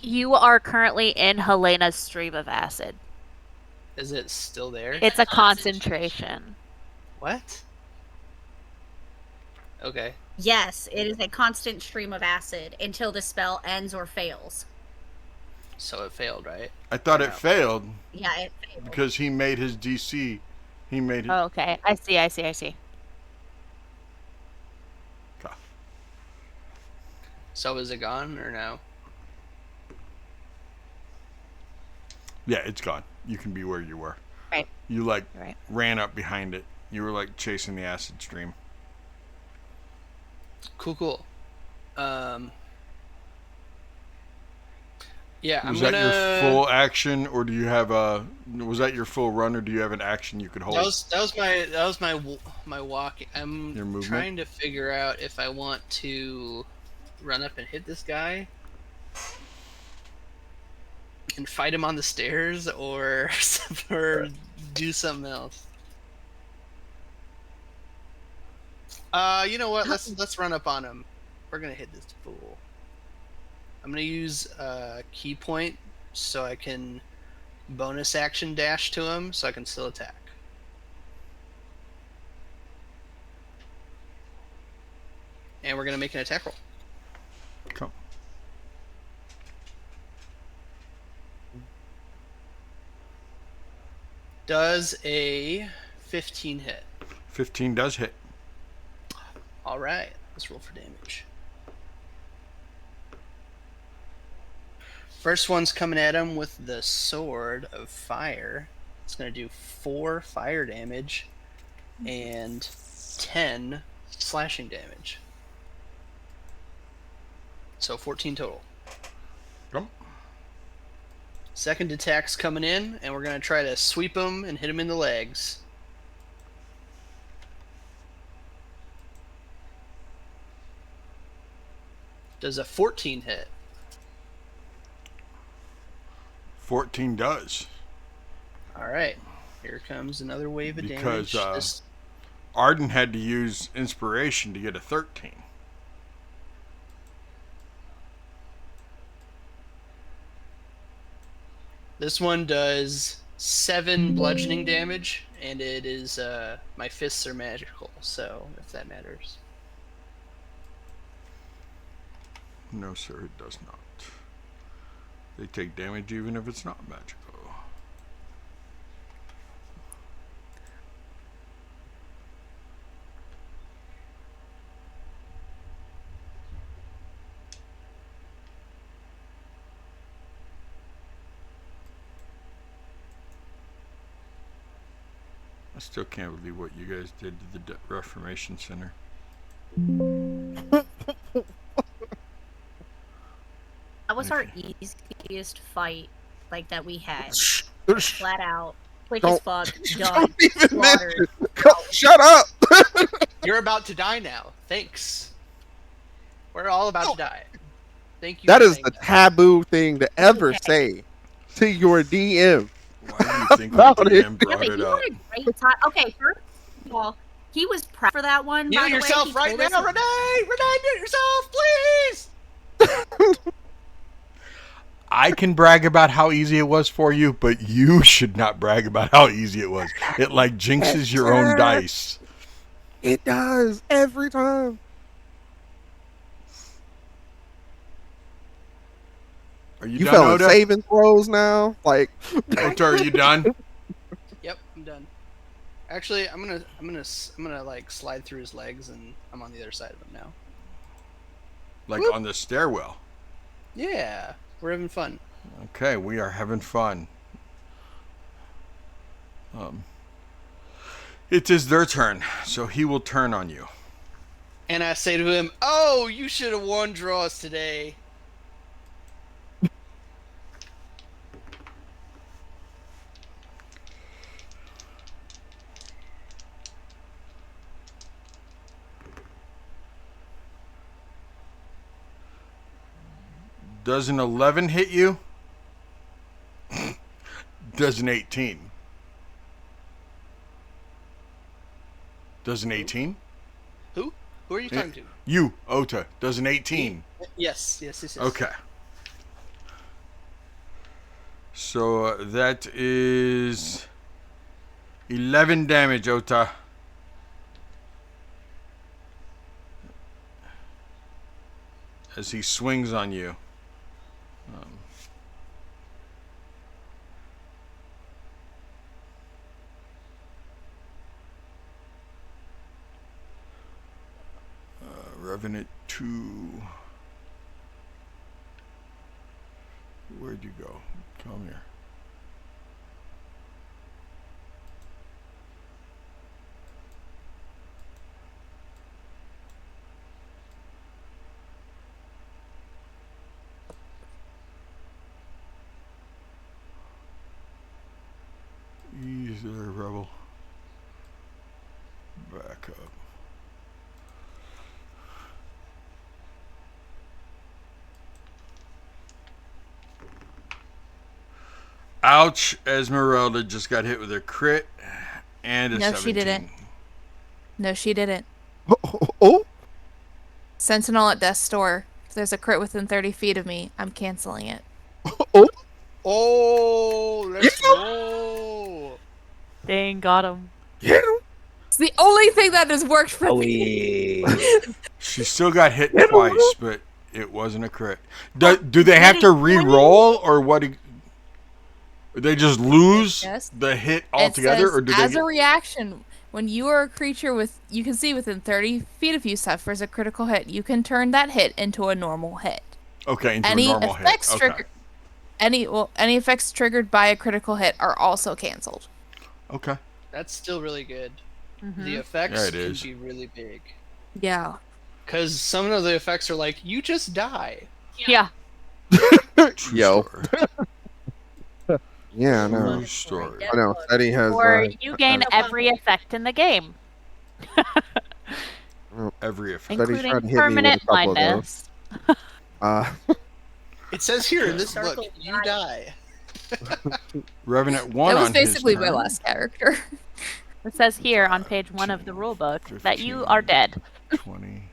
You are currently in Helena's stream of acid. Is it still there? It's a concentration. What? Okay. Yes, it is a constant stream of acid until the spell ends or fails. So it failed, right? I thought it No. failed Yeah, it failed. because he made his DC. He made it. Oh, okay. I see. Okay. So is it gone or no? Yeah, it's gone. You can be where you were. Right. You like Right. ran up behind it. You were like chasing the acid stream. Cool. Yeah, Was I'm that gonna. your full action, or do you have a? Was that your full run, or do you have an action you could hold? That was my walk. I'm Your movement? trying to figure out if I want to run up and hit this guy and fight him on the stairs, or do something else. You know what? Let's run up on him. We're gonna hit this fool. I'm gonna use key point so I can bonus action dash to him, so I can still attack. And we're gonna make an attack roll. Come. Does a 15 hit? 15 does hit. All right, let's roll for damage. First one's coming at him with the Sword of Fire. It's going to do 4 fire damage and 10 slashing damage. So 14 total. Come. Second attack's coming in, and we're going to try to sweep him and hit him in the legs. Does a 14 hit? 14 does. All right. Here comes another wave of Because damage. Arden had to use inspiration to get a 13. This one does 7 bludgeoning damage, and it is my fists are magical, so if that matters. No, sir, it does not. They take damage even if it's not magical. I still can't believe what you guys did to the Reformation Center. That was our easiest fight, like, that we had. Flat out. Quick as fuck. Done. Slaughtered. Shut up! You're about to die now. Thanks. We're all about to die. Thank you. That is the taboo thing to ever say to your DM. Why do you think the DM brought it up? Okay, first of all, he was proud for that one. Mute yourself right now, Renee! Renee, mute yourself, please! I can brag about how easy it was for you, but you should not brag about how easy it was. It like jinxes your own dice. It does every time. Are you You done, fell Oda? saving throws now? Like, Ota, are you done? Yep, I'm done. Actually, I'm gonna like slide through his legs, and I'm on the other side of him now. Like on the stairwell. Yeah, we're having fun. Okay, we are having fun. It is their turn, so he will turn on you. And I say to him, "Oh, you should have won draws today." Does an 11 hit you? Does an 18? Does an 18? Who? Who are you talking to? You, Ota. Does an 18? Yes. Okay. So that is 11 damage, Ota. As he swings on you. Revenant 2. Where'd you go? Come here. Easy there, Rebel. Back up. Ouch, Esmeralda just got hit with a crit and a 17. No, she didn't. No, she didn't. Oh! Sentinel at death's door. If there's a crit within 30 feet of me, I'm canceling it. Oh! Oh, let's go! Dang, got him. Get him! It's the only thing that has worked for me. She still got hit twice, but it wasn't a crit. Do they have to re-roll, or what? They just lose the hit altogether, or do they? As a reaction, when you are a creature you can see within 30 feet of you suffers a critical hit, you can turn that hit into a normal hit. Okay, into a normal hit. Okay. Any effects triggered by a critical hit are also canceled. Okay. That's still really good. Mm-hmm. The effects can be really big. Yeah. Because some of the effects are like, you just die. Yeah. Yo. Yeah, I know. True story. I know. Eddie has. Or you gain every effect in the game, Every effect. including permanent blindness. It says here in this book, you die. Revenant 1 That was on his basically my turn. last character. It says here on page 1 of the rulebook that you are dead. 20.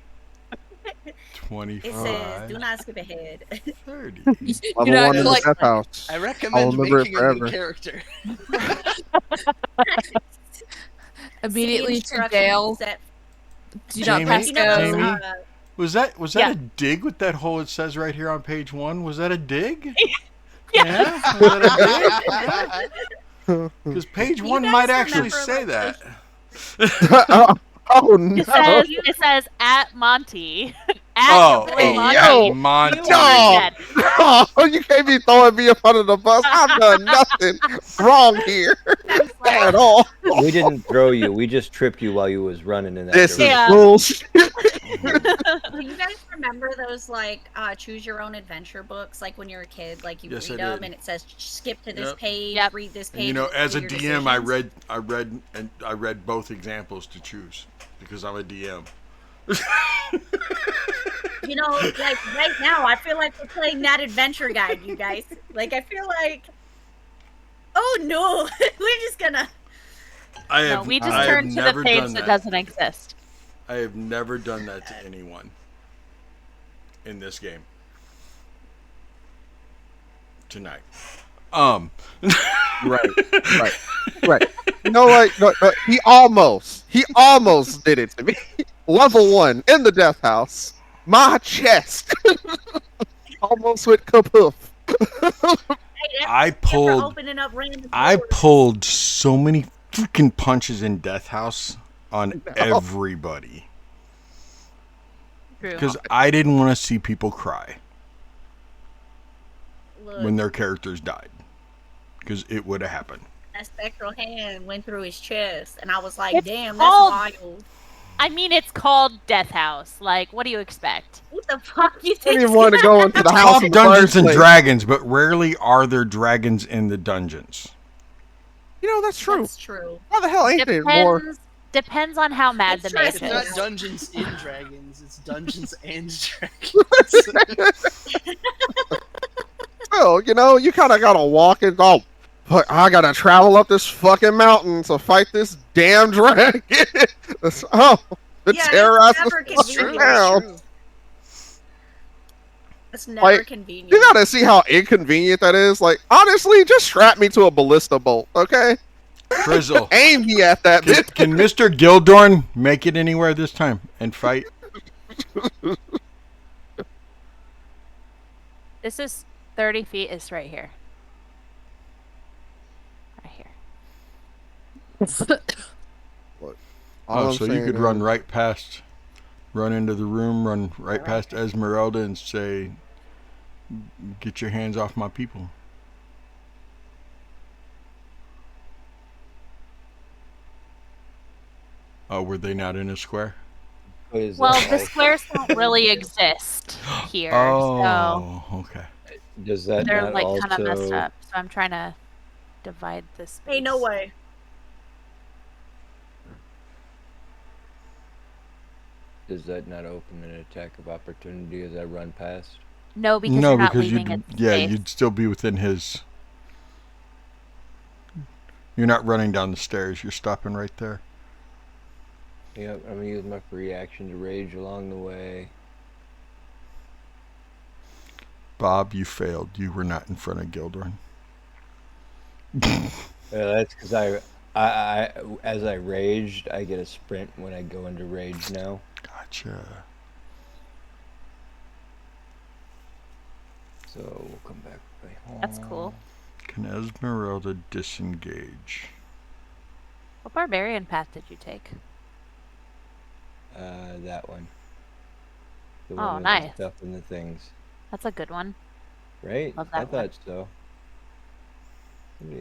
25. It says, do not skip ahead. 30. Level 1 in the death house. I I'll recommend remember it making a forever. new character. Immediately to jail. Do not Jamie? pass go. Jamie? Was that Yeah. a dig with that hole it says right here on page 1? Was that a dig? Yeah. Was that a dig? Because page 1 might actually say that. Oh no! It says at Monty. At Oh, your boy Monty. yo, Monty. You are dead. Oh, you can't be throwing me up under the bus. I've done nothing wrong here at all. We didn't throw you. We just tripped you while you was running in that This direction. is bullshit. Do you guys remember those like choose your own adventure books? Like when you're a kid, like you Yes, I read them did. and it says skip to this Yep. page, Yep. read this And, page. you know, as a do your DM, decisions. I read both examples to choose because I'm a DM. You know, like right now, I feel like we're playing that adventure guide, you guys. Like I feel like, oh no, we're just gonna. No, we just turned to the page that doesn't exist. I have never done that to anyone in this game. Tonight. Right. You know what? No, he almost did it to me. Level 1 in the death house. My chest almost went kapoof. I pulled so many freaking punches in Death House on everybody because I didn't want to see people cry when their characters died because it would have happened. That spectral hand went through his chest, and I was like, "Damn, that's wild." I mean, it's called Death House. Like, what do you expect? What the fuck you I think? didn't want to go into the house It's Dungeons and Dragons, but rarely are there dragons in the dungeons. You know, that's true. That's true. Why the hell ain't there more? Depends on how mad the mage It's is. not Dungeons in Dragons. It's Dungeons and Dragons. Well, you know, you kind of gotta walk and go. I gotta travel up this fucking mountain to fight this damn dragon. Terrorize the town. That's never convenient. You gotta see how inconvenient that is. Like, honestly, just strap me to a ballista bolt, okay? Frizzle. Aim me at that. Can Mr. Gildorn make it anywhere this time and fight? This is 30 feet. It's right here. Right here. Oh, so you could run right past, run into the room, run right past Esmeralda and say, "Get your hands off my people." Oh, were they not in a square? Well, the squares don't really exist here. Oh, okay. Does that they're not like also... kind of messed up. So I'm trying to divide this space. Hey, no way. Does that not open an attack of opportunity as I run past? No, because you're not leaving it. Yeah, you'd still be within his. You're not running down the stairs. You're stopping right there. Yep, I'm gonna use my free action to rage along the way. Bob, you failed. You were not in front of Gildorn. That's because I as I raged, I get a sprint when I go into rage now. Gotcha. So we'll come back way home. That's cool. Can Esmeralda disengage? What barbarian path did you take? That one. The Oh, one with nice. the stuff and the things. That's a good one. Right? Love that I thought so.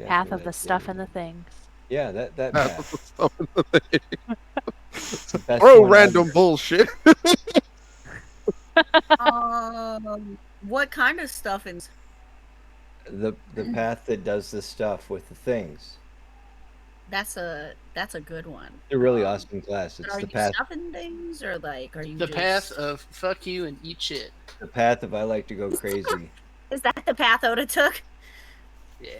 Path of the stuff and the things. Yeah, that Path of path. the stuff and the things. Oh, random bullshit. What kind of stuff is The path that does the stuff with the things. that's a good one. They're really awesome class. It's Are the you path. stuffing things or like are you The just... path of fuck you and eat shit. The path if I like to go crazy. Is that the path Oda took? Yeah.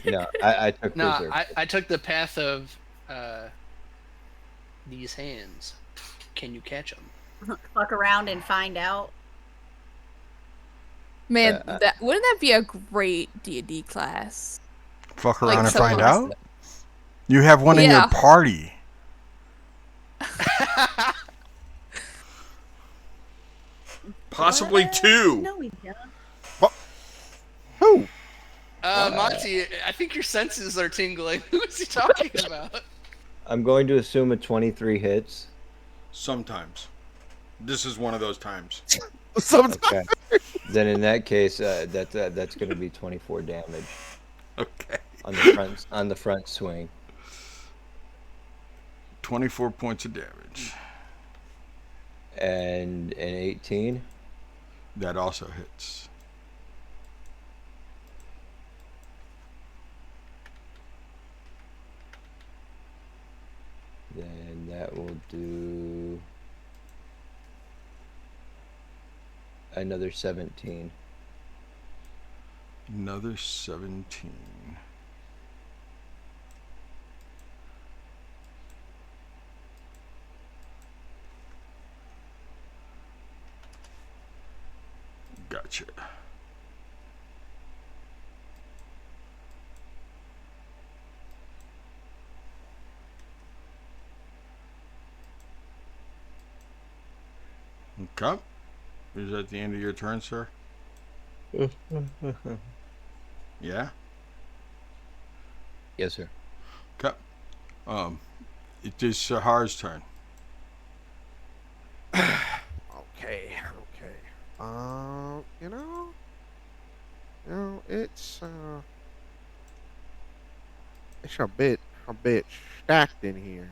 No, I took No, Berserk. I took the path of these hands. Can you catch them? Fuck around and find out. Man, wouldn't that be a great D&D class? Fuck Like around and someone find else- out? You have one in Yeah. your party. Possibly two. No, we don't. Who? Monty, I think your senses are tingling. Who is he talking about? I'm going to assume a 23 hits. Sometimes. This is one of those times. Sometimes. Okay. Then in that case, that's going to be 24 damage Okay. on the front swing. 24 points of damage. And an 18. That also hits. Then that will do another 17. Another 17. Gotcha. Okay. Is that the end of your turn, sir? Yeah? Yes, sir. Okay. It is Sahar's turn. Okay. You know, it's a bit stacked in here.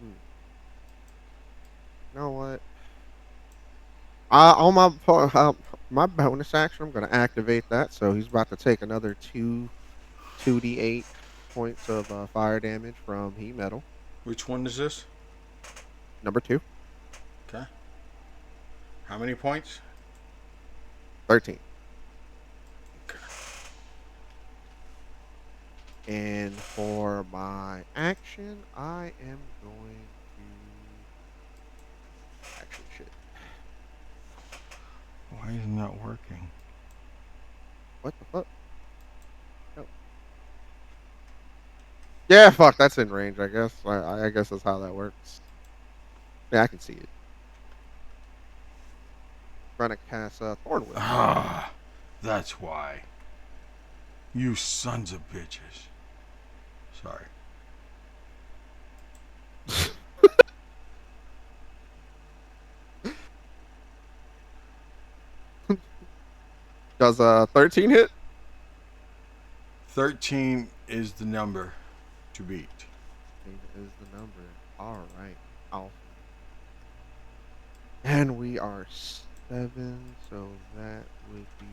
You know what? On my bonus action, I'm gonna activate that. So he's about to take another 2d8 points of fire damage from heat metal. Which one is this? Number 2. Okay. How many points? 13. Okay. And for my action, I am going to actually shit. Why isn't that working? What the fuck? No. Yeah, fuck. That's in range. I guess. I guess that's how that works. Yeah, I can see it. Trying to cast Thorn Whip. Ah, that's why. You sons of bitches. Sorry. Does 13 hit? 13 is the number to beat. Is the number. All right. Awesome. And we are 7, so that would be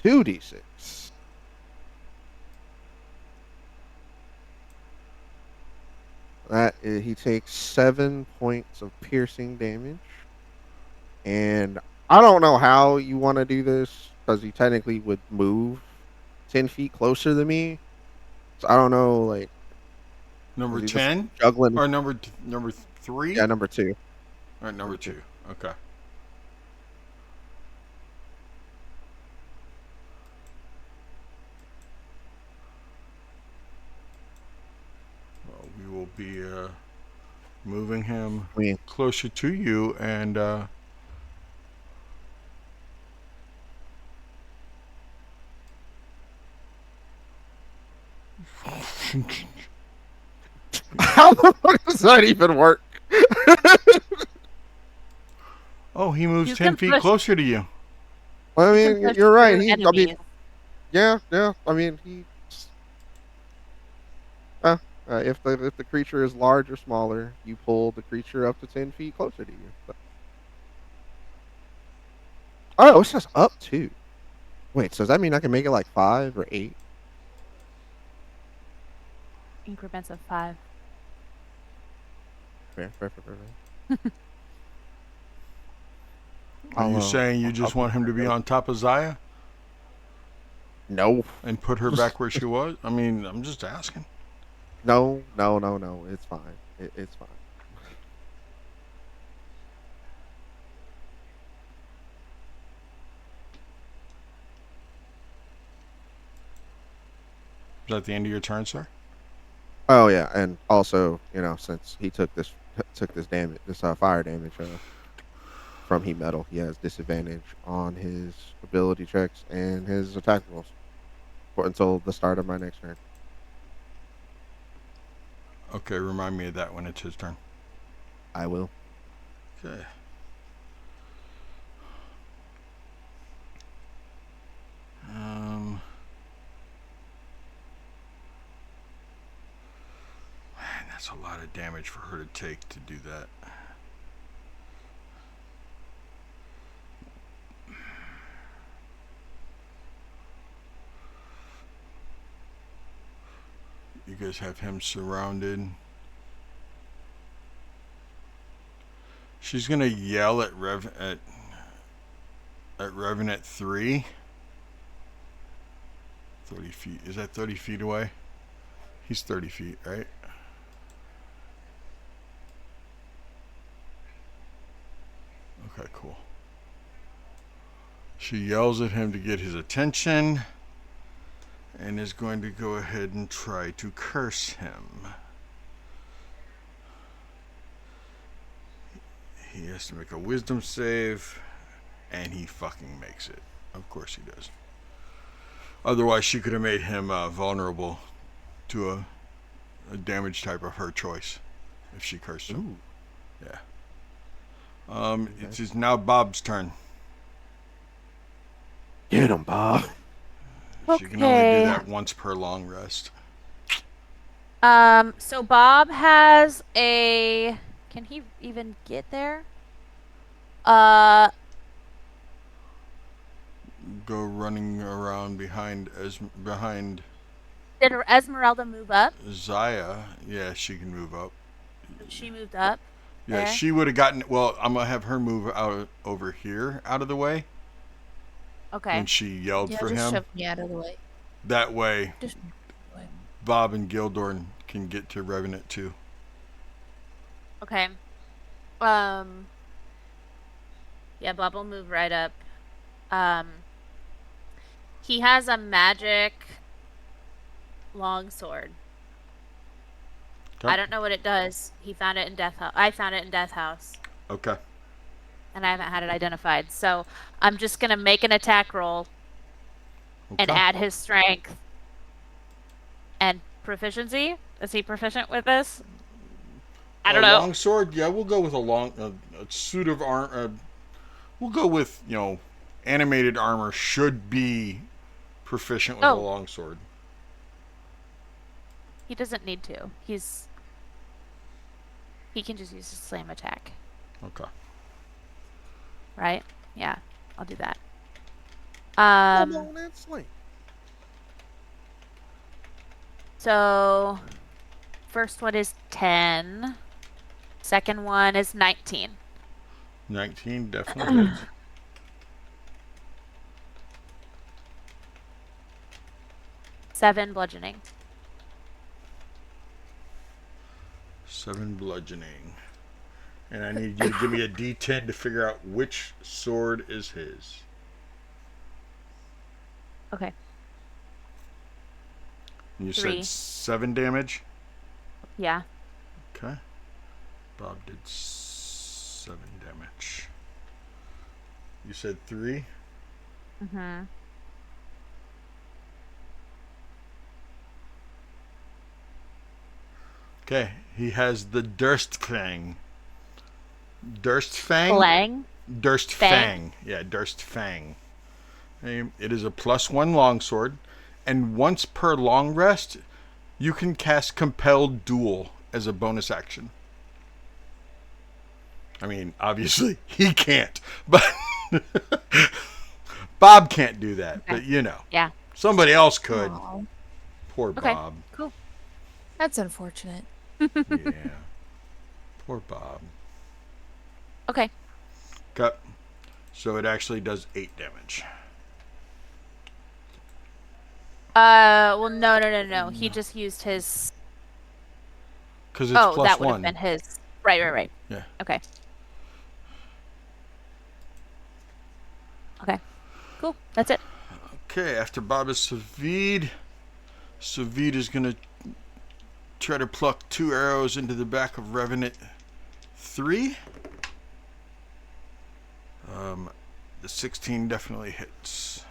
2d6. He takes 7 points of piercing damage. And I don't know how you want to do this because he technically would move 10 feet closer than me. So I don't know, like, Number is he just 10? juggling? Or number 3? Yeah, number 2. All right, number 2. Okay. Well, we will be moving him closer to you and How the fuck does that even work? oh, he moves You 10 can feet push- closer to you. Well, I You can mean, push you're right. through I mean, enemies. yeah. I mean, if the creature is large or smaller, you pull the creature up to 10 feet closer to you. So. Oh, it says up to. Wait, so does that mean I can make it like 5 or 8? Increments of 5. Fair. Are you saying you just want him to be on top of Zaya No. and put her back where she was? I mean, I'm just asking. No. It's fine. It's fine. Is that the end of your turn, sir? Oh yeah, and also, since he took this damage, this fire damage from heat metal, he has disadvantage on his ability checks and his attack rolls until the start of my next turn. Okay, remind me of that when it's his turn. I will. Okay. That's a lot of damage for her to take to do that. You guys have him surrounded. She's gonna yell at Revenant 3. 30 feet. Is that 30 feet away? He's 30 feet, right? Okay, cool. She yells at him to get his attention and is going to go ahead and try to curse him. He has to make a wisdom save, and he fucking makes it. Of course he does. Otherwise, she could have made him vulnerable to a damage type of her choice if she cursed him. Ooh. Yeah. Okay. It is now Bob's turn. Get him, Bob. She can only do that once per long rest. So Bob has a... Can he even get there? Go running around behind Did Esmeralda move up? Zaya. Yeah, she can move up. She moved up. Yeah, there. she would have gotten... Well, I'm going to have her move out over here, out of the way. Okay. When she yelled for him. Shove me out of the way. That way, Just Bob and Gildorn can get to Revenant 2. Okay. Yeah, Bob will move right up. He has a magic longsword. Okay. I don't know what it does. He found it in Death House. I found it in Death House. Okay. And I haven't had it identified. So I'm just going to make an attack roll and add his strength and proficiency. Is he proficient with this? I don't know. Longsword? Yeah, we'll go with a suit of armor. We'll go with, animated armor should be proficient with a longsword. He doesn't need to. He can just use his slam attack. Okay. Right? Yeah, I'll do that. Come on and sling. So, first one is 10. Second one is 19. 19 definitely hits. Seven bludgeoning. 7 bludgeoning. And I need you to give me a D10 to figure out which sword is his. Okay. You 3. said 7 damage? Yeah. Okay. Bob did 7 damage. You said 3? Mm-hmm. Okay. He has the Durstfang. Durstfang? Flang? Durstfang. Yeah, Durstfang. It is a +1 longsword, and once per long rest, you can cast Compelled Duel as a bonus action. I mean, obviously, he can't, but Bob can't do that, but Yeah. somebody else could. Aww. Poor Bob. Cool. That's unfortunate. Yeah. Poor Bob. Okay. Cut. So it actually does 8 damage. Well, no. He just used his... Because it's +1. That would have been his... Right. Yeah. Okay. Okay. Cool. That's it. Okay, after Bob is Savid is going to try to pluck 2 arrows into the back of Revenant 3. The 16 definitely hits.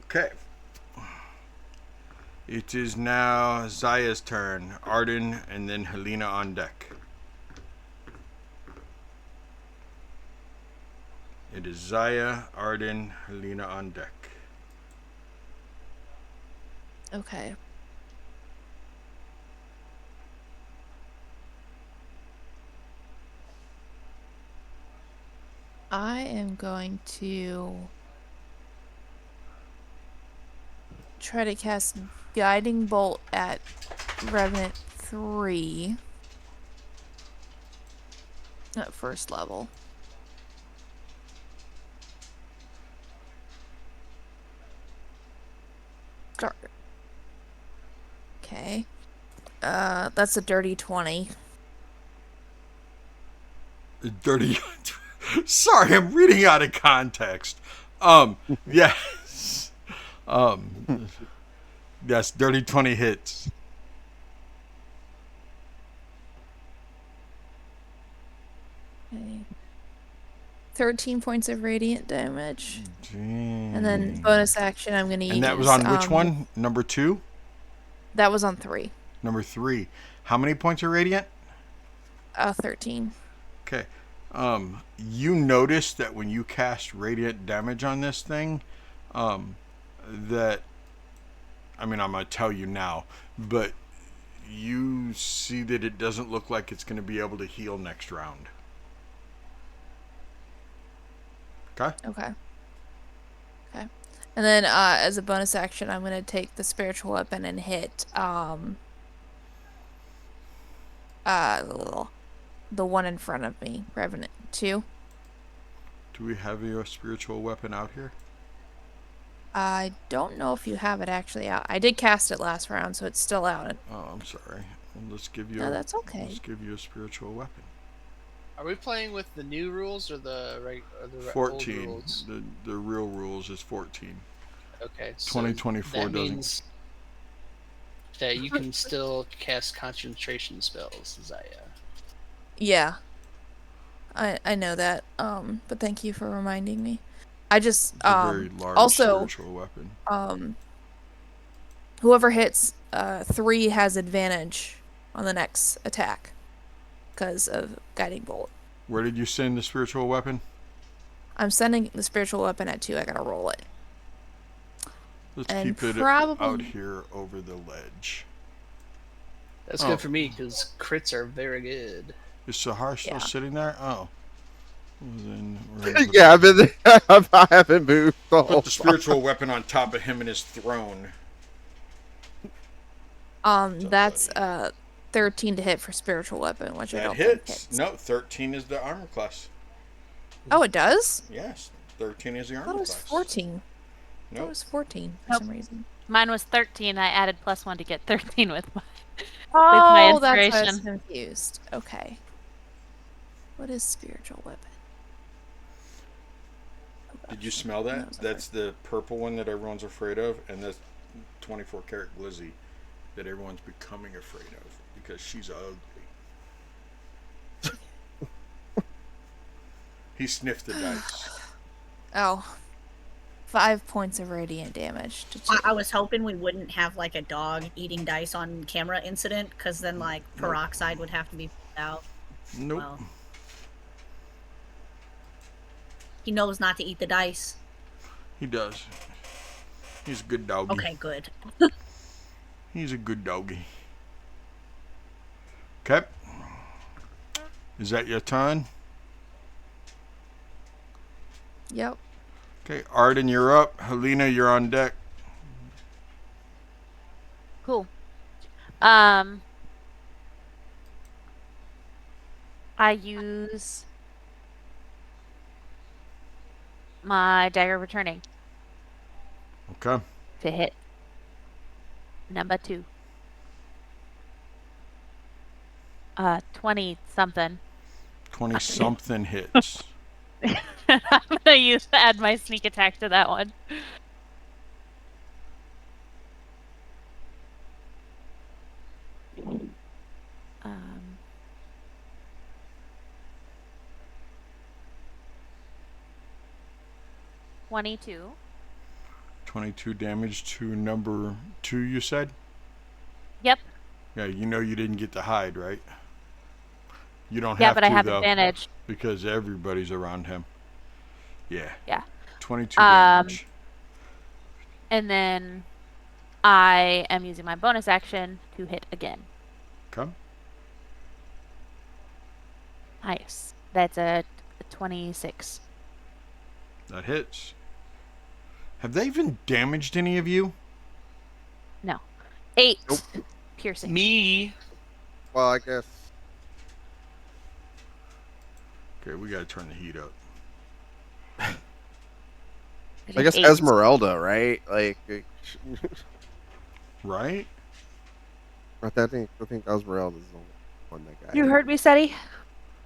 Okay. It is now Zaya's turn. Arden and then Helena on deck. It is Zaya, Arden, Helena on deck. Okay. I am going to try to cast Guiding Bolt at Revenant 3 at first level. Start. Okay. That's a dirty 20. Dirty. Sorry, I'm reading out of context. Yes. Yes, dirty 20 hits. Okay. 13 points of radiant damage. Dang. And then bonus action, I'm going to use... And that was on which one? Number 2? That was on 3. Number 3. How many points are radiant? 13. Okay. You notice that when you cast radiant damage on this thing, that, I mean, I'm going to tell you now, but you see that it doesn't look like it's going to be able to heal next round. Okay? Okay. And then, as a bonus action, I'm going to take the spiritual weapon and hit, the one in front of me, Revenant 2. Do we have your spiritual weapon out here? I don't know if you have it actually out. I did cast it last round, so it's still out. Oh, I'm sorry. Well, let's give you. No, that's okay. Let's give you a spiritual weapon. Are we playing with the new rules or the 14. old rules? The real rules is 14. Okay. So 2024 that doesn't. means that you can still cast concentration spells, Zaya. Yeah. I know that. But thank you for reminding me. I just It's a very large also spiritual weapon. Whoever hits 3 has advantage on the next attack because of Guiding Bolt. Where did you send the spiritual weapon? I'm sending the spiritual weapon at 2. I gotta roll it. Let's And keep it probably- out here over the ledge. That's good for me because crits are very good. Is Sahar still Yeah. sitting there? Oh. Well, then we're gonna Yeah, I've been there. I haven't moved the whole put the spiritual weapon on top of him in his throne. That's 13 to hit for spiritual weapon, which I That don't think hits. hits. No, 13 is the armor class. Oh, it does? Yes, 13 is the I armor thought it was class. 14. I thought Nope. it was 14 for Nope. some reason. Mine was 13. I added +1 to get 13 with my Oh, that's why I was inspiration. confused. Okay. What is spiritual weapon? Oh, Did you gosh. smell No, that? it was That's the purple one that everyone's afraid of, and that's 24 karat glizzy that everyone's becoming afraid of because she's ugly. He sniffed the dice. Oh. 5 points of radiant damage. I was hoping we wouldn't have like a dog eating dice on camera incident, because then like peroxide would have to be put out. Nope. Well, he knows not to eat the dice. He does. He's a good doggy. Okay, good. He's a good doggy. Okay. Is that your turn? Yep. Okay, Arden, you're up. Helena, you're on deck. Cool. I use my dagger returning Okay. to hit number 2. 20 something. 20 something hits. I'm gonna add my sneak attack to that one. Um, 22. 22 damage to number 2, you said? Yep. Yeah, you know you didn't get to hide, right? You don't Yeah, have but to, I have though, advantage. because everybody's around him. Yeah. Yeah. 22 damage. And then I am using my bonus action to hit again. Come. Nice. That's a 26. That hits. Have they even damaged any of you? No. 8 Nope. piercing. Me. Well, I guess. Okay, we gotta turn the heat up. I guess 8. Esmeralda, right? Like, Right? I think Esmeralda's the one that got You hit. heard me, Seti?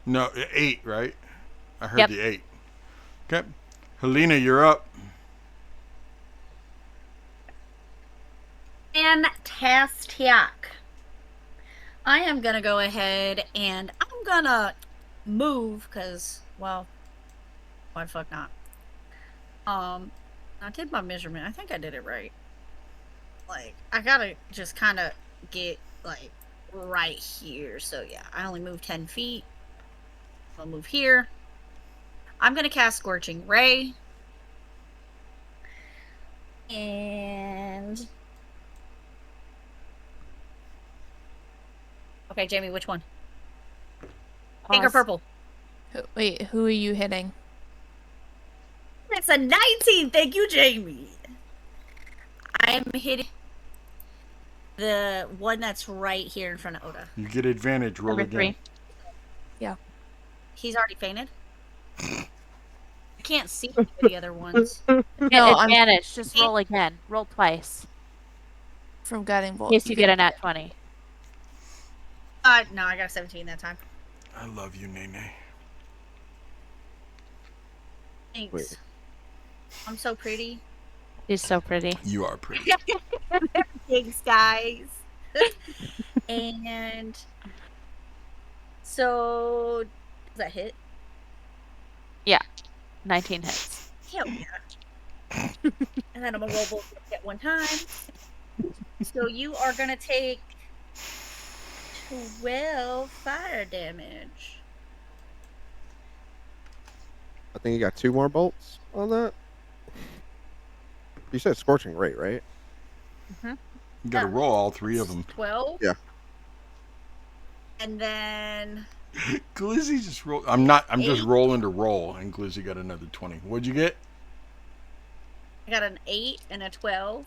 No, 8, right? I heard Yep. the 8. Okay. Helena, you're up. Fantastic. I am gonna go ahead and I'm gonna move because, well, why the fuck not? I did my measurement. I think I did it right. Like, I gotta just kind of get like right here. So yeah, I only moved 10 feet. I'll move here. I'm gonna cast Scorching Ray. And okay, Jamie, which one? Pink or Pause. purple? Wait, who are you hitting? It's a 19. Thank you, Jamie. I'm hitting the one that's right here in front of Oda. You get advantage. Roll Number again. 3. Yeah. He's already fainted. I can't see the other ones. No, I'm advantage. Just roll again. Roll twice. from Guiding In Bolt. case you get a nat 20. No, I got a 17 that time. I love you, Nene. Thanks. Wait. I'm so pretty. She's so pretty. You are pretty. Thanks, guys. And so, does that hit? 19 hits. Hell yeah. And then I'm gonna roll both at one time. So you are gonna take 12 fire damage. I think you got 2 more bolts on that. You said Scorching Ray, right? You gotta roll all 3 of them. 12. Yeah. And then Glizzy just rolled. I'm just rolling to roll, and Glizzy got another 20. What'd you get? I got an 8 and a 12.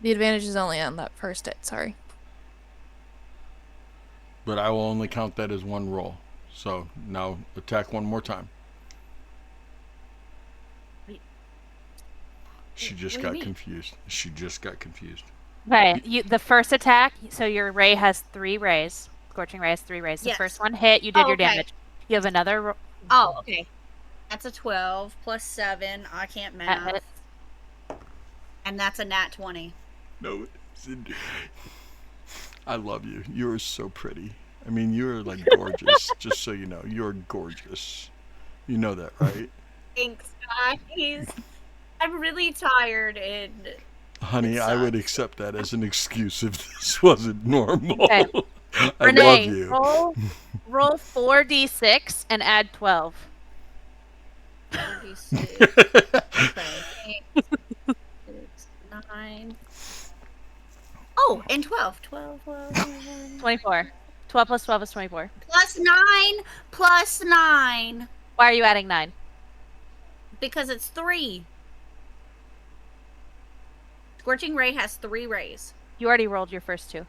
The advantage is only on that first hit, sorry. But I will only count that as one roll. So now attack one more time. She just What do you got mean? confused. She just got confused. Okay, the first attack, so your ray has 3 rays. Scorching Ray has 3 rays. The Yes. first one hit, you did Oh, your okay. damage. You have another Oh, okay. That's a 12 plus 7. I can't that math. hits. And that's a nat 20. No, I love you. You are so pretty. I mean, you are like gorgeous. Just so you know, you're gorgeous. You know that, right? Thanks, guys. I'm really tired and Honey, It I would sucks. accept that as an excuse if this wasn't normal. Okay. I love Renee, you. roll 4d6 and add 12. 36. Okay. 6, 9. Oh, and 12. 12. 24. 12 plus 12 is 24. Plus 9. Plus 9. Why are you adding 9? Because it's 3. Scorching Ray has 3 rays. You already rolled your first 2.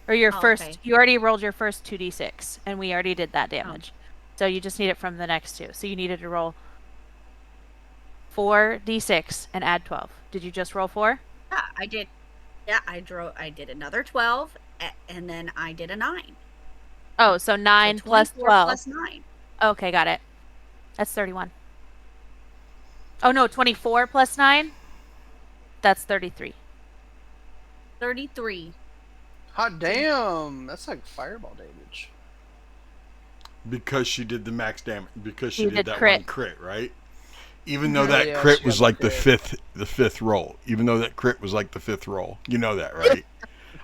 Or your Oh, first, okay. you already rolled your first 2d6, and we already did that damage. So you just need it from the next 2. So you needed to roll 4d6 and add 12. Did you just roll 4? Yeah, I did. Yeah, I did another 12, and then I did a 9. Oh, so 9 So plus 24 12. plus 9. Okay, got it. That's 31. Oh, no, 24 plus 9? That's 33. 33. Hot damn! That's like fireball damage. Because she did the max damage. Because she You did did that crit. one crit, right? Even though that Yeah, crit she was got like the the fifth roll. Even though that crit was like the 5th roll. You know that, right?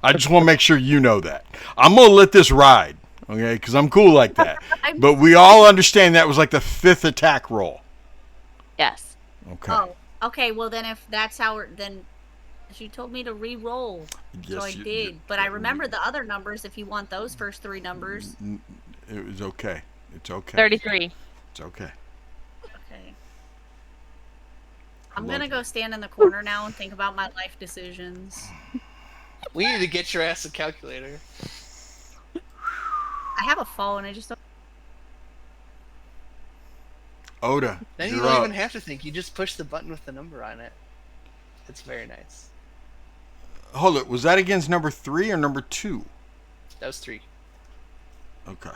I just want to make sure you know that. I'm gonna let this ride. Okay, because I'm cool like that. But we all understand that was like the 5th attack roll. Yes. Okay. Oh, okay. Well, then if that's how then she told me to re-roll, so I did. But I remember the other numbers. If you want those first 3 numbers, it was okay. It's okay. 33. It's okay. Okay. I'm gonna go stand in the corner now and think about my life decisions. We need to get your ass a calculator. I have a phone. I just don't. Oda. Then you don't even have to think. You just push the button with the number on it. It's very nice. Hold it. Was that against number 3 or number 2? That was 3. Okay.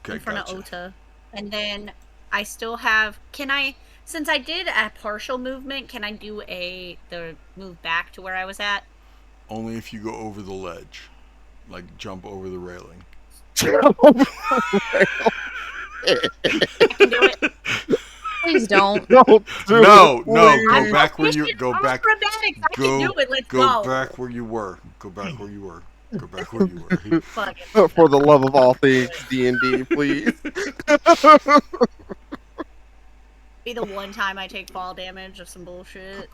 Okay, in front gotcha. of Ota. And then I still have. Can I? Since I did a partial movement, can I do the move back to where I was at? Only if you go over the ledge. Like jump over the railing. I can do it. Please don't. No, it. go back where you go back. Acrobatics. I Go, can do it. Let's go go. back where you were. Go back where you were. Go back where you were. Fuck it. For the love of all things, D&D, please. Be the one time I take fall damage of some bullshit.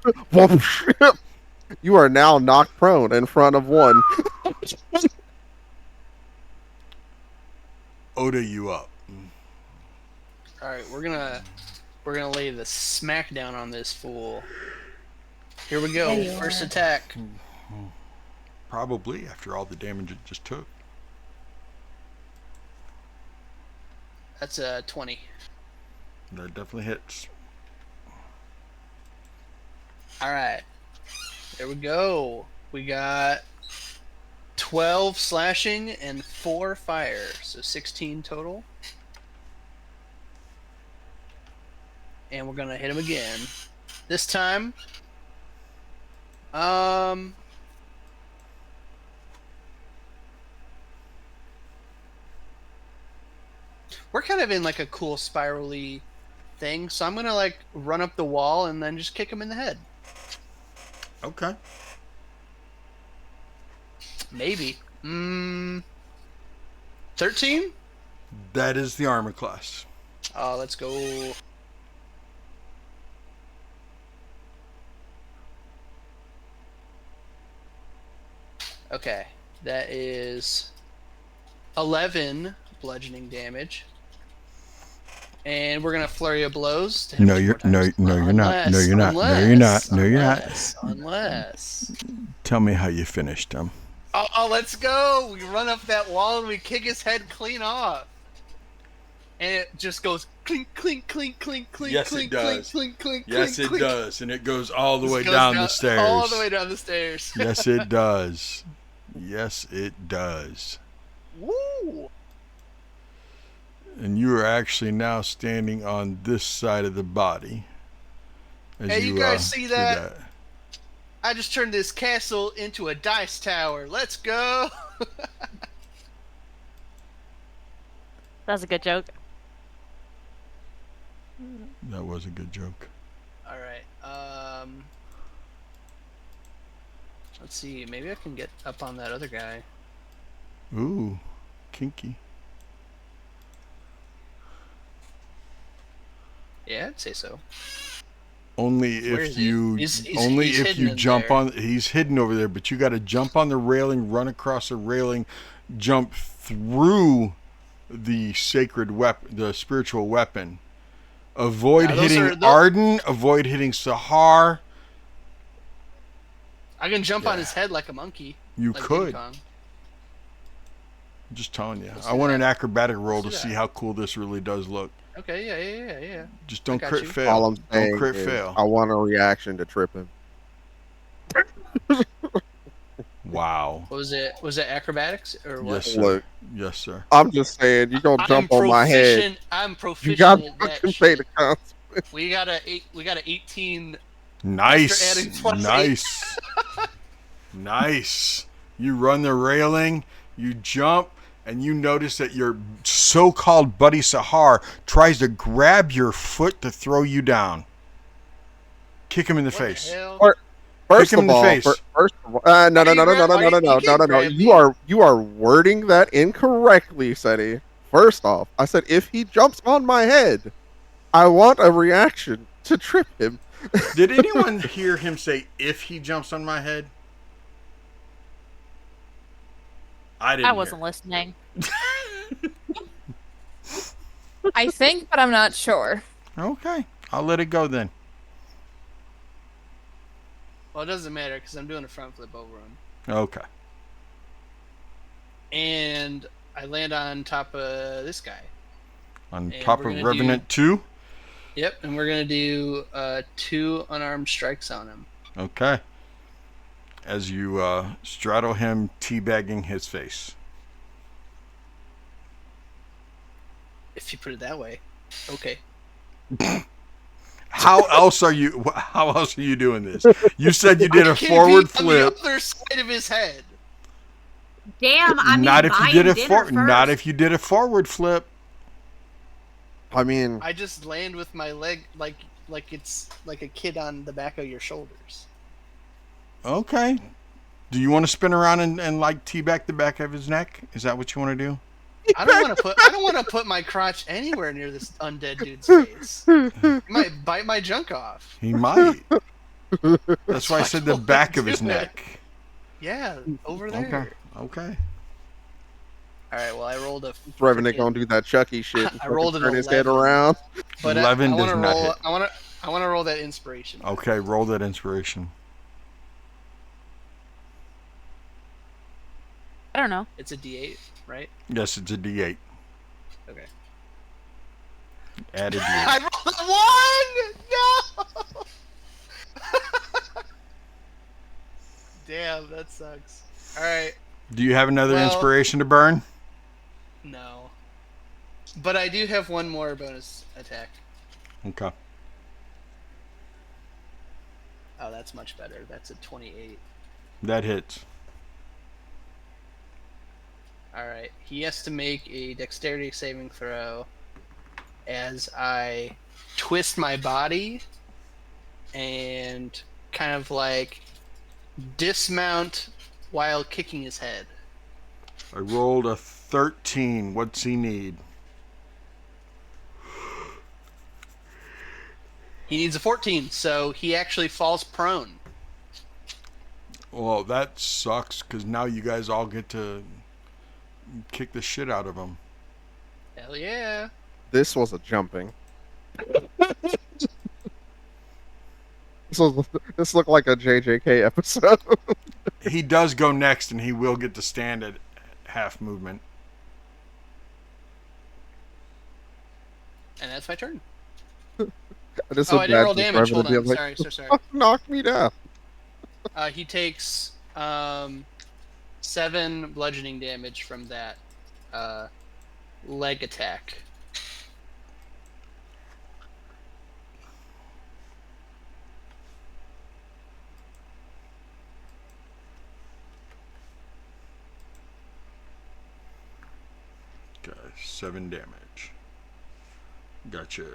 You are now knocked prone in front of one. Oda you up. All right, we're gonna lay the smackdown on this fool. Here we go. First attack. Probably after all the damage it just took. That's a 20. That definitely hits. All right. There we go. We got 12 slashing and 4 fire, so 16 total. And we're gonna hit him again. This time, we're kind of in like a cool spirally thing, so I'm gonna like run up the wall and then just kick him in the head. Okay. Maybe. 13? That is the armor class. Oh, let's go. Okay, that is 11 bludgeoning damage. And we're gonna flurry of blows. To hit No, him you're 4 times. no, you're not. No, you're not. No, you're not. No, you're not. Unless. Tell me how you finished him. Oh, let's go! We run up that wall and we kick his head clean off. And it just goes clink, clink, clink, clink, clink, Yes, clink, it does. clink, clink, clink, Yes, clink, it clink. does, and it goes all the way Goes down the stairs. All the way down the stairs. Yes, it does. Yes, it does. Woo! And you are actually now standing on this side of the body. As Hey, you guys see do that? I just turned this castle into a dice tower. Let's go! That's a good joke. That was a good joke. Alright, let's see, maybe I can get up on that other guy. Ooh, kinky. Yeah, I'd say so. Only Where if is he? you He's only if hidden you in jump there. on. He's hidden over there, but you got to jump on the railing, run across the railing, jump through the sacred weapon, the spiritual weapon. Avoid Now, those hitting are the- Arden. Avoid hitting Sahar. I can jump Yeah. on his head like a monkey. You like could. Diddy Kong. I'm just telling you. Let's I do want that. an acrobatic roll to Let's do see that. how cool this really does look. Okay, yeah. Just don't got crit you. fail. All I'm Don't saying crit is fail. I want a reaction to trip him. Wow. What was it? Was it acrobatics or what? Yes, sir. Look, Yes, sir. I'm just saying, you gonna jump on my head. I'm You proficient gotta at that fucking pay shit. the consequence. We got a 18. Nice. adding plus Nice. Nice. You run the railing, you jump, and you notice that your so-called buddy Sahar tries to grab your foot to throw you down. Kick him in the What the face. hell? Or- First him of in the all, face. first of all, no, no, no, no, no, no, no, no, no, no, no. You are wording that incorrectly, Seti. First off, I said if he jumps on my head, I want a reaction to trip him. Did anyone hear him say if he jumps on my head? I didn't. I wasn't listening. I think, but I'm not sure. Okay, I'll let it go then. Well, it doesn't matter because I'm doing a front flip over him. Okay. And I land on top of this guy. On top of Revenant 2? Yep, and we're going to do 2 unarmed strikes on him. Okay. As you straddle him, teabagging his face. If you put it that way. Okay. How else are you doing this? You said you did a forward flip. On the other side of his head. Damn, I mean, not if you did not if you did a forward flip. I mean, I just land with my leg like it's like a kid on the back of your shoulders. Okay. Do you want to spin around and like teabag the back of his neck? Is that what you want to do? I don't want to put my crotch anywhere near this undead dude's face. He might bite my junk off. He might. That's why I said the back of his neck. Yeah, over there. Okay. All right. Well, I rolled a. Revenant gonna do that Chucky shit. I rolled an turn his head 11. around. But 11 I does want not to roll. hit. I want to roll that inspiration. Okay, roll that inspiration. I don't know. It's a D8, right? Yes, it's a D8. Okay. Add a D8. I rolled a 1. No. Damn, that sucks. All right. Do you have another inspiration to burn? No. But I do have one more bonus attack. Okay. Oh, that's much better. That's a 28. That hits. Alright. He has to make a dexterity saving throw as I twist my body and kind of like dismount while kicking his head. I rolled a 13. What's he need? He needs a 14, so he actually falls prone. Well, that sucks because now you guys all get to kick the shit out of him. Hell yeah. This was a jumping. This looked like a JJK episode. He does go next, and he will get to stand at half movement. And that's my turn. I didn't roll damage. Hold on. Sorry. Knock me down. He takes 7 bludgeoning damage from that leg attack. Okay, 7 damage. Gotcha.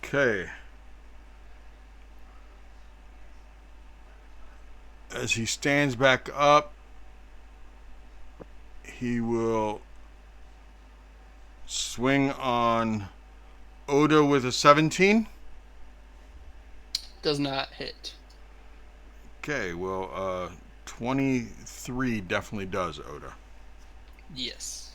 Okay. As he stands back up, he will swing on Oda with a 17. Does not hit. Okay, well, 23 definitely does, Oda. Yes.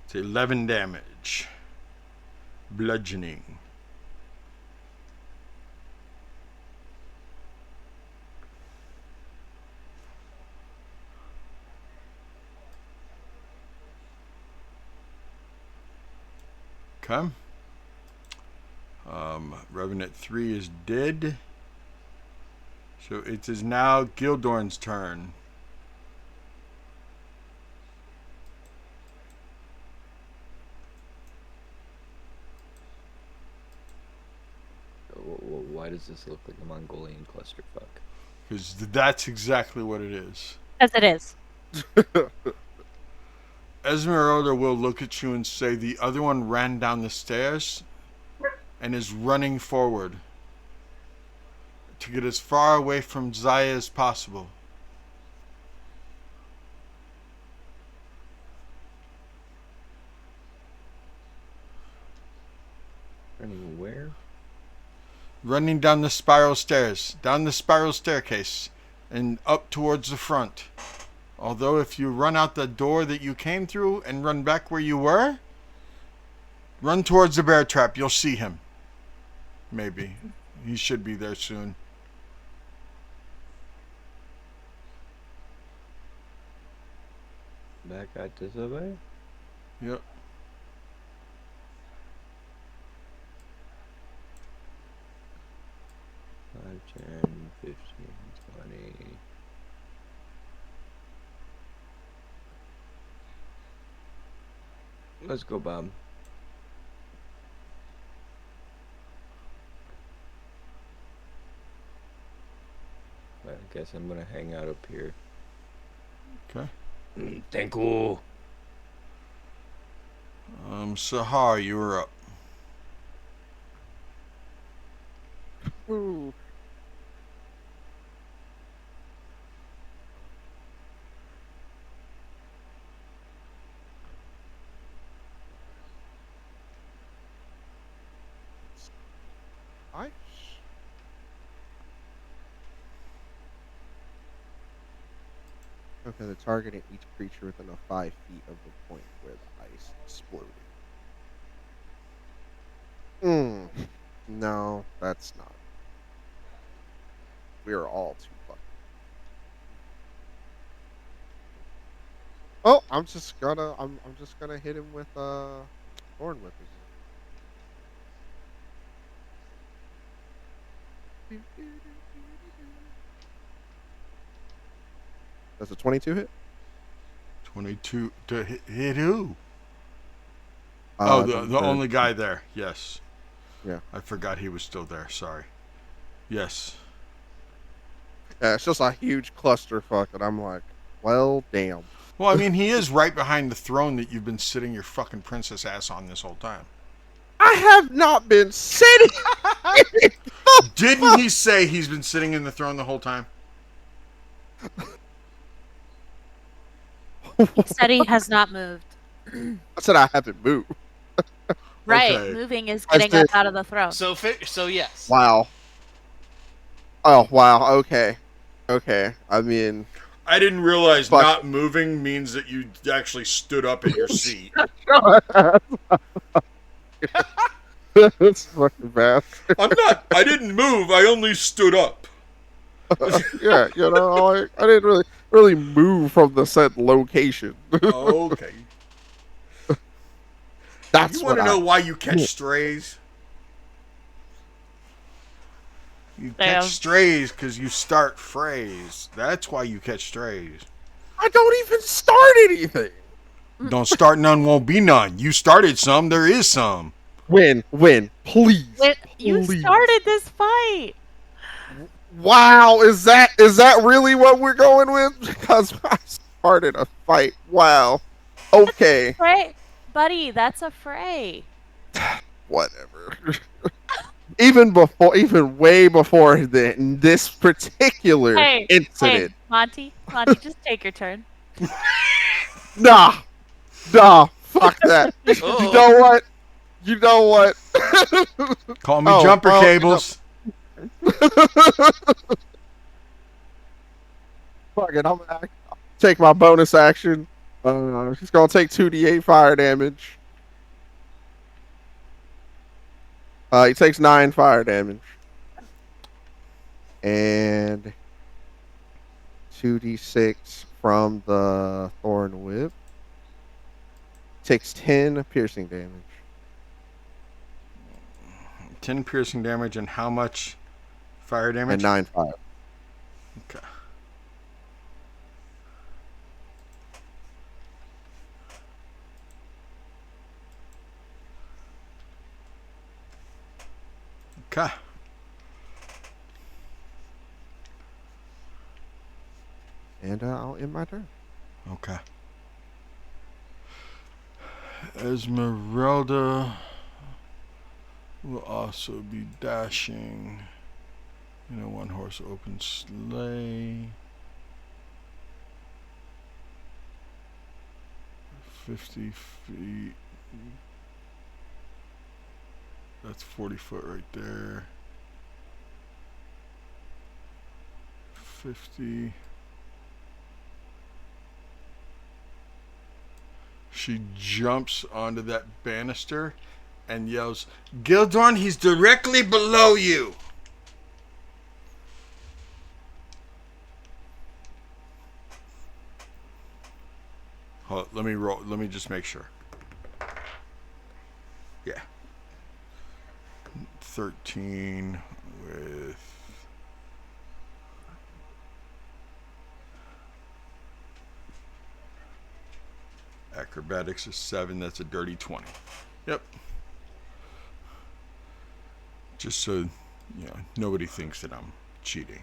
It's 11 damage. Bludgeoning. Okay. Revenant 3 is dead. So it is now Gildorn's turn. Why does this look like a Mongolian clusterfuck? Because that's exactly what it is. As it is. Esmeralda will look at you and say the other one ran down the stairs and is running forward to get as far away from Zaya as possible. Running where? Running down the spiral stairs, down the spiral staircase, and up towards the front. Although if you run out the door that you came through and run back where you were, run towards the bear trap, you'll see him. Maybe. He should be there soon. Back out this way? Yep. Five, 10, 15, 20. Let's go, Bob. I guess I'm gonna hang out up here. Okay. Thank you. Sahar, you were up. Ooh. I Okay, the targeting each creature within 5 feet of the point where the ice exploded. No, that's not. We are all too lucky. Oh, I'm just gonna hit him with Thorn Whip again. Does a 22 hit? 22 to hit who? The only guy there. Yes. Yeah. I forgot he was still there. Sorry. Yes. Yeah, it's just a huge clusterfuck, and I'm like, well, damn. Well, I mean, he is right behind the throne that you've been sitting your fucking princess ass on this whole time. I have not been sitting. Didn't he say he's been sitting in the throne the whole time? He said he has not moved. I said I haven't moved. Right, Okay. moving is getting up out of the throne. So yes. Wow. Oh, wow. Okay. I mean, I didn't realize not moving means that you actually stood up in your seat. That's fucking bad. I didn't move. I only stood up. Yeah, I didn't really move from the said location. Okay. That's you want to know why you catch strays? You catch strays because you start frays. That's why you catch strays. I don't even start anything. Don't start none, won't be none. You started some, there is some. Win, please. You started this fight. Wow, is that really what we're going with? Because I started a fight. Wow. Okay. Right, buddy, that's a fray. Whatever. Even way before this particular incident. Hey, Monty, just take your turn. Nah, fuck that. You know what? Call me jumper cables. Fuck it, I'm gonna take my bonus action. He's gonna take 2d8 fire damage. He takes 9 fire damage. And 2d6 from the Thorn Whip. Takes 10 piercing damage. 10 piercing damage and how much fire damage? And 9 fire. Okay. Okay. and I'll end my turn. Okay. Esmeralda will also be dashing in a one-horse open sleigh. 50 feet. That's 40 foot right there. 50. She jumps onto that banister and yells, Gildorn, he's directly below you. Hold on, let me roll. Let me just make sure. Yeah. 13 with acrobatics is 7. That's a dirty 20. Yep. Just so nobody thinks that I'm cheating.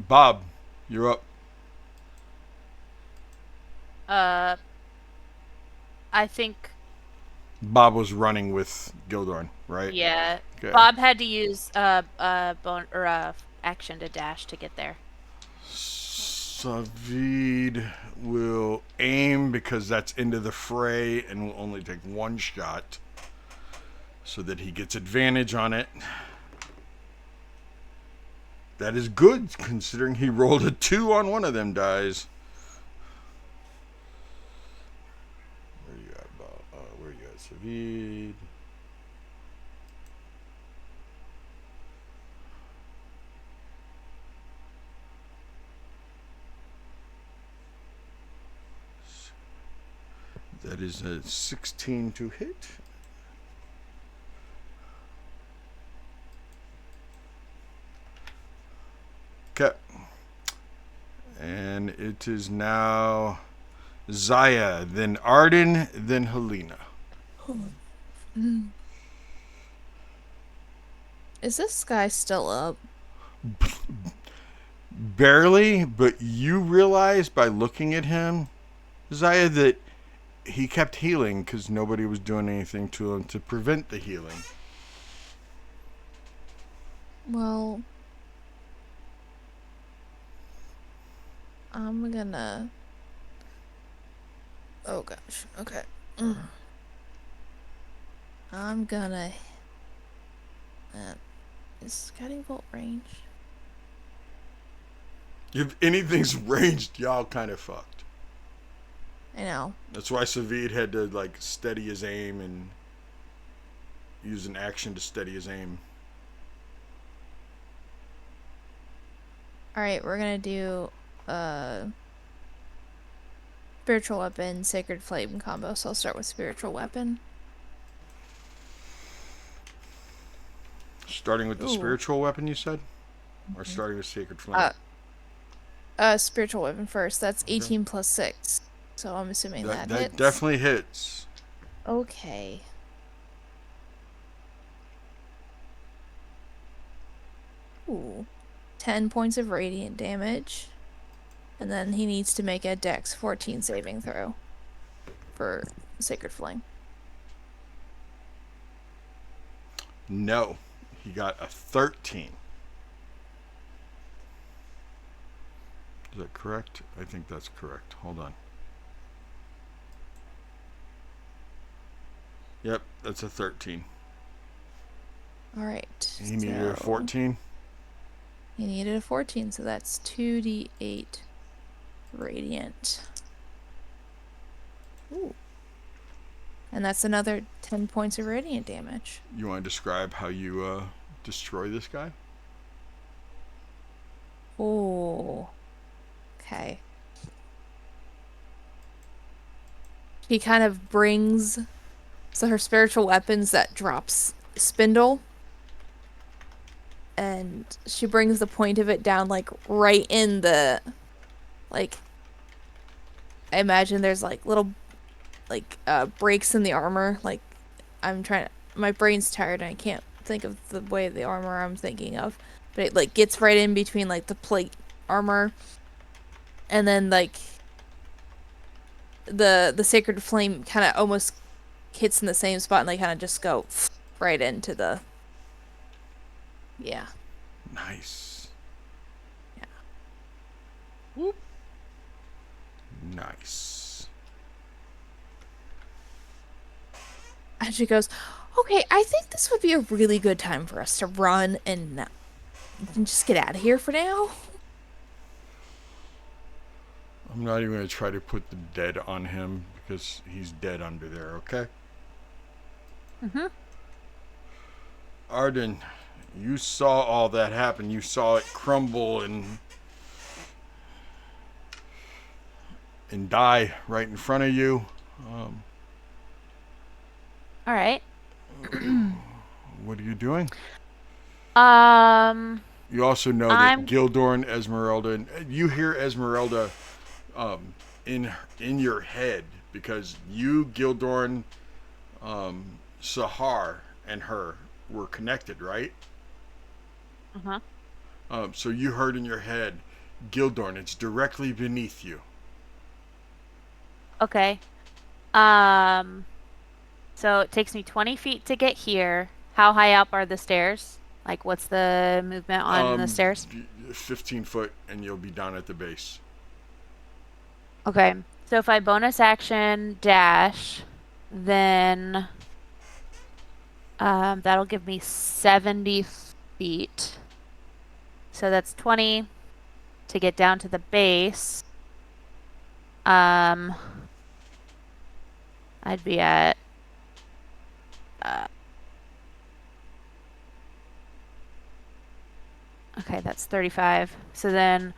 Bob, you're up. I think. Bob was running with Gildorn, right? Yeah. Okay. Bob had to use action to dash to get there. Savid will aim because that's into the fray and will only take one shot so that he gets advantage on it. That is good considering he rolled a 2 on one of them dies. Where you at, Bob? Where you at, Savid? That is a 16 to hit. Okay. And it is now Zaya, then Arden, then Helena. Is this guy still up? Barely, but you realize by looking at him, Zaya, that he kept healing because nobody was doing anything to him to prevent the healing. Well, I'm gonna... Oh gosh, okay. I'm gonna... is Guiding Bolt ranged? If anything's ranged, y'all kind of fucked. I know. That's why Savid had to steady his aim and use an action to steady his aim. Alright, we're gonna do Spiritual Weapon, Sacred Flame combo, so I'll start with Spiritual Weapon. Starting with the spiritual weapon, you said? Or starting with Sacred Flame? Spiritual Weapon first. That's 18 plus 6. So I'm assuming that hits. That definitely hits. Okay. Ooh. 10 points of radiant damage. And then he needs to make a Dex 14 saving throw for Sacred Flame. No. He got a 13. Is that correct? I think that's correct. Hold on. Yep, that's a 13. Alright. He needed a 14? He needed a 14, so that's 2d8 radiant. Ooh. And that's another 10 points of radiant damage. You want to describe how you destroy this guy? Oh. Okay. He kind of brings... So her spiritual weapons that drops spindle. And she brings the point of it down, right in the... I imagine there's, little... breaks in the armor. I'm trying to... My brain's tired and I can't think of the way the armor I'm thinking of. but it like gets right in between like the plate armor, and then like the sacred flame kind of almost hits in the same spot, and they kind of just go right into the. Yeah. Nice. Yeah. Whoop. Nice. And she goes, okay, I think this would be a really good time for us to run and just get out of here for now. I'm not even going to try to put the dead on him because he's dead under there, okay? Mm-hmm. Arden, you saw all that happen. You saw it crumble and die right in front of you. All right. What are you doing? You also know that Gildor and Esmeralda, and you hear Esmeralda in your head because you, Gildor, Sahar, and her were connected, right? Uh-huh. So you heard in your head, Gildor, it's directly beneath you. Okay. So it takes me 20 feet to get here. How high up are the stairs? Like, what's the movement on the stairs? 15 foot, and you'll be down at the base. Okay. So if I bonus action dash, then that'll give me 70 feet. So that's 20 to get down to the base. I'd be at okay, that's 35. So then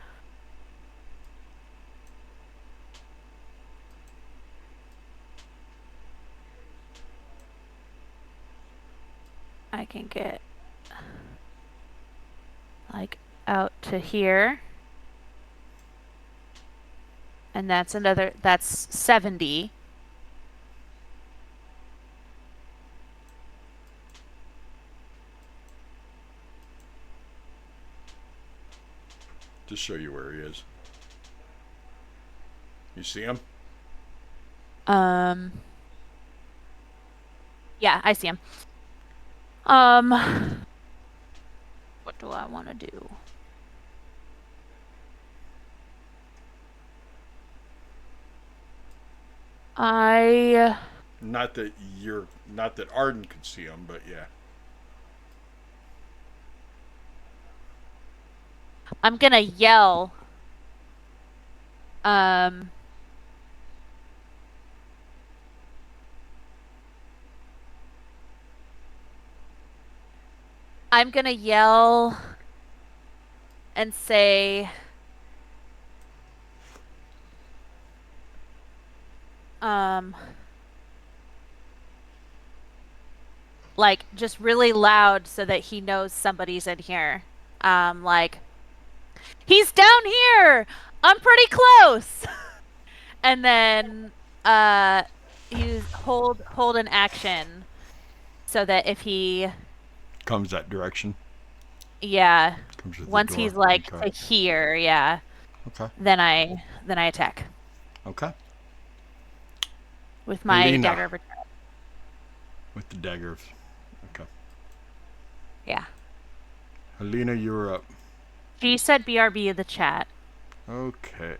I can get like out to here. And that's 70. To show you where he is. You see him? Yeah, I see him. What do I want to do? Not that Arden could see him, but yeah. I'm gonna yell. I'm gonna yell and say, like, just really loud so that he knows somebody's in here. Like, he's down here! I'm pretty close! And then, use hold an action so that if he comes that direction. Yeah. Once he's like to here, yeah. Okay. Then I attack. Okay. With my dagger of return. With the dagger of okay. Yeah. Helena, you're up. She said BRB in the chat. Okay.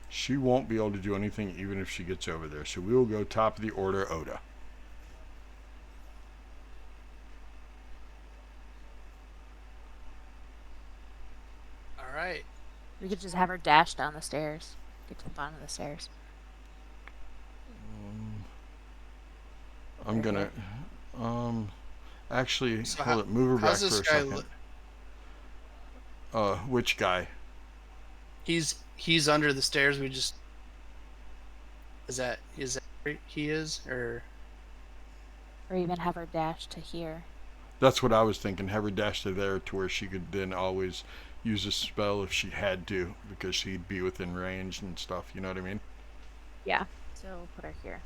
She won't be able to do anything even if she gets over there. So we will go top of the order, Oda. All right. We could just have her dash down the stairs. Get to the bottom of the stairs. I'm gonna actually So hold it, move her back for a this guy second. Which guy? He's under the stairs. We just is that where he is, or even have her dash to here. That's what I was thinking. Have her dash to there to where she could then always use a spell if she had to, because she'd be within range and stuff. You know what I mean? Yeah. So we'll put her here.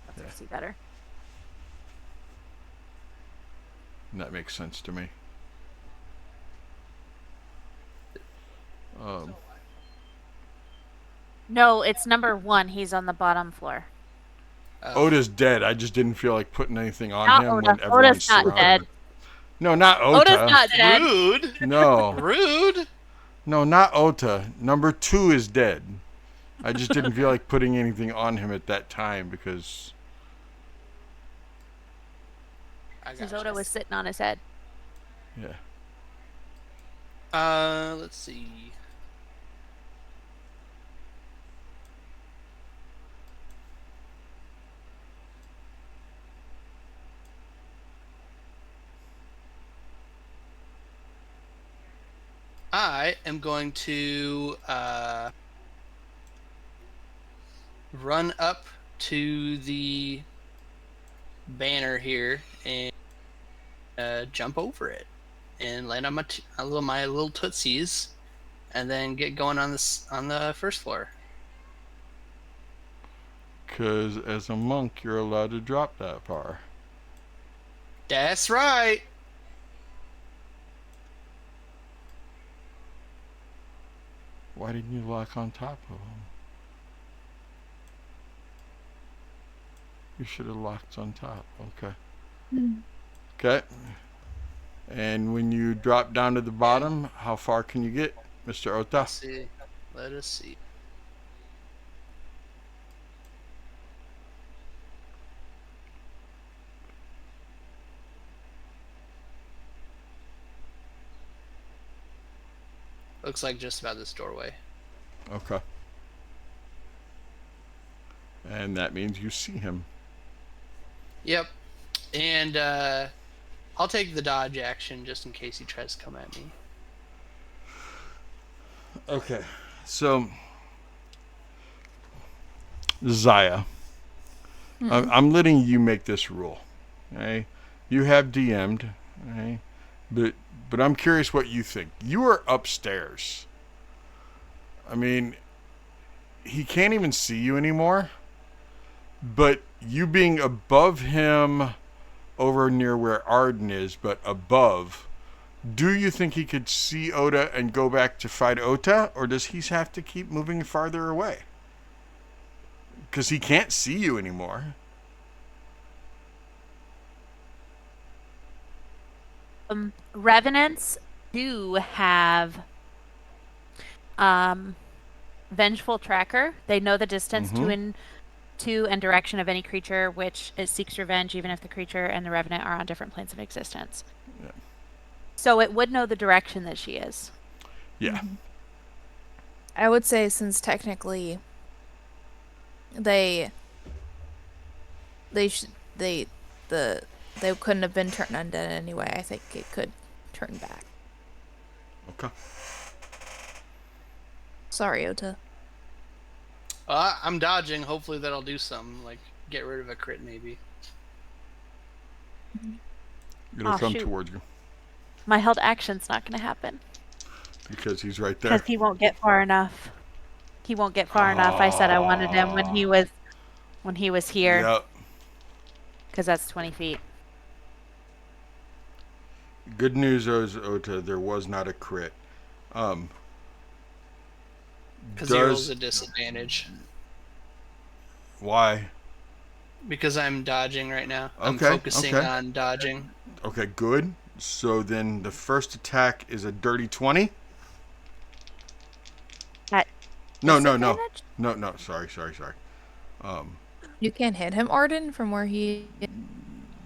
Lets her see better. That makes sense to me. No, it's number 1. He's on the bottom floor. Oda's dead. I just didn't feel like putting anything on Not him Oda. when everyone's Oda's not surrounded. dead. No, not Ota. Oda's not dead. Rude. No. Rude. No, not Ota. Number 2 is dead. I just didn't feel like putting anything on him at that time because... Because Oda was sitting on his head. Yeah. Let's see. I am going to run up to the banner here and jump over it and land on my little tootsies, and then get going on the first floor. Because as a monk, you're allowed to drop that far. That's right. Why didn't you lock on top of him? You should have locked on top. Okay. Okay. And when you drop down to the bottom, how far can you get, Mr. Ota? Let's see. Let us see. Looks like just about this doorway. Okay. And that means you see him. Yep. And I'll take the dodge action just in case he tries to come at me. Okay. So, Zaya, I'm letting you make this rule. Okay? You have DM'd. Okay? But I'm curious what you think. You are upstairs. I mean, he can't even see you anymore. But you being above him over near where Arden is, but above, do you think he could see Oda and go back to fight Ota? Or does he have to keep moving farther away? Because he can't see you anymore. Revenants do have Vengeful Tracker. They know the distance to and direction of any creature which it seeks revenge, even if the creature and the Revenant are on different planes of existence. Yeah. So it would know the direction that she is. Yeah. I would say since technically they couldn't have been turned undead anyway, I think it could turn back. Okay. Sorry, Ota. I'm dodging. Hopefully that'll do something, like get rid of a crit maybe. It'll come shoot. towards you. My held action's not going to happen. Because he's right there. Because he won't get far enough. He won't get far enough. I said I wanted him when he was here. Yep. Because that's 20 feet. Good news is, Ota, there was not a crit. Because he rolls a disadvantage. Why? Because I'm dodging right now. I'm Okay, focusing okay. on dodging. Okay, good. So then the first attack is a dirty 20. At No. disadvantage? No. Sorry. You can't hit him, Arden, from where he...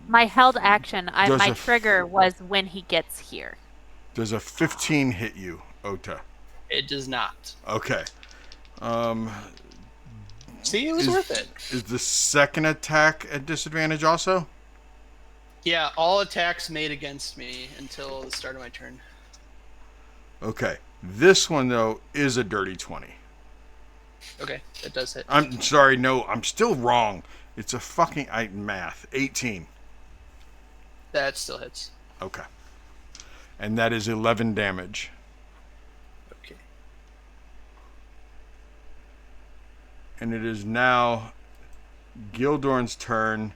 My held action, Does my a trigger was when he gets here. Does a 15 hit you, Ota? It does not. Okay. See, it was worth it. Is the second attack at disadvantage also? Yeah, all attacks made against me until the start of my turn. Okay. This one, though, is a dirty 20. Okay, it does hit. I'm sorry, no, I'm still wrong. It's a fucking math. 18. That still hits. Okay. And that is 11 damage. Okay. And it is now Gildorn's turn.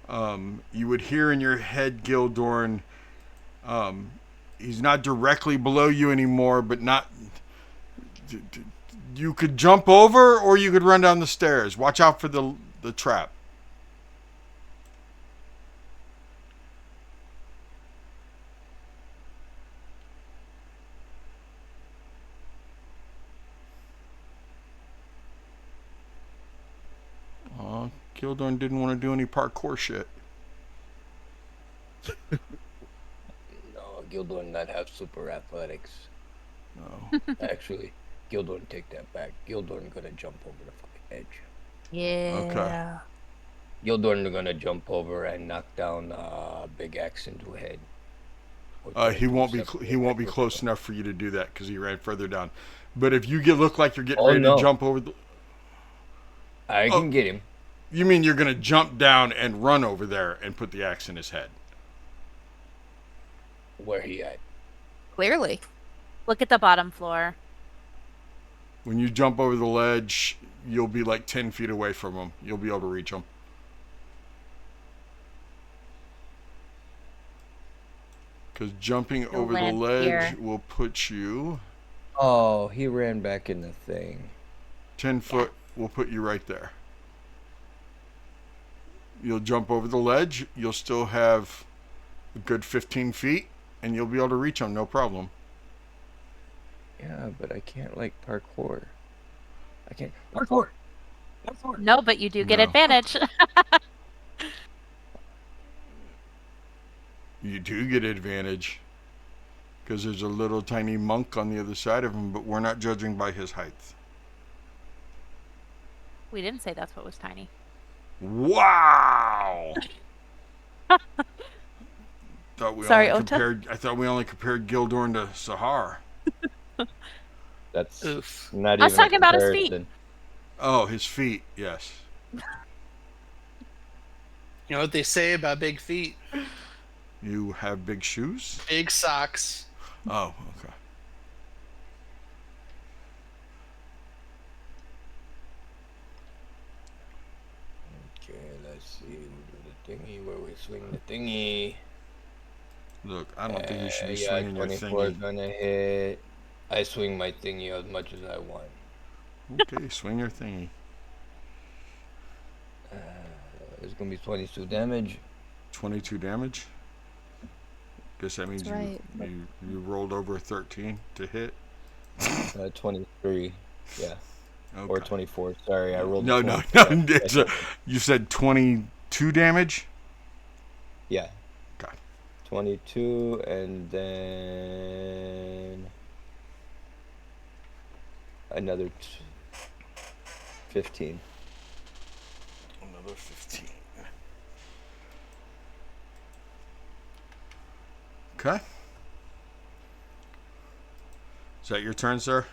You would hear in your head, Gildorn. He's not directly below you anymore, but not. You could jump over, or you could run down the stairs. Watch out for the trap. Gildorn didn't want to do any parkour shit. No, Gildorn not have super athletics. No. Actually, Gildorn take that back. Gildorn gonna jump over the fucking edge. Yeah. Okay. Gildorn gonna jump over and knock down Big Axe into a head. He won't be close enough for you to do that because he ran further down. But if you look like you're getting ready to jump over the, I can get him. You mean you're gonna jump down and run over there and put the axe in his head? Where he at? Clearly. Look at the bottom floor. When you jump over the ledge, you'll be like 10 feet away from him. You'll be able to reach him. Because jumping over the ledge will put you... Oh, he ran back in the thing. 10 foot will put you right there. You'll jump over the ledge. You'll still have a good 15 feet, and you'll be able to reach him, no problem. Yeah, but I can't, like, parkour. I can't... Parkour! No, but you do get advantage. You do get advantage. Because there's a little tiny monk on the other side of him, but we're not judging by his height. We didn't say that's what was tiny. Wow! I thought we only compared Gildorn to Sahar. That's Oof. not even I was talking about his feet. Oh, his feet, yes. You know what they say about big feet? You have big shoes? Big socks. Oh, okay. Okay, let's see. We'll do the thingy where we swing the thingy. Look, I don't think you should be yeah, swinging your 24 thingy. gonna hit. I swing my thingy as much as I want. Okay, swing your thingy. It's gonna be 22 damage. 22 damage? Guess that means you rolled over 13 to hit. 23. Yeah. Okay. Or 24. Sorry, I rolled. No. You said 22 damage? Yeah. Okay. 22, and then another 15. Another 15. Okay. Is that your turn, sir?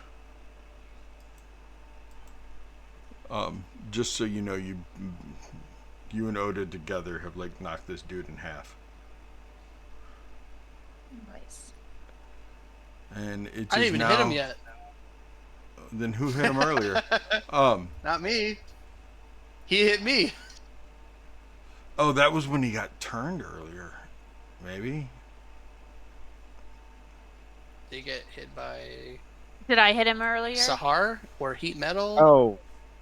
Just so you know, you and Oda together have like knocked this dude in half. Nice. And it I didn't even now, hit him yet. Then who hit him earlier? Not me. He hit me. Oh, that was when he got turned earlier. Maybe. Did he get hit by Did I hit him earlier? Sahar or heat metal?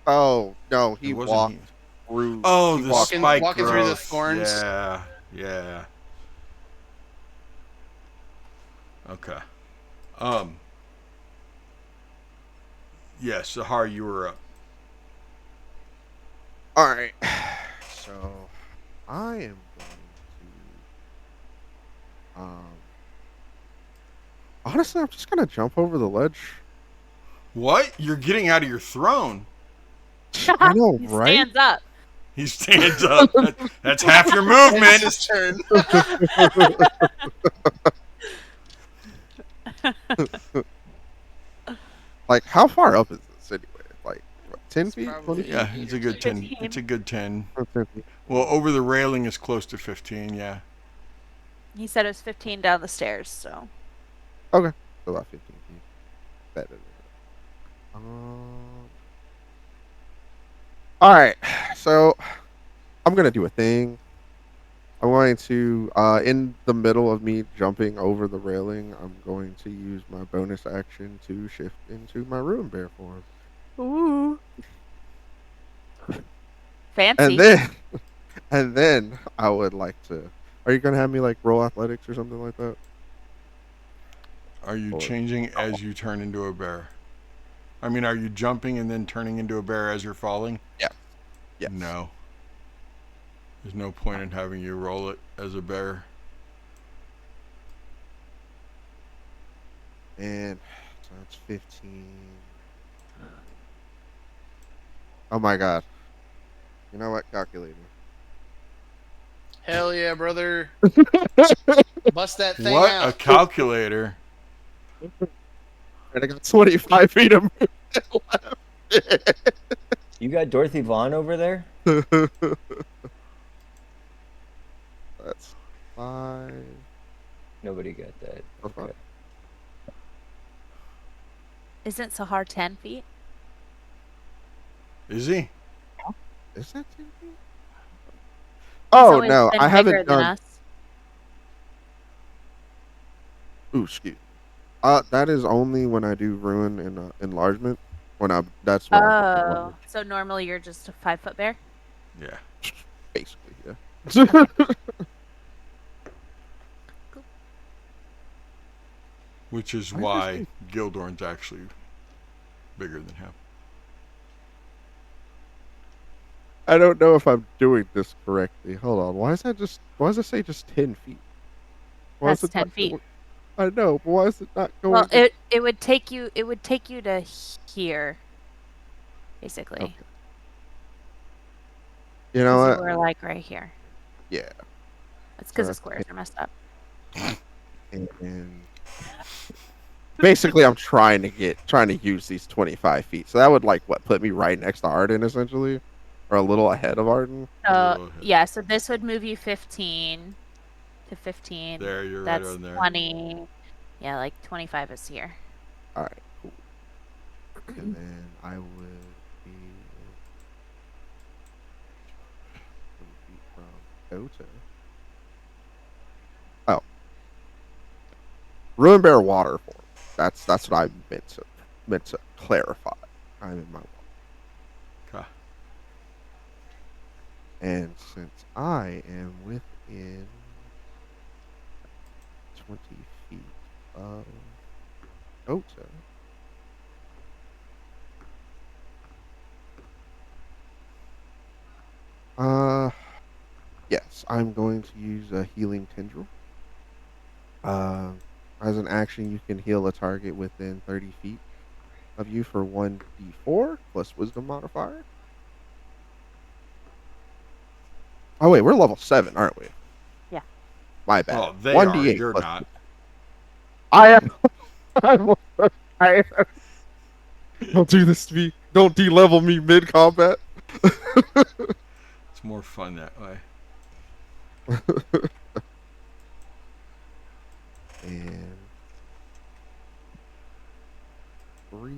Oh no, he walked through. Oh, the spike walking through the growth. thorns. Yeah. Okay. Yeah, Sahar, you were up. All right. So I am going to. Honestly, I'm just gonna jump over the ledge. What? You're getting out of your throne. I know, He right? stands up. He stands up. That's half your movement. It's his turn. Like, how far up is this anyway? Like, what, 10 feet? probably- 20 feet? Yeah, it's a good 10. 15. It's a good 10. Or 10 feet? Well, over the railing is close to 15, yeah. He said it was 15 down the stairs, so. Okay. So about 15 feet. Better. All right. So I'm gonna do a thing. I'm going to, in the middle of me jumping over the railing, I'm going to use my bonus action to shift into my ruin bear form. Ooh. Fancy. And then, and then I would like to. Are you gonna have me like roll athletics or something like that? Are you Or changing as you turn into a bear? I mean, are you jumping and then turning into a bear as you're falling? yeah, yes. No. There's no point in having you roll it as a bear. And so that's 15. Oh my god. You know what? Calculator. Hell yeah, brother. Bust that thing What a out. calculator. And I got 25 feet of movement left. You got Dorothy Vaughn over there? That's 5. Nobody got that. Okay. Isn't Sahar 10 feet? Is he? Is that 10 feet? He's Oh always no, been I bigger haven't than done. us. Ooh, excuse. That is only when I do ruin and enlargement. That's when I become Oh, large. so normally you're just a 5-foot bear? Yeah. Basically, yeah. Which is Why is why Gildorn's actually bigger than him. I don't know if I'm doing this correctly. Hold on. Why does it say just 10 feet? Why is That's it 10 not feet. going? I know, but why is it not going? Well, it would take you to here, basically. Okay. You know Because what? you were like right here. Yeah. That's So because the that's squares are messed up. and basically, I'm trying to use these 25 feet. So that would like what put me right next to Arden essentially, or a little ahead of Arden. Yeah, so this would move you 15 to 15. There, you're right That's on there. 20. Yeah, like 25 is here. All right, cool. And then I would be 20 feet from Ota. Oh, Ruin Bear water form. That's what I meant to clarify. I'm in my water. Okay. And since I am within 20 feet of Ota, yes, I'm going to use a healing tendril. As an action, you can heal a target within 30 feet of you for 1d4 plus wisdom modifier. Oh wait, we're level 7, aren't we? Yeah. My bad. Well, they 1d8 are. You're plus. not. I am. I am. Don't do this to me. Don't de-level me mid-combat. It's more fun that way. And 3.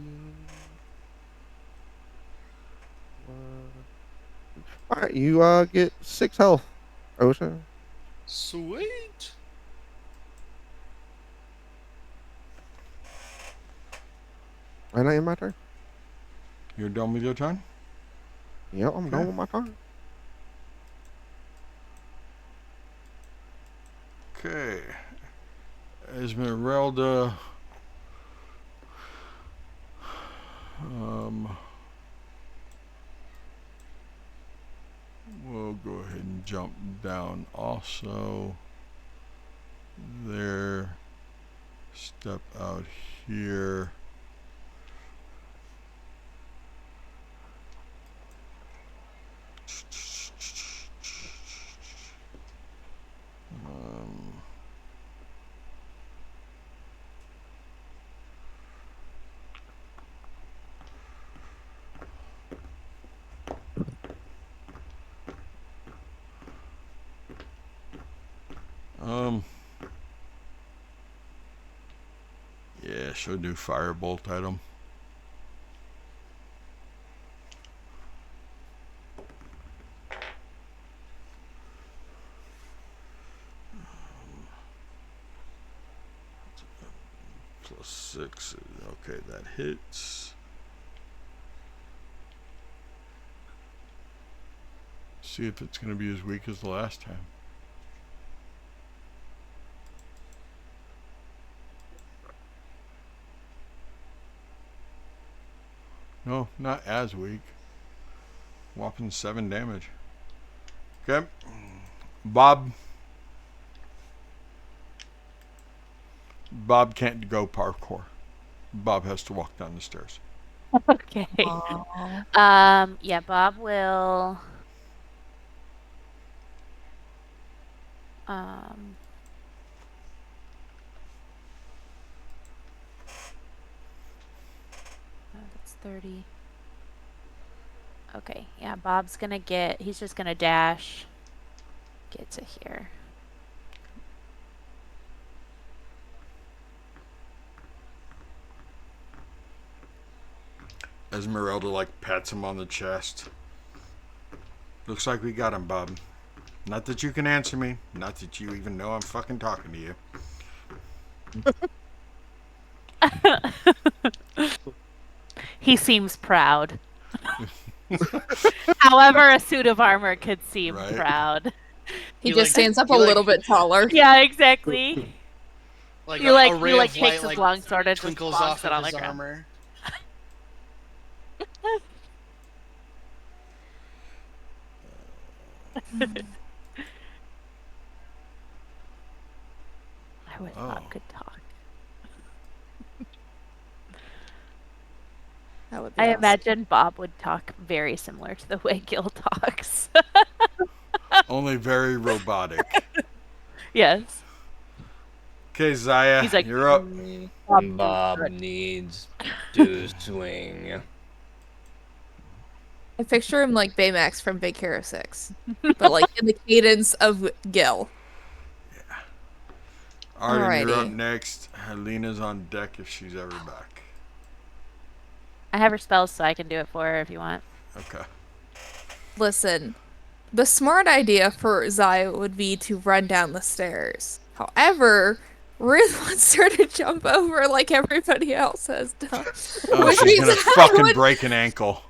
Alright, you get 6 health, Ocean. Sweet. And I end my turn. You're done with your turn? Yep, I'm done with my turn. Okay. Esmeralda. We'll go ahead and jump down also. There. Step out here. Yeah, she'll do firebolt at him. 6. Okay, that hits. See if it's going to be as weak as the last time. No, not as weak. Whopping 7 damage. Okay. Bob can't go parkour. Bob has to walk down the stairs. Okay. Yeah, Bob will that's 30. Okay, yeah, Bob's gonna he's just gonna dash, get to here. Esmeralda like pats him on the chest. Looks like we got him, Bob. Not that you can answer me. Not that you even know I'm fucking talking to you. He seems proud. However, a suit of armor could seem proud. He just stands up a little bit taller. Yeah, exactly. Like he takes his long sword and just bonks it on the ground. Armor. I wish Bob could talk. I imagine Bob would talk very similar to the way Gil talks. Only very robotic. Yes. Okay, Zaya, he's like, you're up. Bob needs to swing. I picture him like Baymax from Big Hero 6, but like in the cadence of Gil. Yeah. Arden, you're up next. Helena's on deck if she's ever back. I have her spells, so I can do it for her if you want. Okay. Listen, the smart idea for Zaya would be to run down the stairs. However, Ruth wants her to jump over like everybody else has done. Oh, she's gonna fucking break an ankle.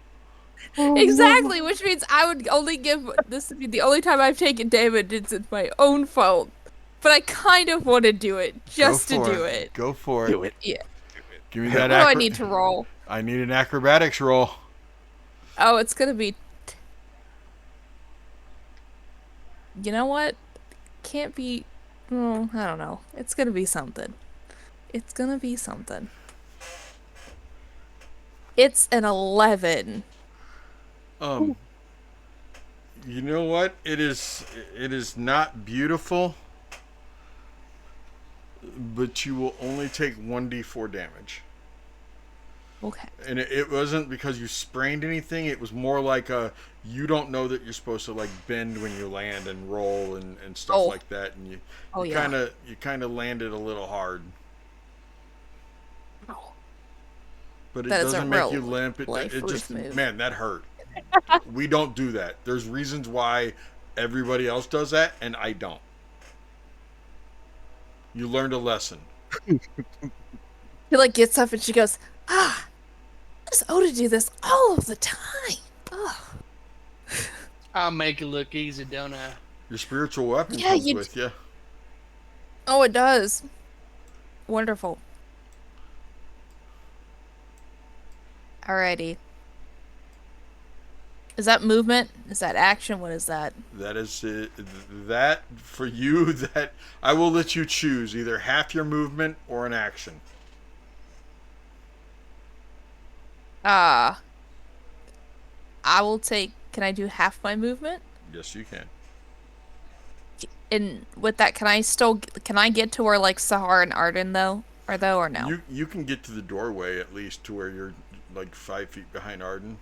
Exactly, which means I would only give this to be the only time I've taken damage. It's my own fault, but I kind of want to do it just to do it. Go for it. Do it. Yeah. Give me that. What do I need to roll? I need an acrobatics roll. Oh, it's gonna be. You know what? Can't be. Oh, I don't know. It's gonna be something. It's gonna be something. It's an 11. You know what? It is not beautiful, but you will only take 1d4 damage. Okay. And it wasn't because you sprained anything. It was more like you don't know that you're supposed to like bend when you land and roll and stuff like that, and you kind of landed a little hard. Oh. But it doesn't make you limp. It just man, that hurt. We don't do that. There's reasons why everybody else does that, and I don't. You learned a lesson. She like gets up and she goes, I just Oda do this all of the time. Oh. I'll make it look easy, don't I? Your spiritual weapon comes with you. Oh, it does. Wonderful. Alrighty. Is that movement? Is that action? What is that? That is it. That for you. That I will let you choose either half your movement or an action. I will take. Can I do half my movement? Yes, you can. And with that, can I get to where like Sahar and Arden or no? You can get to the doorway at least to where you're like 5 feet behind Arden.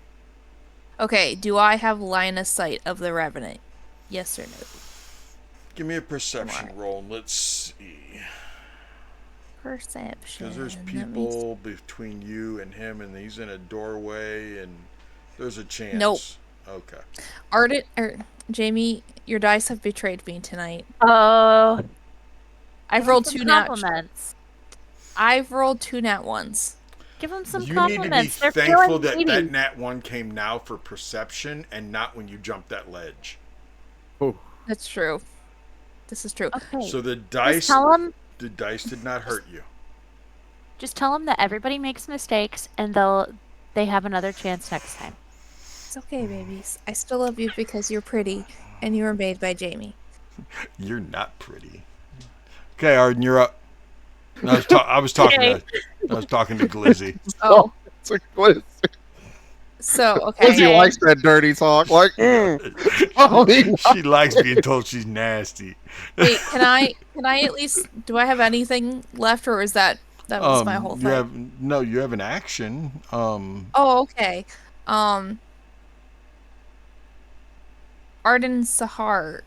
Okay, do I have line of sight of the Revenant? Yes or no? Give me a perception roll. Let's see. Perception. Because there's people between you and him, and he's in a doorway, and there's a chance. Nope. Okay. Arden Jamie, your dice have betrayed me tonight. Oh. I've rolled 2 compliments. I've rolled 2 nat 1s. Give them some You compliments. need to be They're thankful feeling that needy. that nat 1 came now for perception and not when you jumped that ledge. Oh, That's true. This is true. Okay. So the Just tell them. the dice did not hurt you. Just tell them that everybody makes mistakes and they have another chance next time. It's okay, babies. I still love you because you're pretty and you were made by Jamie. You're not pretty. Okay, Arden, you're up. I was talking to Glizzy. Oh, it's a Glizzy. so okay. Glizzy likes that dirty talk. Like, She likes being told she's nasty. Wait, can I at least, do I have anything left, or is that was my whole thing? You have an action. Oh, okay. Arden Sahar,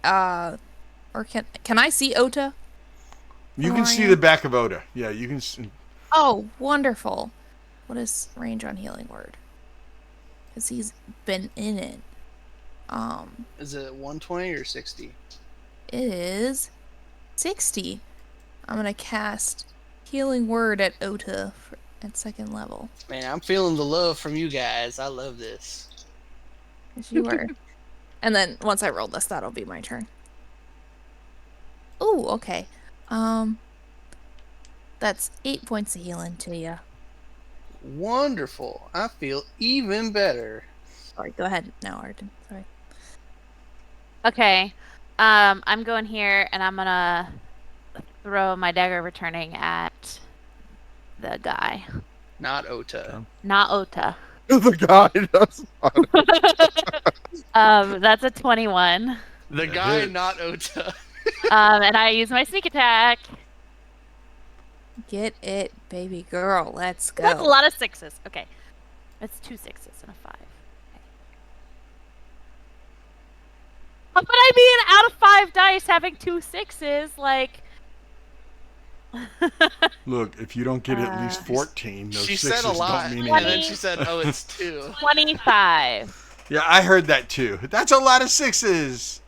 or can I see Ota? You can see the back of Oda. Yeah, you can see. Oh, wonderful. What is range on Healing Word? Because he's been in it. Is it 120 or 60? It is 60. I'm gonna cast Healing Word at Ota at 2nd level. Man, I'm feeling the love from you guys. I love this. Yes, you were. And then once I roll this, that'll be my turn. Ooh, okay. That's 8 points of healing to you. Wonderful. I feel even better. Sorry, go ahead now, Arden. Sorry. Okay. I'm going here and I'm gonna throw my dagger returning at the guy. Not Ota. Not Ota. the guy does not. That's a 21. The guy, not Ota. And I use my sneak attack. Get it, baby girl. Let's go. That's a lot of 6s. Okay. That's 2 6s and a 5. Okay. But I mean, out of 5 dice, having 2 6s, like... Look, if you don't get at least 14, those she sixes said a lot, don't mean and anything. then she said, "Oh, it's 2." 25. Yeah, I heard that too. That's a lot of 6s.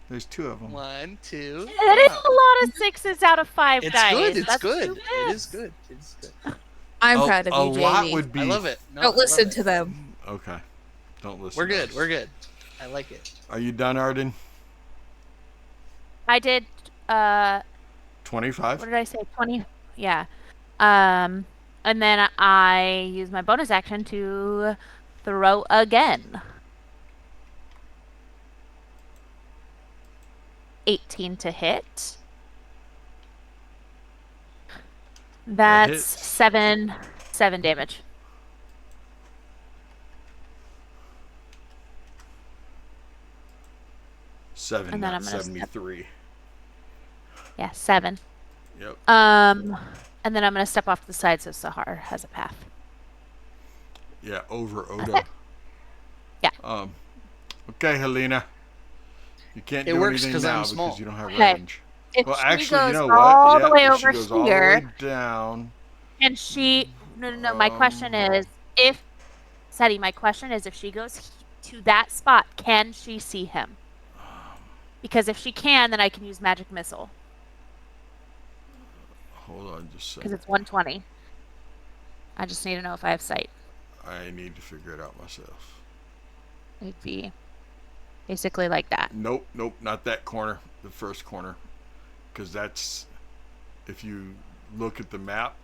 There's 2 of them. 1, 2. That is a lot of 6s out of 5 It's dice. good. It's That's good. 2 It is hits. good. It's good. I'm proud of you, A lot Jamie. would be. I love it. No, Don't I listen love to it. them. Okay. Don't listen. We're to good. us. We're good. I like it. Are you done, Arden? I did, 25? what did I say? 20? Yeah. And then I use my bonus action to throw again. 18 to hit. That's hits. 7 damage. Seven, And then not I'm gonna 73. Yeah, 7. Yep. And then I'm gonna step off to the side so Sahar has a path. Yeah, over Oda. Yeah. Okay, Helena. You can't It do works anything 'cause now I'm because small. you don't have Okay. range. If Well, she actually, you goes know all what? the way If she over goes all the way here, down. and she... No. My question is, if... Seti, my question is, if she goes to that spot, can she see him? Because if she can, then I can use Magic Missile. Hold on just a Because second. it's 120. I just need to know if I have sight. I need to figure it out myself. It'd be basically like that. Nope, not that corner. The first corner. Because that's... If you look at the map,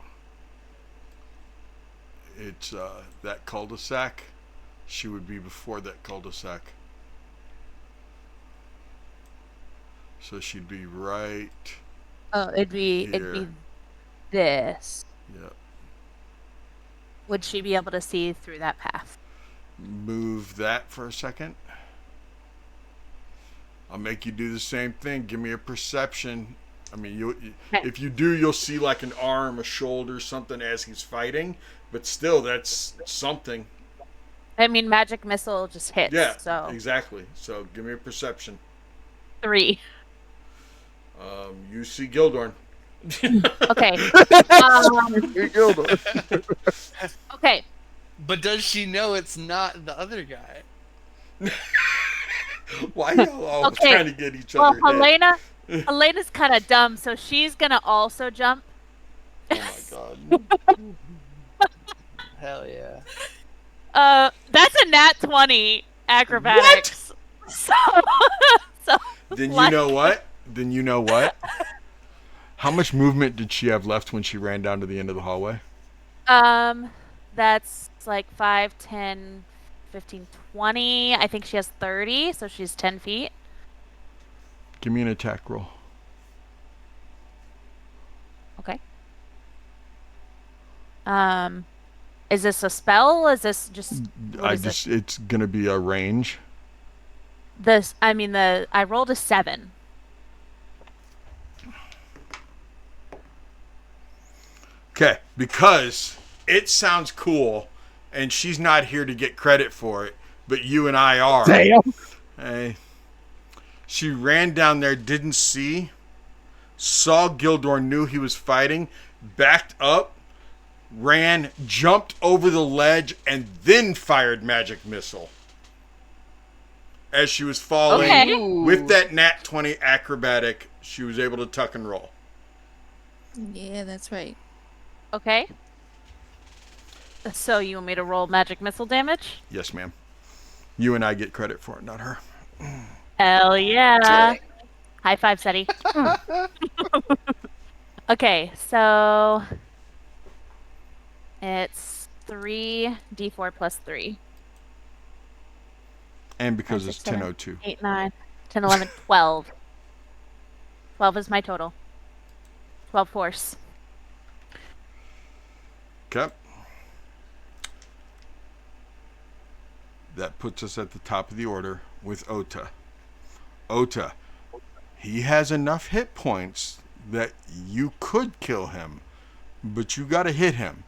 it's that cul-de-sac. She would be before that cul-de-sac. So she'd be right... Oh, it'd be Here. this. Yeah. Would she be able to see through that path? Move that for a second. I'll make you do the same thing. Give me a perception. I mean, Okay. if you do, you'll see like an arm, a shoulder, something as he's fighting. But still, that's something. I mean, Magic Missile just hits. Yeah, So exactly. So give me a perception. 3. You see Gildorn. Okay. You killed him. Okay. But does she know it's not the other guy? Why y'all all Okay. trying to get each Well, other head? Helena's kind of dumb, so she's gonna also jump Oh my god. Hell yeah. That's a nat 20 acrobatics. So, so Then you like, know what? Then you know what? How much movement did she have left when she ran down to the end of the hallway? That's like 5, 10, 15, 20. I think she has 30, so she's 10 feet. Give me an attack roll. Okay. Is this a spell? Is this just It's gonna be a range. I rolled a 7. Okay, because it sounds cool, and she's not here to get credit for it, but you and I are. Damn. Hey, she ran down there, didn't see, saw Gildor, knew he was fighting, backed up, ran, jumped over the ledge, and then fired magic missile. As she was falling, Okay. with that nat 20 acrobatic, she was able to tuck and roll. Yeah, that's right. Okay. So you want me to roll magic missile damage? Yes, ma'am. You and I get credit for it, not her. Hell yeah. High five, Seti. Okay, so it's 3d4 plus 3. And because 5, it's 6, 7, 10:02. 8, 9, 10, 11, 12. 12 is my total. 12 force. Okay. That puts us at the top of the order with Ota. Ota, he has enough hit points that you could kill him, but you got to hit him.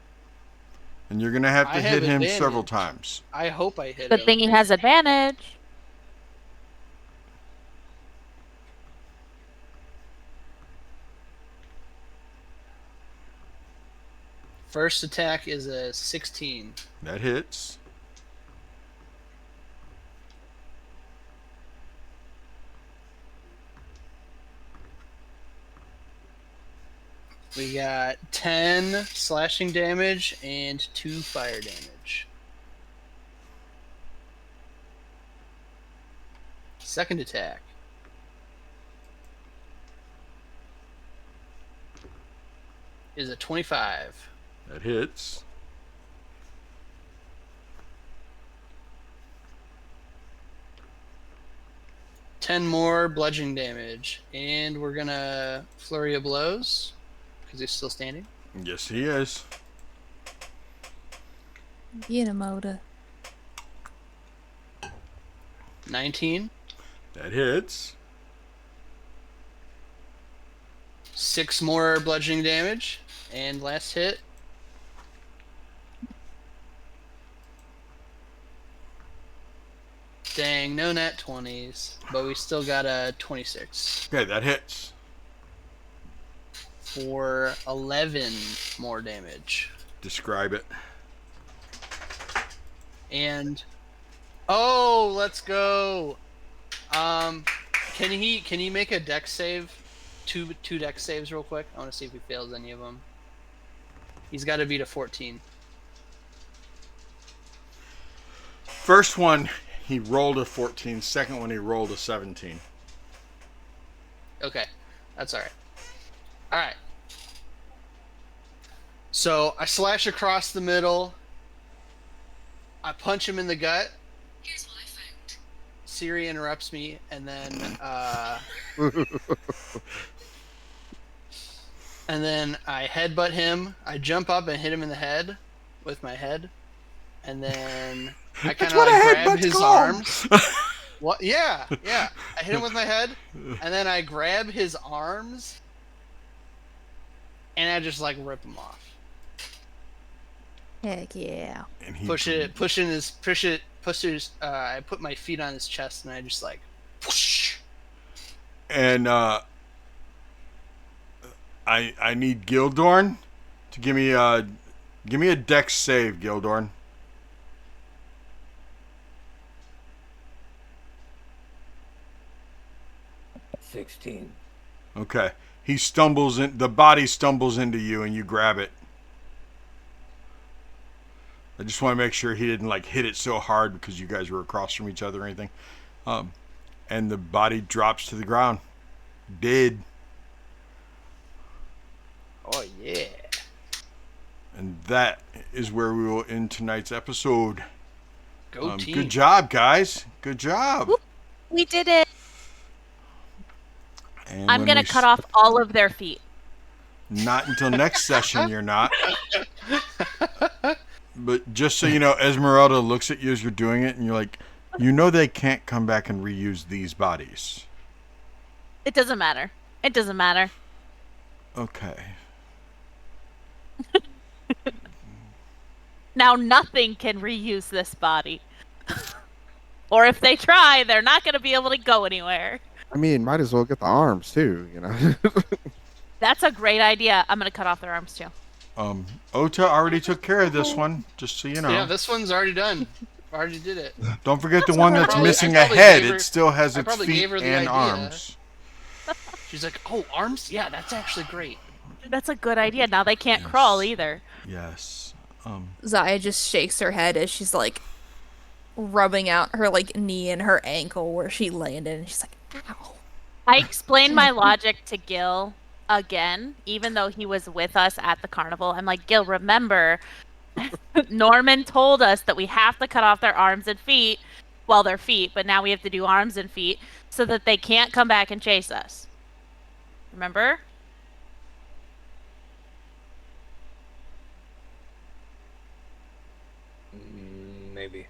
And you're going to have to hit him several times. I hope I hit Good him. thing he has advantage. First attack is a 16. That hits. We got 10 slashing damage and 2 fire damage. Second attack. Is a 25. That hits. Ten more bludgeoning damage. And we're gonna flurry of blows. Because he's still standing. Yes, he is. Get him, Oda. 19. That hits. 6 more bludgeoning damage. And last hit. Dang, no nat 20s. But we still got a 26. Okay, that hits. For 11 more damage. Describe it. And oh, let's go. Can he make a dex save? Two dex saves real quick. I want to see if he fails any of them. He's got to beat a 14. First one, he rolled a 14. Second one, he rolled a 17. Okay, that's all right. All right. So I slash across the middle. I punch him in the gut. Here's what I found. Siri interrupts me, and then and then I headbutt him. I jump up and hit him in the head with my head, and then I kind of like grab his arms. What? Yeah. I hit him with my head, and then I grab his arms, and I just like rip him off. Heck yeah. And he I put my feet on his chest, and I just like whoosh. And I need Gildorn to give me a dex save, Gildorn. $16. Okay. the body stumbles into you and you grab it. I just want to make sure he didn't like hit it so hard because you guys were across from each other or anything. And the body drops to the ground. Dead. Oh, yeah. And that is where we will end tonight's episode. Go team. Good job, guys. Good job. We did it. And I'm going to cut off all of their feet. Not until next session, you're not. But just so you know, Esmeralda looks at you as you're doing it, and you're like, you know they can't come back and reuse these bodies. It doesn't matter. It doesn't matter. Okay. Now nothing can reuse this body. Or if they try, they're not going to be able to go anywhere. I mean, might as well get the arms too, you know. That's a great idea. I'm going to cut off their arms too. Ota already took care of this one, just so you know. Yeah, this one's already done. Already did it. Don't forget the one that's missing a head. It still has its feet and idea. arms. She's like, oh, arms? Yeah, that's actually great. That's a good idea. Now they can't crawl either. Yes. Zaya just shakes her head as she's like rubbing out her like knee and her ankle where she landed, and she's like, ow. I explained my logic to Gil again, even though he was with us at the carnival. I'm like, Gil, remember, Norman told us that we have to cut off their arms and feet, well, their feet, but now we have to do arms and feet so that they can't come back and chase us. Remember? Maybe.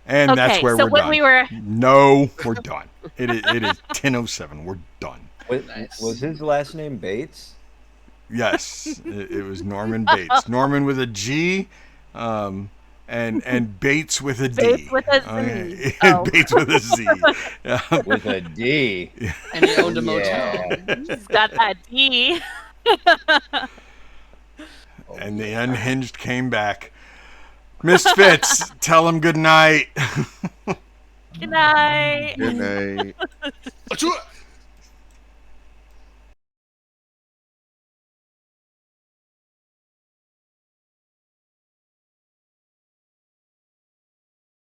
And okay, that's where so we're when done. we were... No, we're done. It is 10:07. We're done. Was his last name Bates? Yes, it was Norman Bates. Norman with a G, and Bates with a D. Bates with a Z. Oh. Bates with a Z. With a D. And he owned a motel. He's got that D. And the unhinged came back. Mistfits, tell him good night. Good night. Good night.